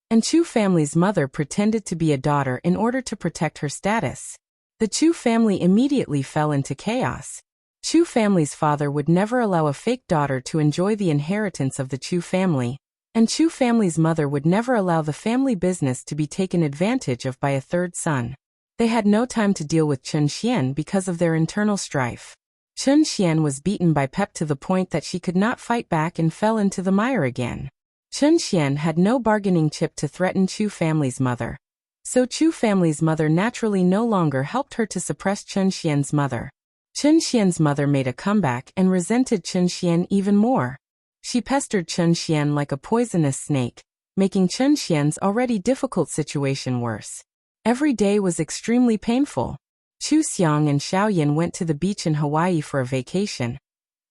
Speaker 1: and Chu family's mother pretended to be a daughter in order to protect her status. The Chu family immediately fell into chaos. Chu family's father would never allow a fake daughter to enjoy the inheritance of the Chu family, and Chu family's mother would never allow the family business to be taken advantage of by a third son. They had no time to deal with Chen Xian because of their internal strife. Chen Xian was beaten by Pep to the point that she could not fight back and fell into the mire again. Chen Xian had no bargaining chip to threaten Chu family's mother, so Chu family's mother naturally no longer helped her to suppress Chen Xian's mother. Chen Xian's mother made a comeback and resented Chen Xian even more. She pestered Chen Xian like a poisonous snake, making Chen Xian's already difficult situation worse. Every day was extremely painful. Chu Xiang and Xiaoyan went to the beach in Hawaii for a vacation,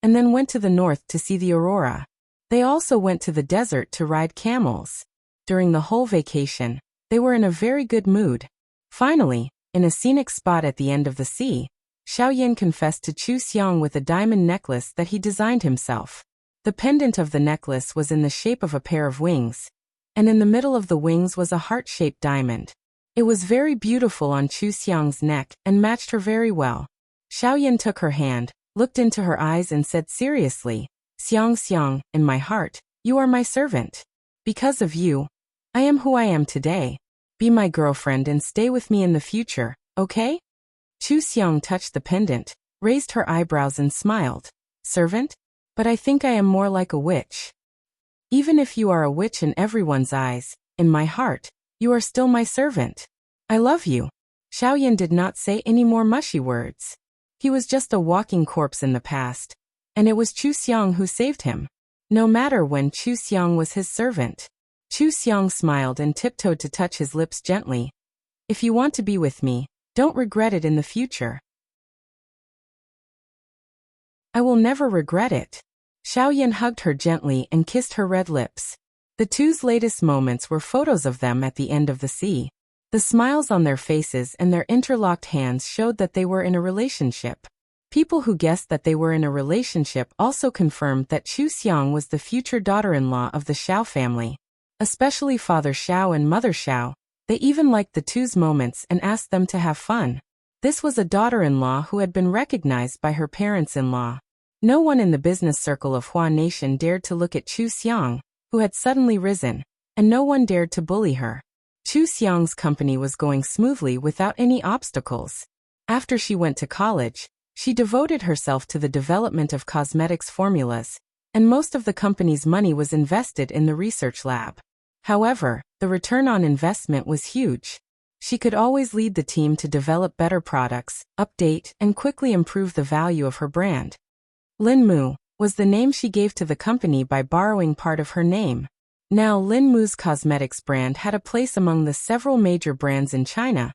Speaker 1: and then went to the north to see the aurora. They also went to the desert to ride camels. During the whole vacation, they were in a very good mood. Finally, in a scenic spot at the end of the sea, Xiaoyan confessed to Chu Xiang with a diamond necklace that he designed himself. The pendant of the necklace was in the shape of a pair of wings, and in the middle of the wings was a heart-shaped diamond. It was very beautiful on Chu Xiang's neck and matched her very well. Xiaoyan took her hand, looked into her eyes and said seriously, "Xiang Xiang, in my heart, you are my servant. Because of you, I am who I am today. Be my girlfriend and stay with me in the future, okay?" Chu Xiang touched the pendant, raised her eyebrows and smiled. "Servant? But I think I am more like a witch." "Even if you are a witch in everyone's eyes, in my heart, you are still my servant. I love you." Xiaoyan did not say any more mushy words. He was just a walking corpse in the past, and it was Chu Xiang who saved him. No matter when Chu Xiang was his servant. Chu Xiang smiled and tiptoed to touch his lips gently. "If you want to be with me, don't regret it in the future." "I will never regret it." Xiaoyan hugged her gently and kissed her red lips. The two's latest moments were photos of them at the end of the sea. The smiles on their faces and their interlocked hands showed that they were in a relationship. People who guessed that they were in a relationship also confirmed that Chu Xiang was the future daughter-in-law of the Xiao family. Especially Father Xiao and Mother Xiao, they even liked the two's moments and asked them to have fun. This was a daughter-in-law who had been recognized by her parents-in-law. No one in the business circle of Hua Nation dared to look at Chu Xiang, who had suddenly risen, and no one dared to bully her. Chu Xiang's company was going smoothly without any obstacles. After she went to college, she devoted herself to the development of cosmetics formulas, and most of the company's money was invested in the research lab. However, the return on investment was huge. She could always lead the team to develop better products, update, and quickly improve the value of her brand. Lin Mu was the name she gave to the company by borrowing part of her name. Now Lin Mu's cosmetics brand had a place among the several major brands in China,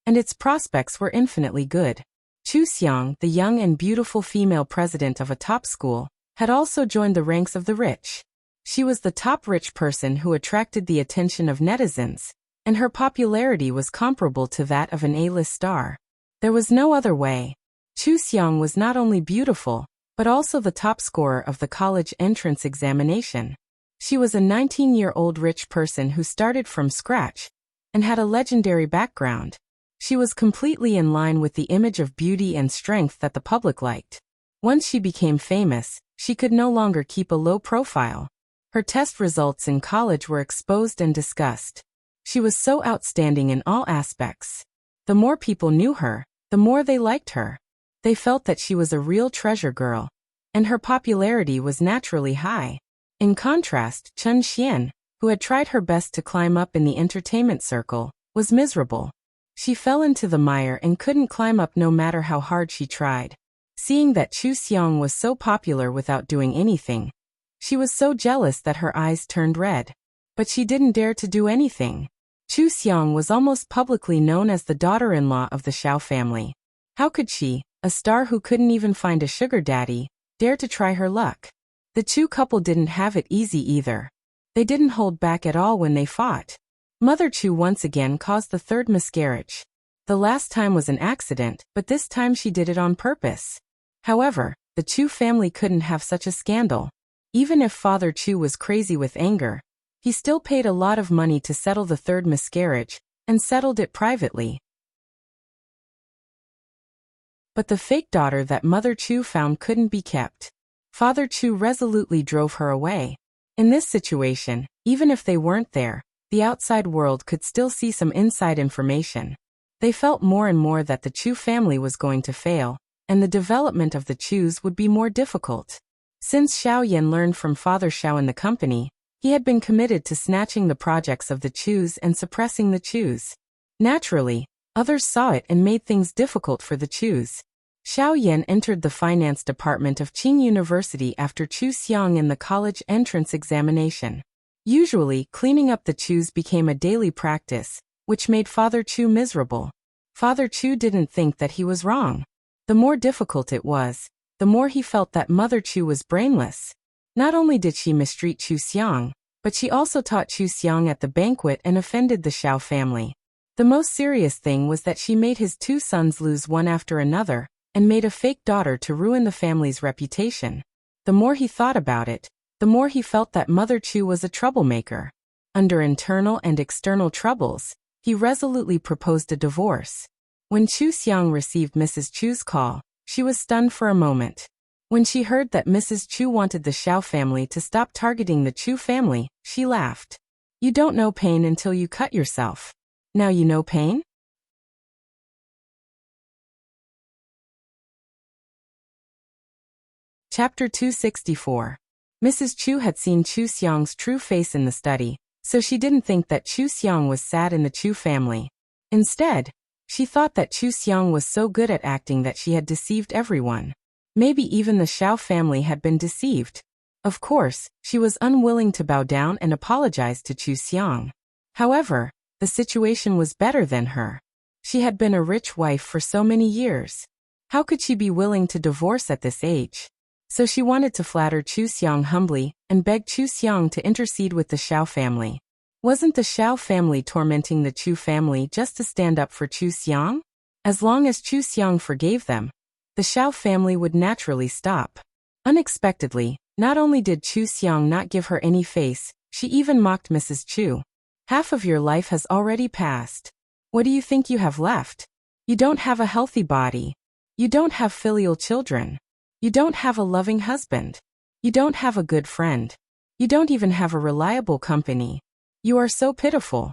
Speaker 1: and its prospects were infinitely good. Chu Xiang, the young and beautiful female president of a top school, had also joined the ranks of the rich. She was the top rich person who attracted the attention of netizens, and her popularity was comparable to that of an A-list star. There was no other way. Chu Xiang was not only beautiful, but also the top scorer of the college entrance examination. She was a 19-year-old rich person who started from scratch and had a legendary background. She was completely in line with the image of beauty and strength that the public liked. Once she became famous, she could no longer keep a low profile. Her test results in college were exposed and discussed. She was so outstanding in all aspects. The more people knew her, the more they liked her. They felt that she was a real treasure girl, and her popularity was naturally high. In contrast, Chen Xian, who had tried her best to climb up in the entertainment circle, was miserable. She fell into the mire and couldn't climb up no matter how hard she tried. Seeing that Chu Xiang was so popular without doing anything, she was so jealous that her eyes turned red. But she didn't dare to do anything. Chu Xiang was almost publicly known as the daughter-in-law of the Xiao family. How could she, a star who couldn't even find a sugar daddy, dare to try her luck? The Chu couple didn't have it easy either. They didn't hold back at all when they fought. Mother Chu once again caused the third miscarriage. The last time was an accident, but this time she did it on purpose. However, the Chu family couldn't have such a scandal. Even if Father Chu was crazy with anger, he still paid a lot of money to settle the third miscarriage, and settled it privately. But the fake daughter that Mother Chu found couldn't be kept. Father Chu resolutely drove her away. In this situation, even if they weren't there, the outside world could still see some inside information. They felt more and more that the Chu family was going to fail, and the development of the Chus would be more difficult. Since Xiao Yan learned from Father Xiao in the company, he had been committed to snatching the projects of the Chus and suppressing the Chus. Naturally, others saw it and made things difficult for the Chus. Xiao Yan entered the finance department of Qing University after Chu Xiang in the college entrance examination. Usually, cleaning up the Chus became a daily practice, which made Father Chu miserable. Father Chu didn't think that he was wrong. The more difficult it was, the more he felt that Mother Chu was brainless. Not only did she mistreat Chu Xiang, but she also taught Chu Xiang at the banquet and offended the Xiao family. The most serious thing was that she made his two sons lose one after another, and made a fake daughter to ruin the family's reputation. The more he thought about it, the more he felt that Mother Chu was a troublemaker. Under internal and external troubles, he resolutely proposed a divorce. When Chu Xiang received Mrs. Chu's call, she was stunned for a moment. When she heard that Mrs. Chu wanted the Xiao family to stop targeting the Chu family, she laughed. You don't know pain until you cut yourself. Now you know pain? Chapter 264. Mrs. Chu had seen Chu Xiang's true face in the study, so she didn't think that Chu Xiang was sad in the Chu family. Instead, she thought that Chu Xiang was so good at acting that she had deceived everyone. Maybe even the Xiao family had been deceived. Of course, she was unwilling to bow down and apologize to Chu Xiang. However, the situation was better than her. She had been a rich wife for so many years. How could she be willing to divorce at this age? So she wanted to flatter Chu Xiang humbly and beg Chu Xiang to intercede with the Xiao family. Wasn't the Xiao family tormenting the Chu family just to stand up for Chu Xiang? As long as Chu Xiang forgave them, the Xiao family would naturally stop. Unexpectedly, not only did Chu Xiang not give her any face, she even mocked Mrs. Chu. Half of your life has already passed. What do you think you have left? You don't have a healthy body. You don't have filial children. You don't have a loving husband. You don't have a good friend. You don't even have a reliable company. You are so pitiful.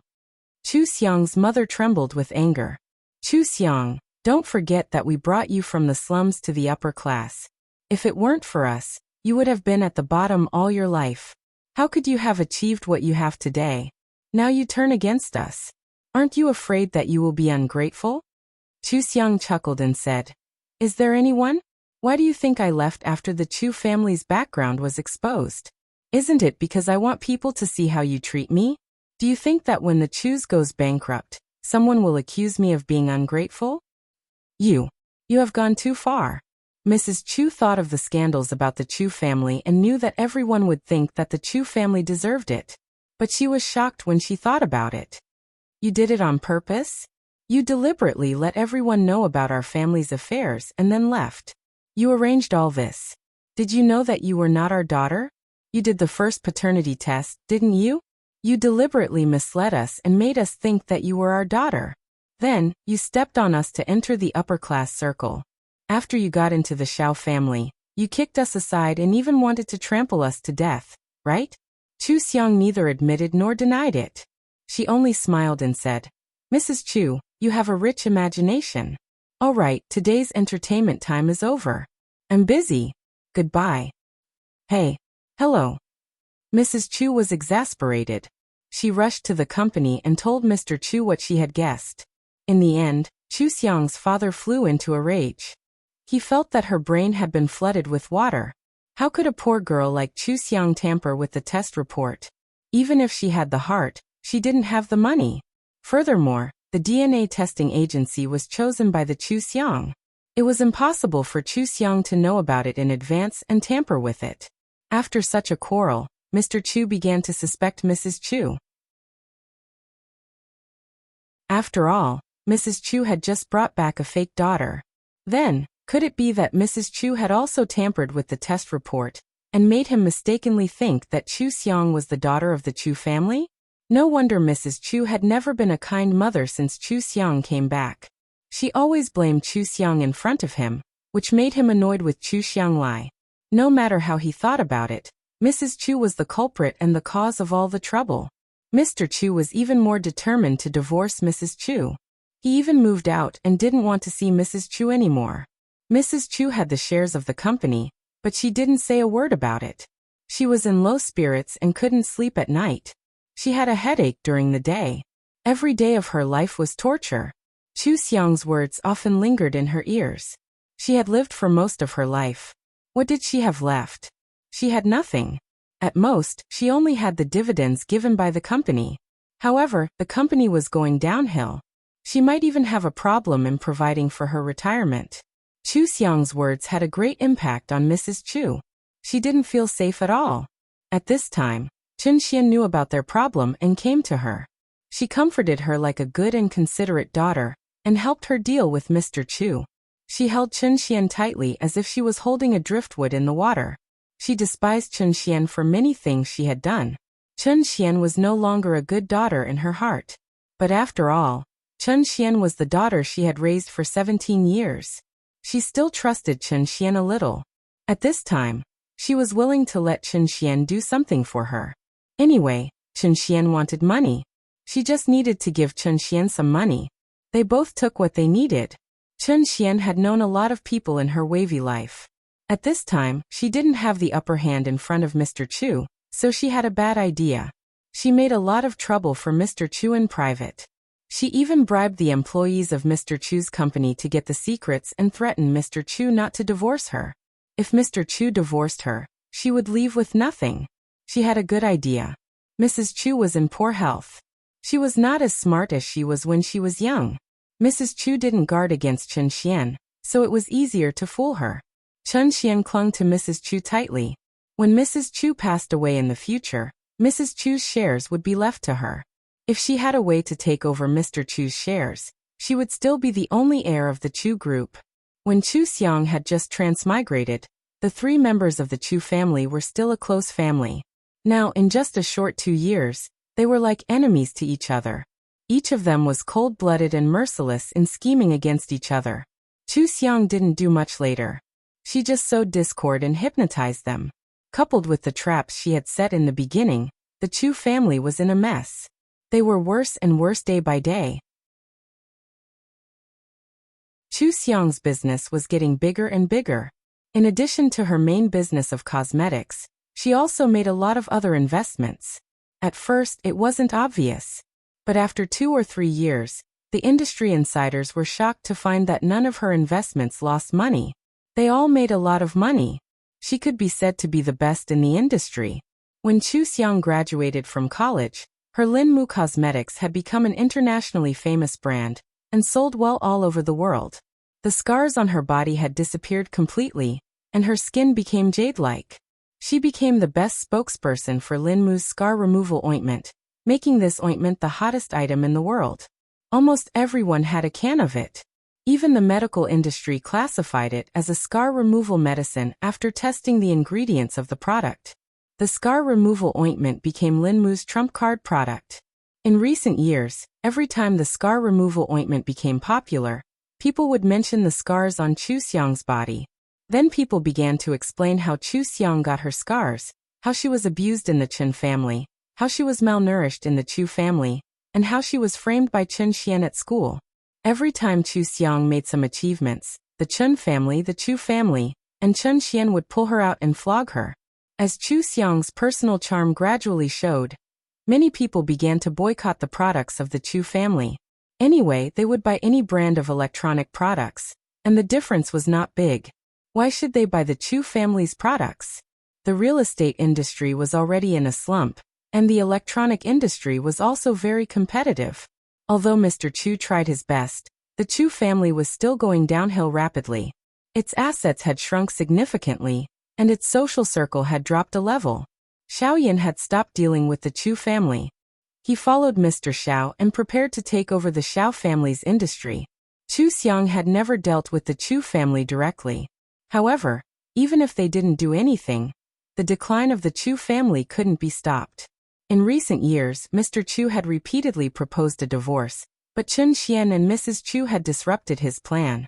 Speaker 1: Chu Xiang's mother trembled with anger. Chu Xiang, don't forget that we brought you from the slums to the upper class. If it weren't for us, you would have been at the bottom all your life. How could you have achieved what you have today? Now you turn against us. Aren't you afraid that you will be ungrateful? Chu Xiang chuckled and said, Is there anyone? Why do you think I left after the Chu family's background was exposed? Isn't it because I want people to see how you treat me? Do you think that when the Chus goes bankrupt, someone will accuse me of being ungrateful? You have gone too far. Mrs. Chu thought of the scandals about the Chu family and knew that everyone would think that the Chu family deserved it. But she was shocked when she thought about it. You did it on purpose? You deliberately let everyone know about our family's affairs and then left. You arranged all this. Did you know that you were not our daughter? You did the first paternity test, didn't you? You deliberately misled us and made us think that you were our daughter. Then, you stepped on us to enter the upper-class circle. After you got into the Xiao family, you kicked us aside and even wanted to trample us to death, right? Chu Xiang neither admitted nor denied it. She only smiled and said, Mrs. Chu, you have a rich imagination. All right, today's entertainment time is over. I'm busy. Goodbye. Hey. Hello. Mrs. Chu was exasperated. She rushed to the company and told Mr. Chu what she had guessed. In the end, Chu Xiang's father flew into a rage. He felt that her brain had been flooded with water. How could a poor girl like Chu Xiang tamper with the test report? Even if she had the heart, she didn't have the money. Furthermore, the DNA testing agency was chosen by the Chu Xiang. It was impossible for Chu Xiang to know about it in advance and tamper with it. After such a quarrel, Mr. Chu began to suspect Mrs. Chu. After all, Mrs. Chu had just brought back a fake daughter. Then, could it be that Mrs. Chu had also tampered with the test report and made him mistakenly think that Chu Xiang was the daughter of the Chu family? No wonder Mrs. Chu had never been a kind mother since Chu Xiang came back. She always blamed Chu Xiang in front of him, which made him annoyed with Chu Xianglai. No matter how he thought about it, Mrs. Chu was the culprit and the cause of all the trouble. Mr. Chu was even more determined to divorce Mrs. Chu. He even moved out and didn't want to see Mrs. Chu anymore. Mrs. Chu had the shares of the company, but she didn't say a word about it. She was in low spirits and couldn't sleep at night. She had a headache during the day. Every day of her life was torture. Chu Xiang's words often lingered in her ears. She had lived for most of her life. What did she have left? She had nothing. At most, she only had the dividends given by the company. However, the company was going downhill. She might even have a problem in providing for her retirement. Chu Xiang's words had a great impact on Mrs. Chu. She didn't feel safe at all. At this time, Chen Xian knew about their problem and came to her. She comforted her like a good and considerate daughter and helped her deal with Mr. Chu. She held Chen Xian tightly as if she was holding a driftwood in the water. She despised Chen Xian for many things she had done. Chen Xian was no longer a good daughter in her heart. But after all, Chen Xian was the daughter she had raised for 17 years. She still trusted Chen Xian a little. At this time, she was willing to let Chen Xian do something for her. Anyway, Chen Xian wanted money. She just needed to give Chen Xian some money. They both took what they needed. Chen Xian had known a lot of people in her wavy life. At this time, she didn't have the upper hand in front of Mr. Chu, so she had a bad idea. She made a lot of trouble for Mr. Chu in private. She even bribed the employees of Mr. Chu's company to get the secrets and threatened Mr. Chu not to divorce her. If Mr. Chu divorced her, she would leave with nothing. She had a good idea. Mrs. Chu was in poor health. She was not as smart as she was when she was young. Mrs. Chu didn't guard against Chen Xian, so it was easier to fool her. Chen Xian clung to Mrs. Chu tightly. When Mrs. Chu passed away in the future, Mrs. Chu's shares would be left to her. If she had a way to take over Mr. Chu's shares, she would still be the only heir of the Chu group. When Chu Xiang had just transmigrated, the 3 members of the Chu family were still a close family. Now, in just a short 2 years, they were like enemies to each other. Each of them was cold-blooded and merciless in scheming against each other. Chu Xiang didn't do much later. She just sowed discord and hypnotized them. Coupled with the traps she had set in the beginning, the Chu family was in a mess. They were worse and worse day by day. Chu Xiang's business was getting bigger and bigger. In addition to her main business of cosmetics, she also made a lot of other investments. At first, it wasn't obvious. But after 2 or 3 years, the industry insiders were shocked to find that none of her investments lost money. They all made a lot of money. She could be said to be the best in the industry. When Chu Xiang graduated from college, her Linmu Cosmetics had become an internationally famous brand and sold well all over the world. The scars on her body had disappeared completely, and her skin became jade-like. She became the best spokesperson for Linmu's scar removal ointment, making this ointment the hottest item in the world. Almost everyone had a can of it. Even the medical industry classified it as a scar removal medicine after testing the ingredients of the product. The scar removal ointment became Linmu's trump card product. In recent years, every time the scar removal ointment became popular, people would mention the scars on Chu Xiang's body. Then people began to explain how Chu Xiang got her scars, how she was abused in the Chen family, how she was malnourished in the Chu family, and how she was framed by Chen Xian at school. Every time Chu Xiang made some achievements, the Chen family, the Chu family, and Chen Xian would pull her out and flog her. As Chu Xiang's personal charm gradually showed, many people began to boycott the products of the Chu family. Anyway, they would buy any brand of electronic products, and the difference was not big. Why should they buy the Chu family's products? The real estate industry was already in a slump, and the electronic industry was also very competitive. Although Mr. Chu tried his best, the Chu family was still going downhill rapidly. Its assets had shrunk significantly, and its social circle had dropped a level. Xiaoyan had stopped dealing with the Chu family. He followed Mr. Xiao and prepared to take over the Xiao family's industry. Chu Xiang had never dealt with the Chu family directly. However, even if they didn't do anything, the decline of the Chu family couldn't be stopped. In recent years, Mr. Chu had repeatedly proposed a divorce, but Chen Xian and Mrs. Chu had disrupted his plan.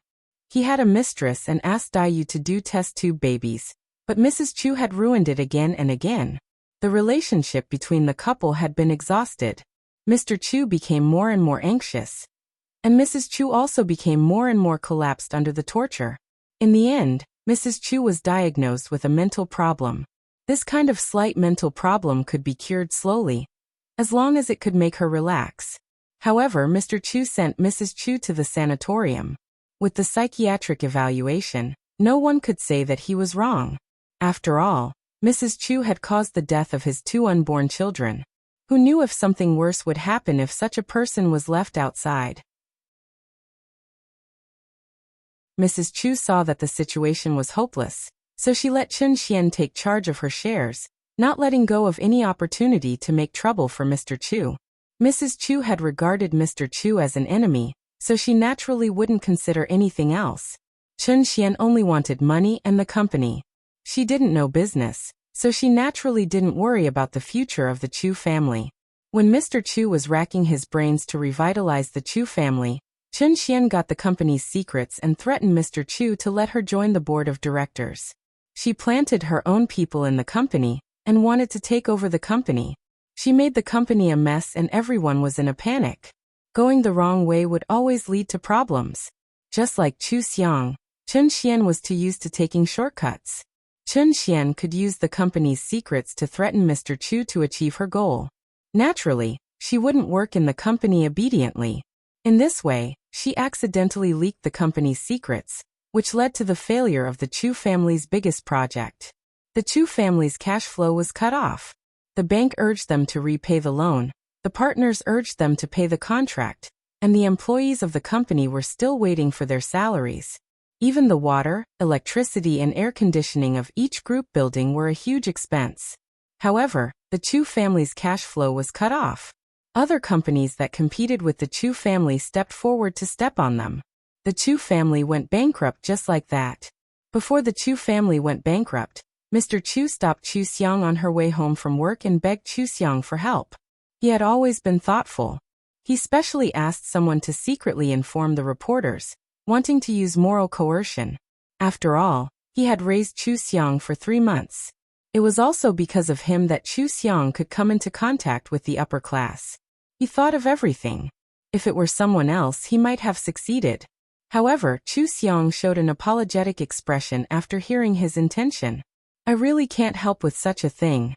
Speaker 1: He had a mistress and asked Daiyu to do test tube babies, but Mrs. Chu had ruined it again and again. The relationship between the couple had been exhausted. Mr. Chu became more and more anxious, and Mrs. Chu also became more and more collapsed under the torture. In the end, Mrs. Chu was diagnosed with a mental problem. This kind of slight mental problem could be cured slowly, as long as it could make her relax. However, Mr. Chu sent Mrs. Chu to the sanatorium. With the psychiatric evaluation, no one could say that he was wrong. After all, Mrs. Chu had caused the death of his 2 unborn children. Who knew if something worse would happen if such a person was left outside? Mrs. Chu saw that the situation was hopeless, so she let Chen Xian take charge of her shares, not letting go of any opportunity to make trouble for Mr. Chu. Mrs. Chu had regarded Mr. Chu as an enemy, so she naturally wouldn't consider anything else. Chen Xian only wanted money and the company. She didn't know business, so she naturally didn't worry about the future of the Chu family. When Mr. Chu was racking his brains to revitalize the Chu family, Chen Xian got the company's secrets and threatened Mr. Chu to let her join the board of directors. She planted her own people in the company and wanted to take over the company. She made the company a mess and everyone was in a panic. Going the wrong way would always lead to problems. Just like Chu Xiang, Chen Xian was too used to taking shortcuts. Chen Xian could use the company's secrets to threaten Mr. Chu to achieve her goal. Naturally, she wouldn't work in the company obediently. In this way, she accidentally leaked the company's secrets, which led to the failure of the Chu family's biggest project. The Chu family's cash flow was cut off. The bank urged them to repay the loan, the partners urged them to pay the contract, and the employees of the company were still waiting for their salaries. Even the water, electricity and air conditioning of each group building were a huge expense. However, the Chu family's cash flow was cut off. Other companies that competed with the Chu family stepped forward to step on them. The Chu family went bankrupt just like that. Before the Chu family went bankrupt, Mr. Chu stopped Chu Xiang on her way home from work and begged Chu Xiang for help. He had always been thoughtful. He specially asked someone to secretly inform the reporters, wanting to use moral coercion. After all, he had raised Chu Xiang for 3 months. It was also because of him that Chu Xiang could come into contact with the upper class. He thought of everything. If it were someone else, he might have succeeded. However, Chu Xiang showed an apologetic expression after hearing his intention. I really can't help with such a thing.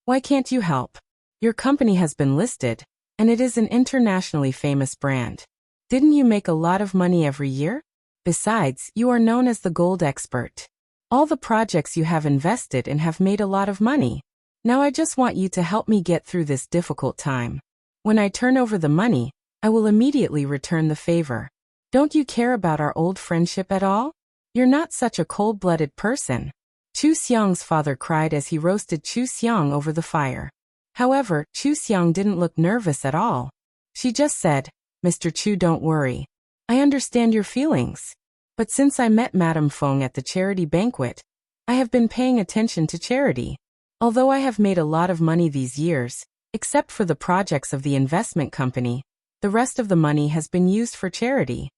Speaker 1: Why can't you help? Your company has been listed, and it is an internationally famous brand. Didn't you make a lot of money every year? Besides, you are known as the gold expert. All the projects you have invested in have made a lot of money. Now I just want you to help me get through this difficult time. When I turn over the money, I will immediately return the favor. Don't you care about our old friendship at all? You're not such a cold-blooded person. Chu Xiang's father cried as he roasted Chu Xiang over the fire. However, Chu Xiang didn't look nervous at all. She just said, "Mr. Chu, don't worry. I understand your feelings. But since I met Madame Feng at the charity banquet, I have been paying attention to charity. Although I have made a lot of money these years, except for the projects of the investment company, the rest of the money has been used for charity.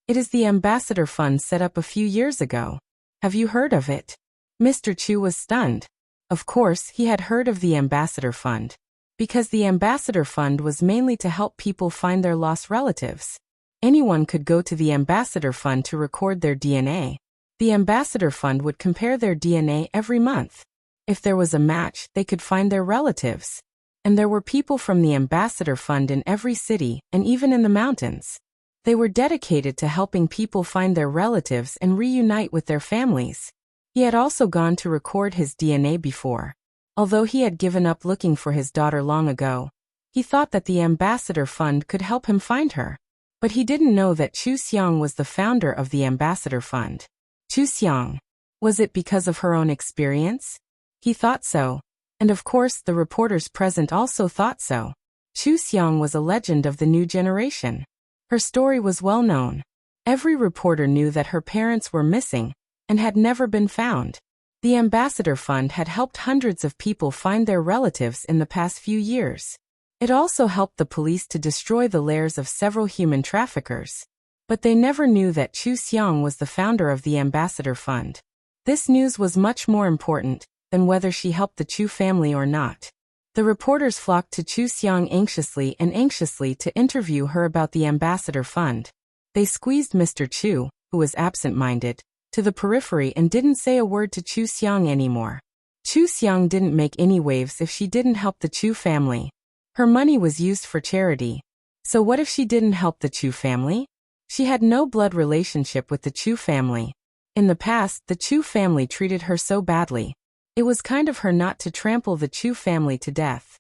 Speaker 1: It is the Ambassador Fund set up a few years ago. Have you heard of it?" Mr. Chu was stunned. Of course, he had heard of the Ambassador Fund, because the Ambassador Fund was mainly to help people find their lost relatives. Anyone could go to the Ambassador Fund to record their DNA. The Ambassador Fund would compare their DNA every month. If there was a match, they could find their relatives. And there were people from the Ambassador Fund in every city, and even in the mountains. They were dedicated to helping people find their relatives and reunite with their families. He had also gone to record his DNA before. Although he had given up looking for his daughter long ago, he thought that the Ambassador Fund could help him find her. But he didn't know that Chu Xiang was the founder of the Ambassador Fund. Chu Xiang. Was it because of her own experience? He thought so. And of course the reporters present also thought so. Chu Xiang was a legend of the new generation. Her story was well known. Every reporter knew that her parents were missing and had never been found. The Ambassador Fund had helped hundreds of people find their relatives in the past few years. It also helped the police to destroy the lairs of several human traffickers. But they never knew that Chu Xiang was the founder of the Ambassador Fund. This news was much more important than whether she helped the Chu family or not. The reporters flocked to Chu Xiang anxiously to interview her about the Ambassador Fund. They squeezed Mr. Chu, who was absent-minded, to the periphery and didn't say a word to Chu Xiang anymore. Chu Xiang didn't make any waves if she didn't help the Chu family. Her money was used for charity. So what if she didn't help the Chu family? She had no blood relationship with the Chu family. In the past, the Chu family treated her so badly. It was kind of her not to trample the Chu family to death.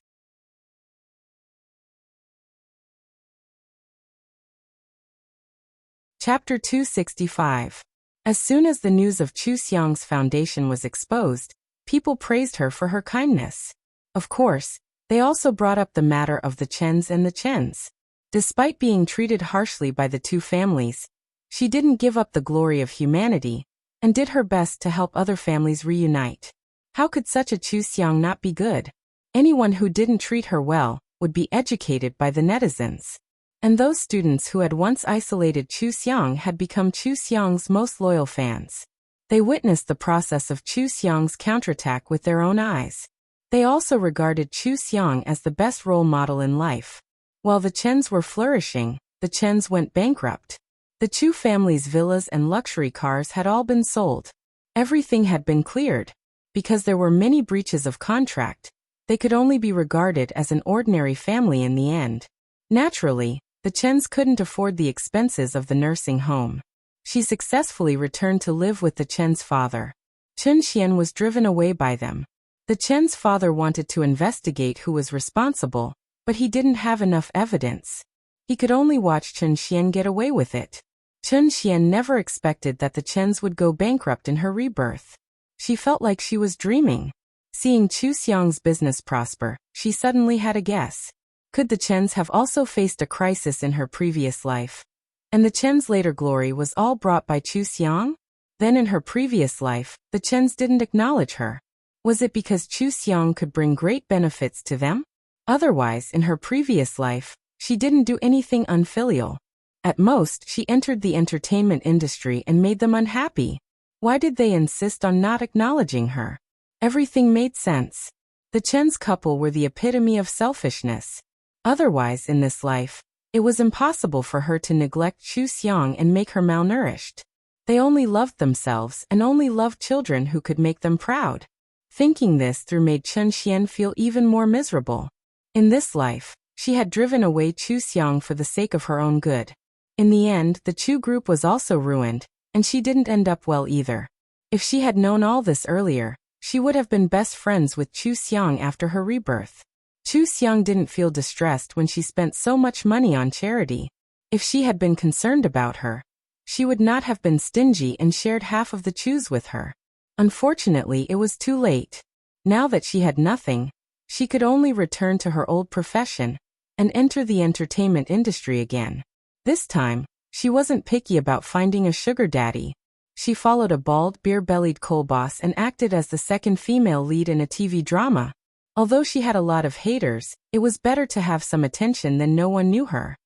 Speaker 1: Chapter 265. As soon as the news of Chu Xiang's foundation was exposed, people praised her for her kindness. Of course, they also brought up the matter of the Chens and the Chens. Despite being treated harshly by the two families, she didn't give up the glory of humanity and did her best to help other families reunite. How could such a Chu Xiang not be good? Anyone who didn't treat her well would be educated by the netizens. And those students who had once isolated Chu Xiang had become Chu Xiang's most loyal fans. They witnessed the process of Chu Xiang's counterattack with their own eyes. They also regarded Chu Xiang as the best role model in life. While the Chens were flourishing, the Chens went bankrupt. The Chu family's villas and luxury cars had all been sold. Everything had been cleared. Because there were many breaches of contract, they could only be regarded as an ordinary family in the end. Naturally, the Chens couldn't afford the expenses of the nursing home. She successfully returned to live with the Chen's father. Chen Xian was driven away by them. The Chen's father wanted to investigate who was responsible, but he didn't have enough evidence. He could only watch Chen Xian get away with it. Chen Xian never expected that the Chens would go bankrupt in her rebirth. She felt like she was dreaming. Seeing Chu Xiang's business prosper, she suddenly had a guess. Could the Chens have also faced a crisis in her previous life? And the Chen's later glory was all brought by Chu Xiang? Then in her previous life, the Chens didn't acknowledge her. Was it because Chu Xiang could bring great benefits to them? Otherwise, in her previous life, she didn't do anything unfilial. At most, she entered the entertainment industry and made them unhappy. Why did they insist on not acknowledging her? Everything made sense. The Chen's couple were the epitome of selfishness. Otherwise, in this life, it was impossible for her to neglect Chu Xiang and make her malnourished. They only loved themselves and only loved children who could make them proud. Thinking this through made Chen Xian feel even more miserable. In this life, she had driven away Chu Xiang for the sake of her own good. In the end, the Chu group was also ruined, and she didn't end up well either. If she had known all this earlier, she would have been best friends with Chu Xiang after her rebirth. Chu Xiang didn't feel distressed when she spent so much money on charity. If she had been concerned about her, she would not have been stingy and shared half of the Chus with her. Unfortunately, it was too late. Now that she had nothing, she could only return to her old profession and enter the entertainment industry again. This time, she wasn't picky about finding a sugar daddy. She followed a bald, beer-bellied coal boss and acted as the second female lead in a TV drama. Although she had a lot of haters, it was better to have some attention than no one knew her.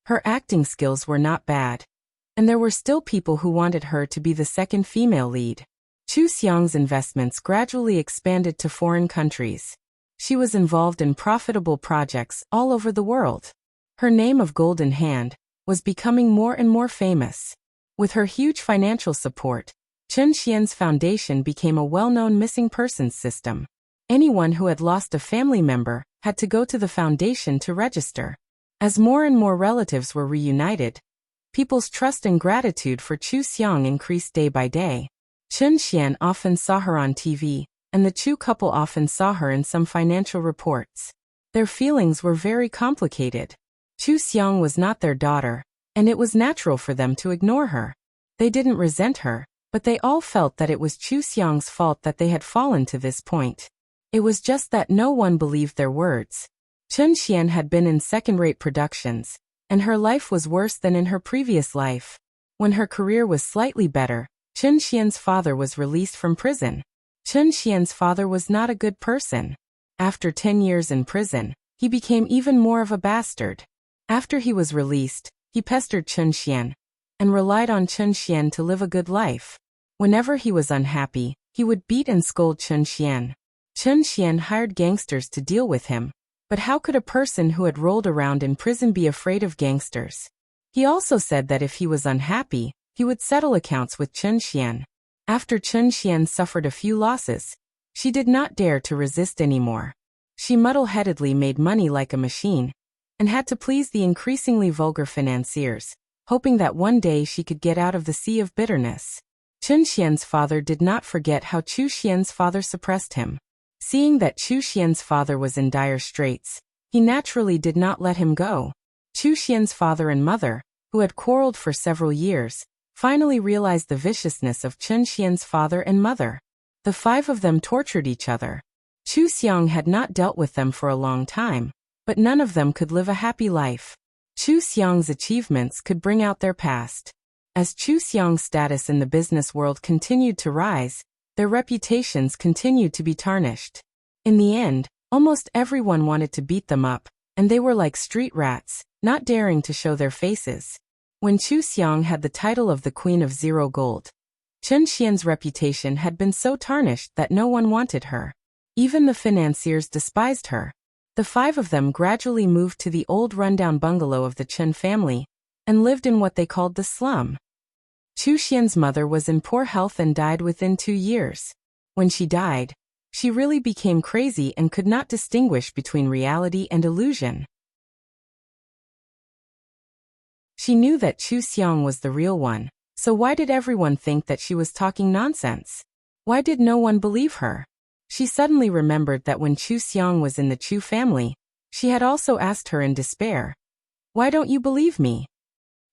Speaker 1: Her acting skills were not bad, and there were still people who wanted her to be the second female lead. Chu Xiang's investments gradually expanded to foreign countries. She was involved in profitable projects all over the world. Her name of Golden Hand was becoming more and more famous. With her huge financial support, Chen Xian's foundation became a well-known missing persons system. Anyone who had lost a family member had to go to the foundation to register. As more and more relatives were reunited, people's trust and gratitude for Chu Xiang increased day by day. Chen Xian often saw her on TV, and the Chu couple often saw her in some financial reports. Their feelings were very complicated. Chu Xiang was not their daughter, and it was natural for them to ignore her. They didn't resent her, but they all felt that it was Chu Xiang's fault that they had fallen to this point. It was just that no one believed their words. Chen Xian had been in second-rate productions, and her life was worse than in her previous life. When her career was slightly better, Chen Xian's father was released from prison. Chen Xian's father was not a good person. After 10 years in prison, he became even more of a bastard. After he was released, he pestered Chen Xian and relied on Chen Xian to live a good life. Whenever he was unhappy, he would beat and scold Chen Xian. Chen Xian hired gangsters to deal with him. But how could a person who had rolled around in prison be afraid of gangsters? He also said that if he was unhappy, he would settle accounts with Chen Xian. After Chen Xian suffered a few losses, she did not dare to resist anymore. She muddle-headedly made money like a machine, and had to please the increasingly vulgar financiers, hoping that one day she could get out of the sea of bitterness. Chen Xian's father did not forget how Chu Xian's father suppressed him. Seeing that Chu Xian's father was in dire straits, he naturally did not let him go. Chu Xian's father and mother, who had quarreled for several years, finally realized the viciousness of Chen Xian's father and mother. The five of them tortured each other. Chu Xiang had not dealt with them for a long time, but none of them could live a happy life. Chu Xiang's achievements could bring out their past. As Chu Xiang's status in the business world continued to rise, their reputations continued to be tarnished. In the end, almost everyone wanted to beat them up, and they were like street rats, not daring to show their faces. When Chu Xiang had the title of the Queen of Zero Gold, Chen Xian's reputation had been so tarnished that no one wanted her. Even the financiers despised her. The five of them gradually moved to the old rundown bungalow of the Chen family, and lived in what they called the slum. Chu Xian's mother was in poor health and died within 2 years. When she died, she really became crazy and could not distinguish between reality and illusion. She knew that Chu Xiang was the real one, so why did everyone think that she was talking nonsense? Why did no one believe her? She suddenly remembered that when Chu Xiang was in the Chu family, she had also asked her in despair, "Why don't you believe me?"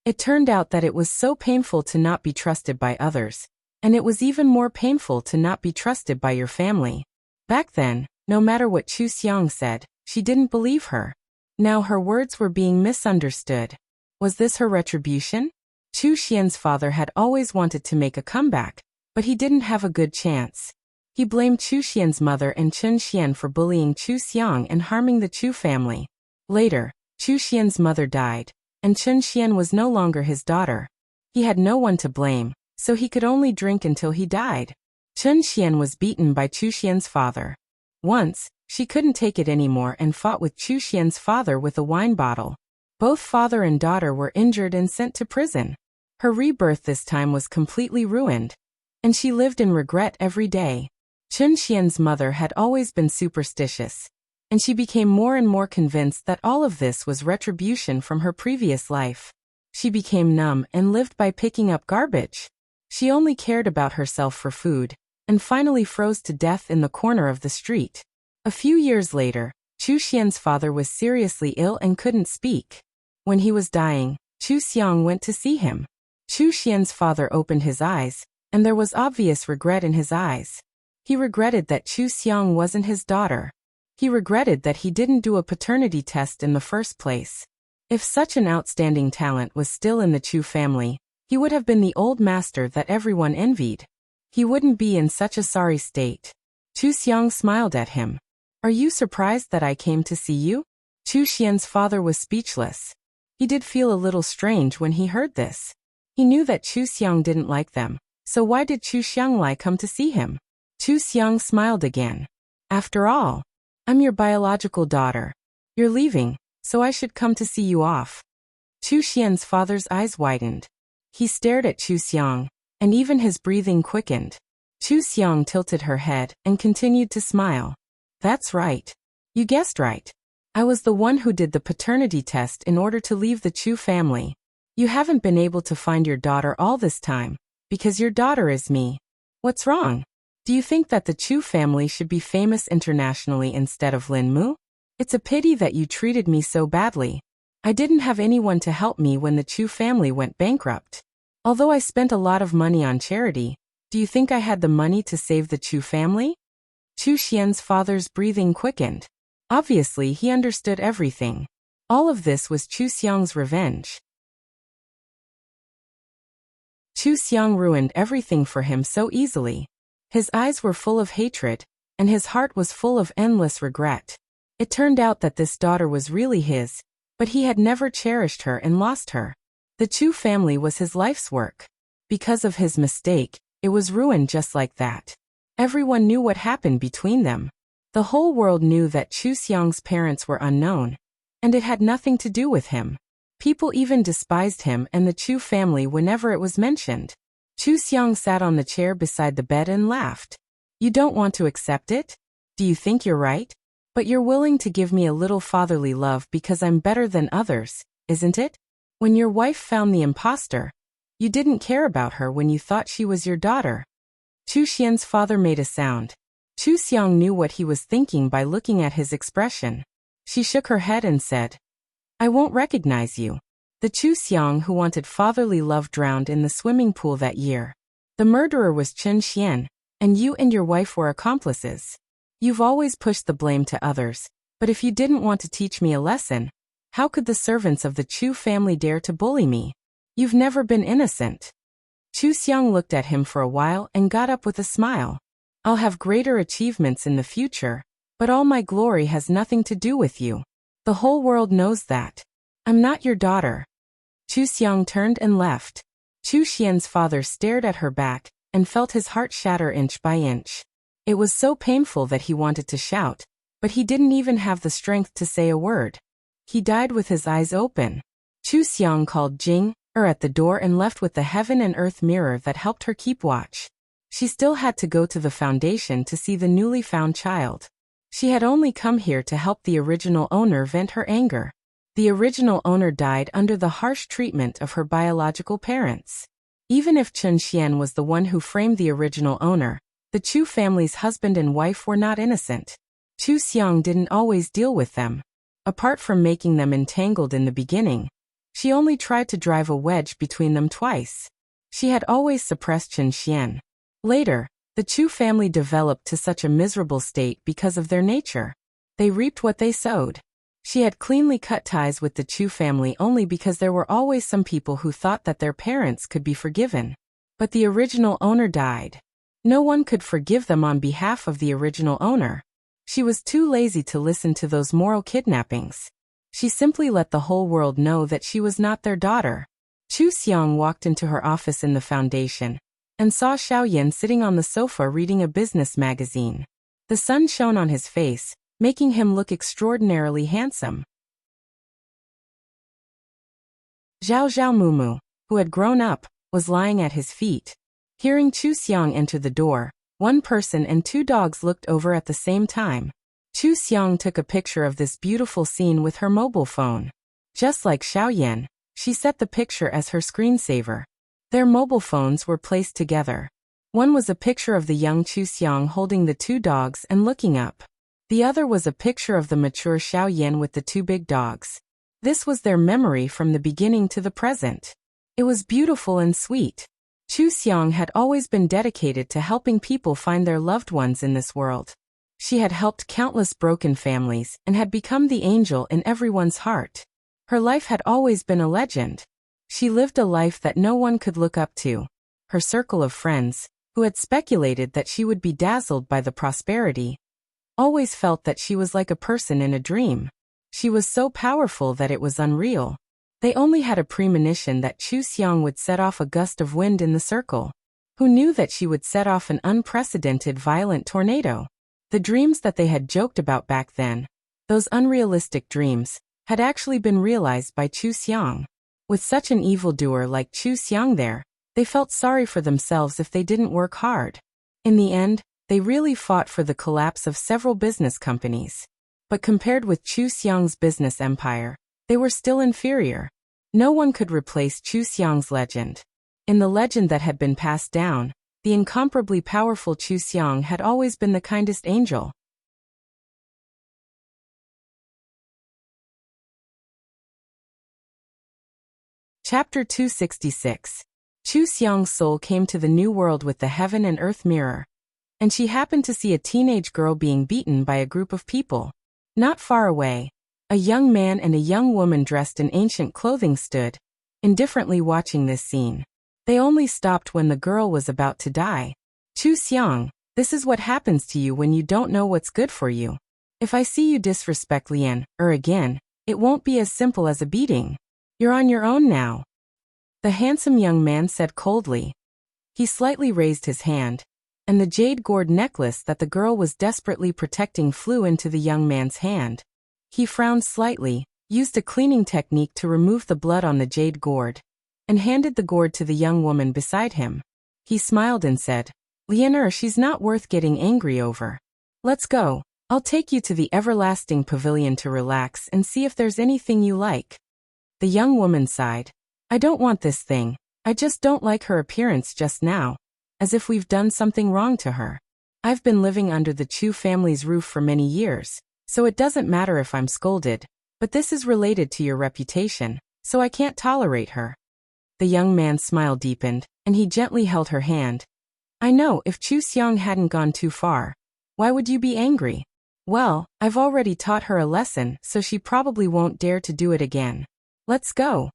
Speaker 1: It turned out that it was so painful to not be trusted by others, and it was even more painful to not be trusted by your family. Back then, no matter what Chu Xiang said, she didn't believe her. Now her words were being misunderstood. Was this her retribution? Chu Xian's father had always wanted to make a comeback, but he didn't have a good chance. He blamed Chu Xian's mother and Chen Xian for bullying Chu Xiang and harming the Chu family. Later, Chu Xian's mother died, and Chen Xian was no longer his daughter. He had no one to blame, so he could only drink until he died. Chen Xian was beaten by Chu Xian's father. Once, she couldn't take it anymore and fought with Chu Xian's father with a wine bottle. Both father and daughter were injured and sent to prison. Her rebirth this time was completely ruined, and she lived in regret every day. Chen Xian's mother had always been superstitious, and she became more and more convinced that all of this was retribution from her previous life. She became numb and lived by picking up garbage. She only cared about herself for food, and finally froze to death in the corner of the street. A few years later, Chu Xian's father was seriously ill and couldn't speak. When he was dying, Chu Xiang went to see him. Chu Xian's father opened his eyes, and there was obvious regret in his eyes. He regretted that Chu Xiang wasn't his daughter. He regretted that he didn't do a paternity test in the first place. If such an outstanding talent was still in the Chu family, he would have been the old master that everyone envied. He wouldn't be in such a sorry state. Chu Xiang smiled at him. Are you surprised that I came to see you? Chu Xian's father was speechless. He did feel a little strange when he heard this. He knew that Chu Xiang didn't like them, so why did Chu Xianglai come to see him? Chu Xiang smiled again. After all, I'm your biological daughter. You're leaving, so I should come to see you off. Chu Xian's father's eyes widened. He stared at Chu Xiang, and even his breathing quickened. Chu Xiang tilted her head and continued to smile. That's right. You guessed right. I was the one who did the paternity test in order to leave the Chu family. You haven't been able to find your daughter all this time, because your daughter is me. What's wrong? Do you think that the Chu family should be famous internationally instead of Lin Mu? It's a pity that you treated me so badly. I didn't have anyone to help me when the Chu family went bankrupt. Although I spent a lot of money on charity, do you think I had the money to save the Chu family? Chu Xian's father's breathing quickened. Obviously, he understood everything. All of this was Chu Xiang's revenge. Chu Xiang ruined everything for him so easily. His eyes were full of hatred, and his heart was full of endless regret. It turned out that this daughter was really his, but he had never cherished her and lost her. The Chu family was his life's work. Because of his mistake, it was ruined just like that. Everyone knew what happened between them. The whole world knew that Chu Xiang's parents were unknown, and it had nothing to do with him. People even despised him and the Chu family whenever it was mentioned. Chu Xiang sat on the chair beside the bed and laughed. You don't want to accept it? Do you think you're right? But you're willing to give me a little fatherly love because I'm better than others, isn't it? When your wife found the imposter, you didn't care about her when you thought she was your daughter. Chu Xian's father made a sound. Chu Xiang knew what he was thinking by looking at his expression. She shook her head and said, I won't recognize you. The Chu Xiang who wanted fatherly love drowned in the swimming pool that year. The murderer was Chen Xian, and you and your wife were accomplices. You've always pushed the blame to others, but if you didn't want to teach me a lesson, how could the servants of the Chu family dare to bully me? You've never been innocent. Chu Xiang looked at him for a while and got up with a smile. I'll have greater achievements in the future, but all my glory has nothing to do with you. The whole world knows that. I'm not your daughter. Chu Xiang turned and left. Chu Xian's father stared at her back and felt his heart shatter inch by inch. It was so painful that he wanted to shout, but he didn't even have the strength to say a word. He died with his eyes open. Chu Xiang called Jing at the door and left with the heaven and earth mirror that helped her keep watch. She still had to go to the foundation to see the newly found child. She had only come here to help the original owner vent her anger. The original owner died under the harsh treatment of her biological parents. Even if Chen Xian was the one who framed the original owner, the Chu family's husband and wife were not innocent. Chu Xiang didn't always deal with them. Apart from making them entangled in the beginning, she only tried to drive a wedge between them twice. She had always suppressed Chen Xian. Later, the Chu family developed to such a miserable state because of their nature. They reaped what they sowed. She had cleanly cut ties with the Chu family only because there were always some people who thought that their parents could be forgiven. But the original owner died. No one could forgive them on behalf of the original owner. She was too lazy to listen to those moral kidnappings. She simply let the whole world know that she was not their daughter. Chu Xiang walked into her office in the foundation and saw Xiaoyan sitting on the sofa reading a business magazine. The sun shone on his face, making him look extraordinarily handsome. Zhao Zhao Mumu, who had grown up, was lying at his feet. Hearing Chu Xiang enter the door, one person and two dogs looked over at the same time. Chu Xiang took a picture of this beautiful scene with her mobile phone. Just like Xiaoyan, she set the picture as her screensaver. Their mobile phones were placed together. One was a picture of the young Chu Xiang holding the two dogs and looking up. The other was a picture of the mature Xiaoyan with the two big dogs. This was their memory from the beginning to the present. It was beautiful and sweet. Chu Xiang had always been dedicated to helping people find their loved ones in this world. She had helped countless broken families and had become the angel in everyone's heart. Her life had always been a legend. She lived a life that no one could look up to. Her circle of friends, who had speculated that she would be dazzled by the prosperity, always felt that she was like a person in a dream. She was so powerful that it was unreal. They only had a premonition that Chu Xiang would set off a gust of wind in the circle. Who knew that she would set off an unprecedented violent tornado? The dreams that they had joked about back then, those unrealistic dreams, had actually been realized by Chu Xiang. With such an evildoer like Chu Xiang there, they felt sorry for themselves if they didn't work hard. In the end, they really fought for the collapse of several business companies. But compared with Chu Xiang's business empire, they were still inferior. No one could replace Chu Xiang's legend. In the legend that had been passed down, the incomparably powerful Chu Xiang had always been the kindest angel. Chapter 266. Chu Xiang's soul came to the new world with the heaven and earth mirror, and she happened to see a teenage girl being beaten by a group of people. Not far away, a young man and a young woman dressed in ancient clothing stood, indifferently watching this scene. They only stopped when the girl was about to die. Chu Xiang, this is what happens to you when you don't know what's good for you. If I see you disrespect Lian, again, it won't be as simple as a beating. You're on your own now. The handsome young man said coldly. He slightly raised his hand, and the jade gourd necklace that the girl was desperately protecting flew into the young man's hand. He frowned slightly, used a cleaning technique to remove the blood on the jade gourd, and handed the gourd to the young woman beside him. He smiled and said, "Lianer, she's not worth getting angry over. Let's go. I'll take you to the everlasting pavilion to relax and see if there's anything you like." The young woman sighed. "I don't want this thing. I just don't like her appearance just now. As if we've done something wrong to her. I've been living under the Chu family's roof for many years, so it doesn't matter if I'm scolded, but this is related to your reputation, so I can't tolerate her." The young man's smile deepened, and he gently held her hand. "I know if Chu Xiang hadn't gone too far. Why would you be angry? Well, I've already taught her a lesson, so she probably won't dare to do it again. Let's go."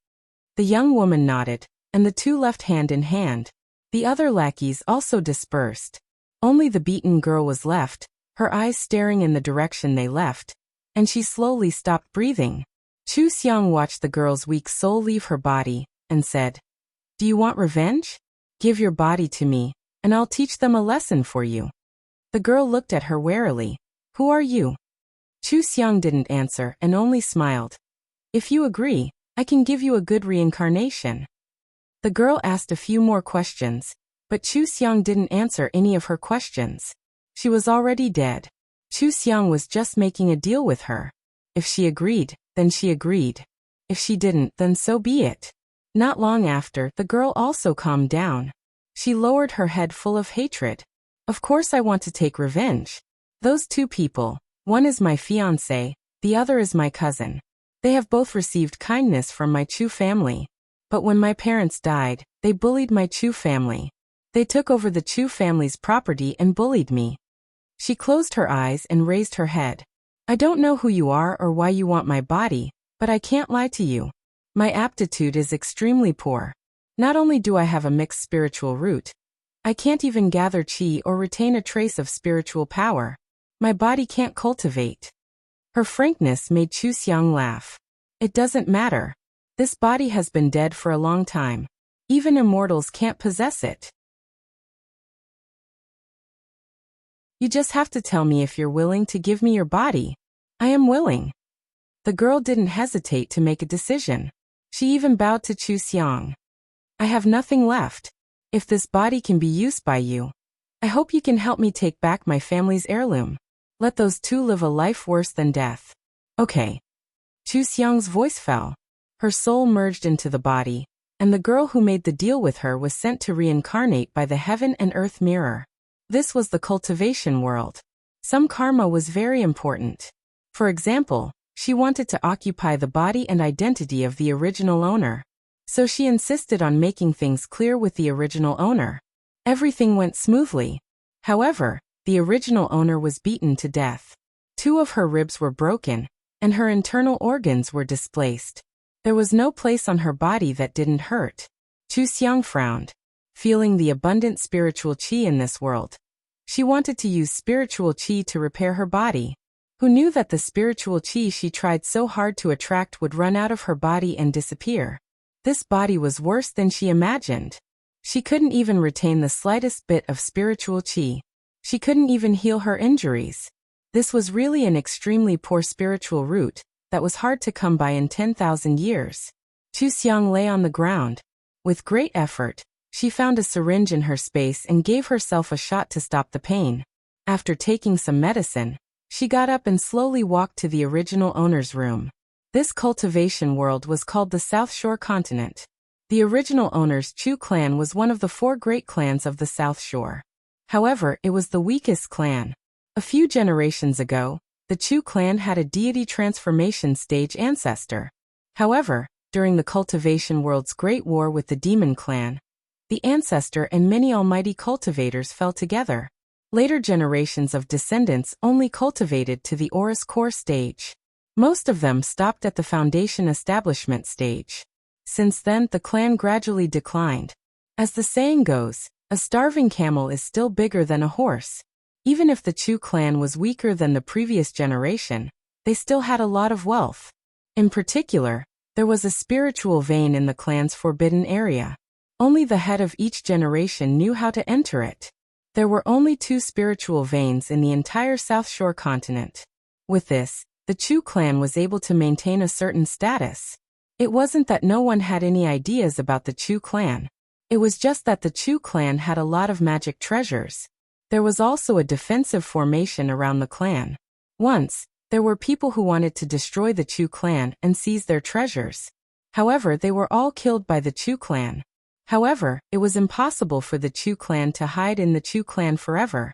Speaker 1: The young woman nodded, and the two left hand in hand. The other lackeys also dispersed. Only the beaten girl was left, her eyes staring in the direction they left, and she slowly stopped breathing. Chu Xiang watched the girl's weak soul leave her body, and said, "Do you want revenge? Give your body to me, and I'll teach them a lesson for you." The girl looked at her warily. "Who are you?" Chu Xiang didn't answer and only smiled. "If you agree, I can give you a good reincarnation." The girl asked a few more questions, but Chu Xiang didn't answer any of her questions. She was already dead. Chu Xiang was just making a deal with her. If she agreed, then she agreed. If she didn't, then so be it. Not long after, the girl also calmed down. She lowered her head full of hatred. "Of course I want to take revenge. Those two people, one is my fiancé, the other is my cousin. They have both received kindness from my Chu family. But when my parents died, they bullied my Chu family. They took over the Chu family's property and bullied me." She closed her eyes and raised her head. "I don't know who you are or why you want my body, but I can't lie to you. My aptitude is extremely poor. Not only do I have a mixed spiritual root, I can't even gather qi or retain a trace of spiritual power. My body can't cultivate." Her frankness made Chu Xiang laugh. "It doesn't matter. This body has been dead for a long time. Even immortals can't possess it. You just have to tell me if you're willing to give me your body." "I am willing." The girl didn't hesitate to make a decision. She even bowed to Chu Xiang. "I have nothing left. If this body can be used by you, I hope you can help me take back my family's heirloom. Let those two live a life worse than death." "Okay." Chu Xiang's voice fell. Her soul merged into the body, and the girl who made the deal with her was sent to reincarnate by the heaven and earth mirror. This was the cultivation world. Some karma was very important. For example, she wanted to occupy the body and identity of the original owner. So she insisted on making things clear with the original owner. Everything went smoothly. However, the original owner was beaten to death. 2 of her ribs were broken, and her internal organs were displaced. There was no place on her body that didn't hurt. Chu Xiang frowned, feeling the abundant spiritual qi in this world. She wanted to use spiritual qi to repair her body. Who knew that the spiritual qi she tried so hard to attract would run out of her body and disappear? This body was worse than she imagined. She couldn't even retain the slightest bit of spiritual qi. She couldn't even heal her injuries. This was really an extremely poor spiritual root that was hard to come by in 10,000 years. Chu Xiang lay on the ground. With great effort, she found a syringe in her space and gave herself a shot to stop the pain. After taking some medicine, she got up and slowly walked to the original owner's room. This cultivation world was called the South Shore Continent. The original owner's Chu clan was one of the 4 great clans of the South Shore. However, it was the weakest clan. A few generations ago, the Chu clan had a deity transformation stage ancestor. However, during the cultivation world's great war with the demon clan, the ancestor and many almighty cultivators fell together. Later generations of descendants only cultivated to the Aurus core stage. Most of them stopped at the foundation establishment stage. Since then, the clan gradually declined. As the saying goes, a starving camel is still bigger than a horse. Even if the Chu clan was weaker than the previous generation, they still had a lot of wealth. In particular, there was a spiritual vein in the clan's forbidden area. Only the head of each generation knew how to enter it. There were only 2 spiritual veins in the entire South Shore continent. With this, the Chu clan was able to maintain a certain status. It wasn't that no one had any ideas about the Chu clan. It was just that the Chu clan had a lot of magic treasures. There was also a defensive formation around the clan. Once, there were people who wanted to destroy the Chu clan and seize their treasures. However, they were all killed by the Chu clan. However, it was impossible for the Chu clan to hide in the Chu clan forever.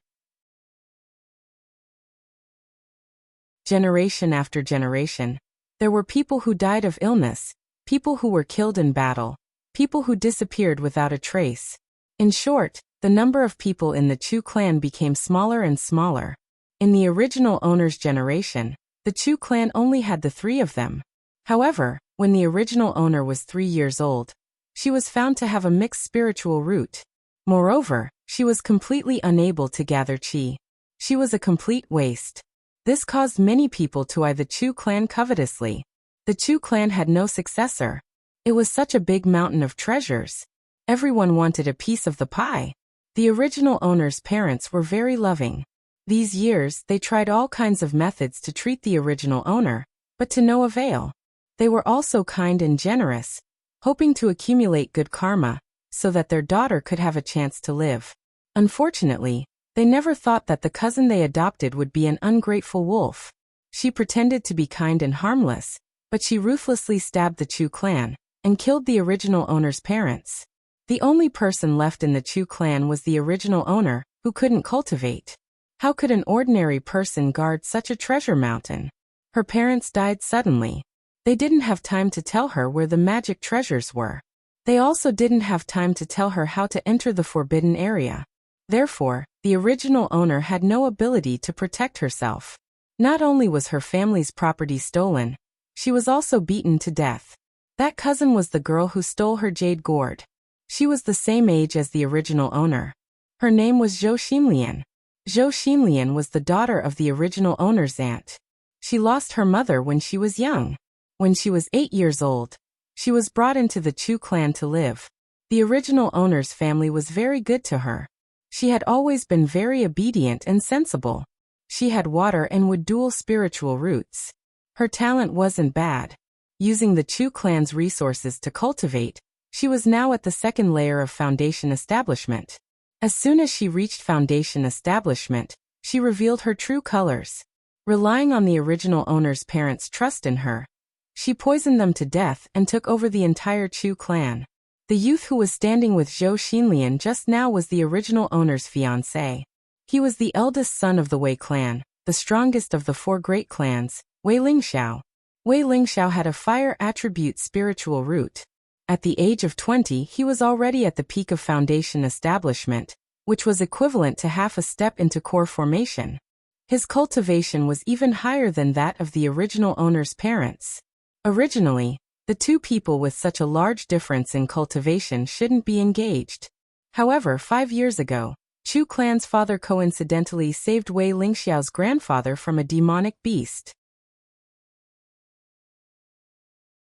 Speaker 1: Generation after generation, there were people who died of illness, people who were killed in battle, people who disappeared without a trace. In short, the number of people in the Chu clan became smaller and smaller. In the original owner's generation, the Chu clan only had the 3 of them. However, when the original owner was 3 years old, she was found to have a mixed spiritual root. Moreover, she was completely unable to gather qi. She was a complete waste. This caused many people to eye the Chu clan covetously. The Chu clan had no successor. It was such a big mountain of treasures. Everyone wanted a piece of the pie. The original owner's parents were very loving. These years, they tried all kinds of methods to treat the original owner, but to no avail. They were also kind and generous, hoping to accumulate good karma, so that their daughter could have a chance to live. Unfortunately, they never thought that the cousin they adopted would be an ungrateful wolf. She pretended to be kind and harmless, but she ruthlessly stabbed the Chu clan, and killed the original owner's parents. The only person left in the Chu clan was the original owner, who couldn't cultivate. How could an ordinary person guard such a treasure mountain? Her parents died suddenly. They didn't have time to tell her where the magic treasures were. They also didn't have time to tell her how to enter the forbidden area. Therefore, the original owner had no ability to protect herself. Not only was her family's property stolen, she was also beaten to death. That cousin was the girl who stole her jade gourd. She was the same age as the original owner. Her name was Zhou Xinlian. Zhou Xinlian was the daughter of the original owner's aunt. She lost her mother when she was young. When she was 8 years old, she was brought into the Chu clan to live. The original owner's family was very good to her. She had always been very obedient and sensible. She had water and wood dual spiritual roots. Her talent wasn't bad. Using the Chu clan's resources to cultivate, she was now at the 2nd layer of foundation establishment. As soon as she reached foundation establishment, she revealed her true colors. Relying on the original owner's parents' trust in her, she poisoned them to death and took over the entire Chu clan. The youth who was standing with Zhou Xinlian just now was the original owner's fiancé. He was the eldest son of the Wei clan, the strongest of the 4 great clans, Wei Lingxiao. Wei Lingxiao had a fire attribute spiritual root. At the age of 20, he was already at the peak of foundation establishment, which was equivalent to half a step into core formation. His cultivation was even higher than that of the original owner's parents. Originally, the two people with such a large difference in cultivation shouldn't be engaged. However, 5 years ago, Chu clan's father coincidentally saved Wei Lingxiao's grandfather from a demonic beast.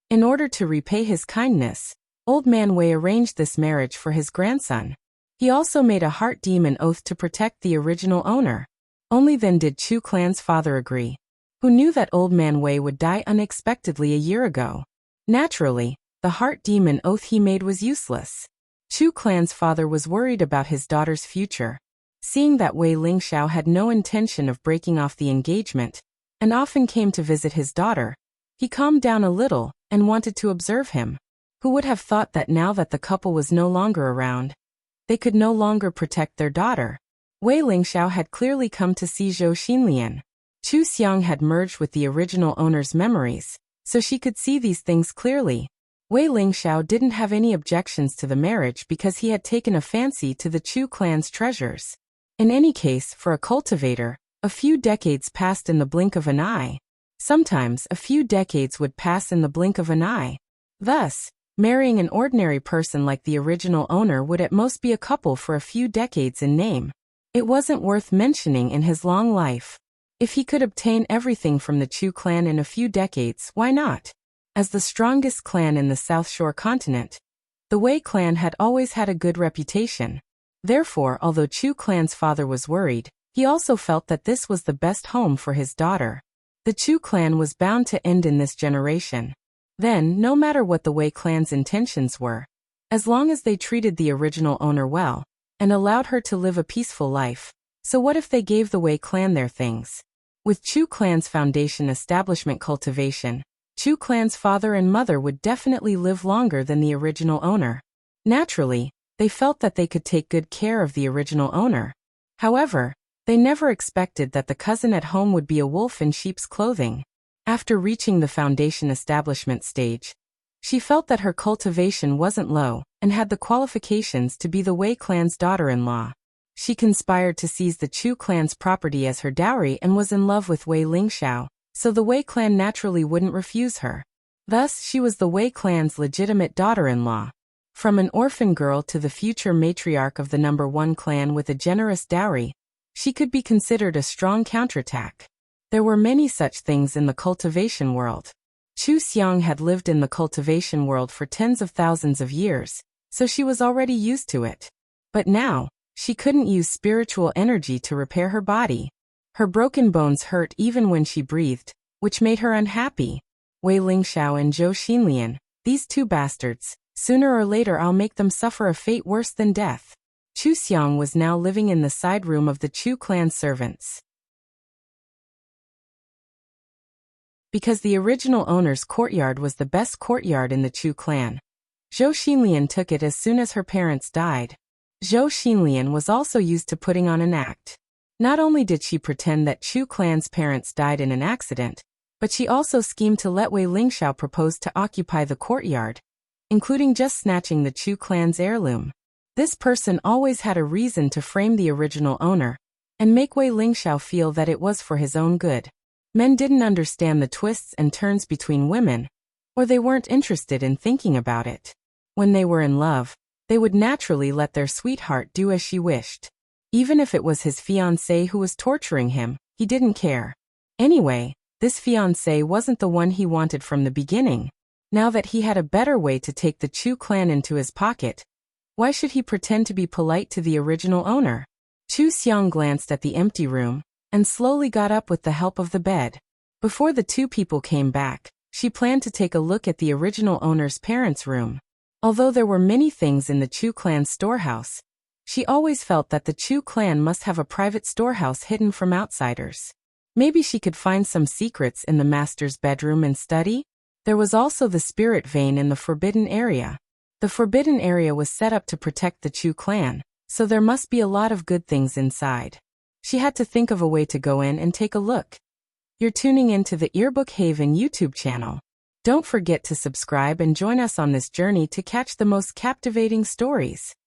Speaker 1: In order to repay his kindness, Old Man Wei arranged this marriage for his grandson. He also made a heart demon oath to protect the original owner. Only then did Chu clan's father agree, who knew that Old Man Wei would die unexpectedly a year ago. Naturally, the heart demon oath he made was useless. Chu clan's father was worried about his daughter's future. Seeing that Wei Lingxiao had no intention of breaking off the engagement, and often came to visit his daughter, he calmed down a little and wanted to observe him. Who would have thought that now that the couple was no longer around, they could no longer protect their daughter? Wei Lingxiao had clearly come to see Zhou Xinlian. Chu Xiang had merged with the original owner's memories, so she could see these things clearly. Wei Lingxiao didn't have any objections to the marriage because he had taken a fancy to the Chu clan's treasures. In any case, for a cultivator, a few decades passed in the blink of an eye. Sometimes a few decades would pass in the blink of an eye. Thus, marrying an ordinary person like the original owner would at most be a couple for a few decades in name. It wasn't worth mentioning in his long life. If he could obtain everything from the Chu clan in a few decades, why not? As the strongest clan in the South Shore continent, the Wei clan had always had a good reputation. Therefore, although Chu clan's father was worried, he also felt that this was the best home for his daughter. The Chu clan was bound to end in this generation. Then, no matter what the Wei clan's intentions were, as long as they treated the original owner well, and allowed her to live a peaceful life, so what if they gave the Wei clan their things? With Chu clan's foundation establishment cultivation, Chu clan's father and mother would definitely live longer than the original owner. Naturally, they felt that they could take good care of the original owner. However, they never expected that the cousin at home would be a wolf in sheep's clothing. After reaching the foundation establishment stage, she felt that her cultivation wasn't low and had the qualifications to be the Wei clan's daughter-in-law. She conspired to seize the Chu clan's property as her dowry and was in love with Wei Lingxiao, so the Wei clan naturally wouldn't refuse her. Thus, she was the Wei clan's legitimate daughter-in-law. From an orphan girl to the future matriarch of the number 1 clan with a generous dowry, she could be considered a strong counterattack. There were many such things in the cultivation world. Chu Xiang had lived in the cultivation world for tens of thousands of years, so she was already used to it. But now, she couldn't use spiritual energy to repair her body. Her broken bones hurt even when she breathed, which made her unhappy. Wei Lingxiao and Zhou Xinlian, these two bastards, sooner or later I'll make them suffer a fate worse than death. Chu Xiang was now living in the side room of the Chu clan servants. Because the original owner's courtyard was the best courtyard in the Chu clan, Zhou Xinlian took it as soon as her parents died. Zhou Xinlian was also used to putting on an act. Not only did she pretend that Chu clan's parents died in an accident, but she also schemed to let Wei Lingxiao propose to occupy the courtyard, including just snatching the Chu clan's heirloom. This person always had a reason to frame the original owner, and make Wei Lingxiao feel that it was for his own good. Men didn't understand the twists and turns between women, or they weren't interested in thinking about it. When they were in love, they would naturally let their sweetheart do as she wished. Even if it was his fiancée who was torturing him, he didn't care. Anyway, this fiancée wasn't the one he wanted from the beginning. Now that he had a better way to take the Chu clan into his pocket, why should he pretend to be polite to the original owner? Chu Xiang glanced at the empty room, and slowly got up with the help of the bed. Before the two people came back, she planned to take a look at the original owner's parents' room. Although there were many things in the Chu clan's storehouse, she always felt that the Chu clan must have a private storehouse hidden from outsiders. Maybe she could find some secrets in the master's bedroom and study? There was also the spirit vein in the forbidden area. The forbidden area was set up to protect the Chu clan, so there must be a lot of good things inside. She had to think of a way to go in and take a look. You're tuning into the Earbook Haven YouTube channel. Don't forget to subscribe and join us on this journey to catch the most captivating stories.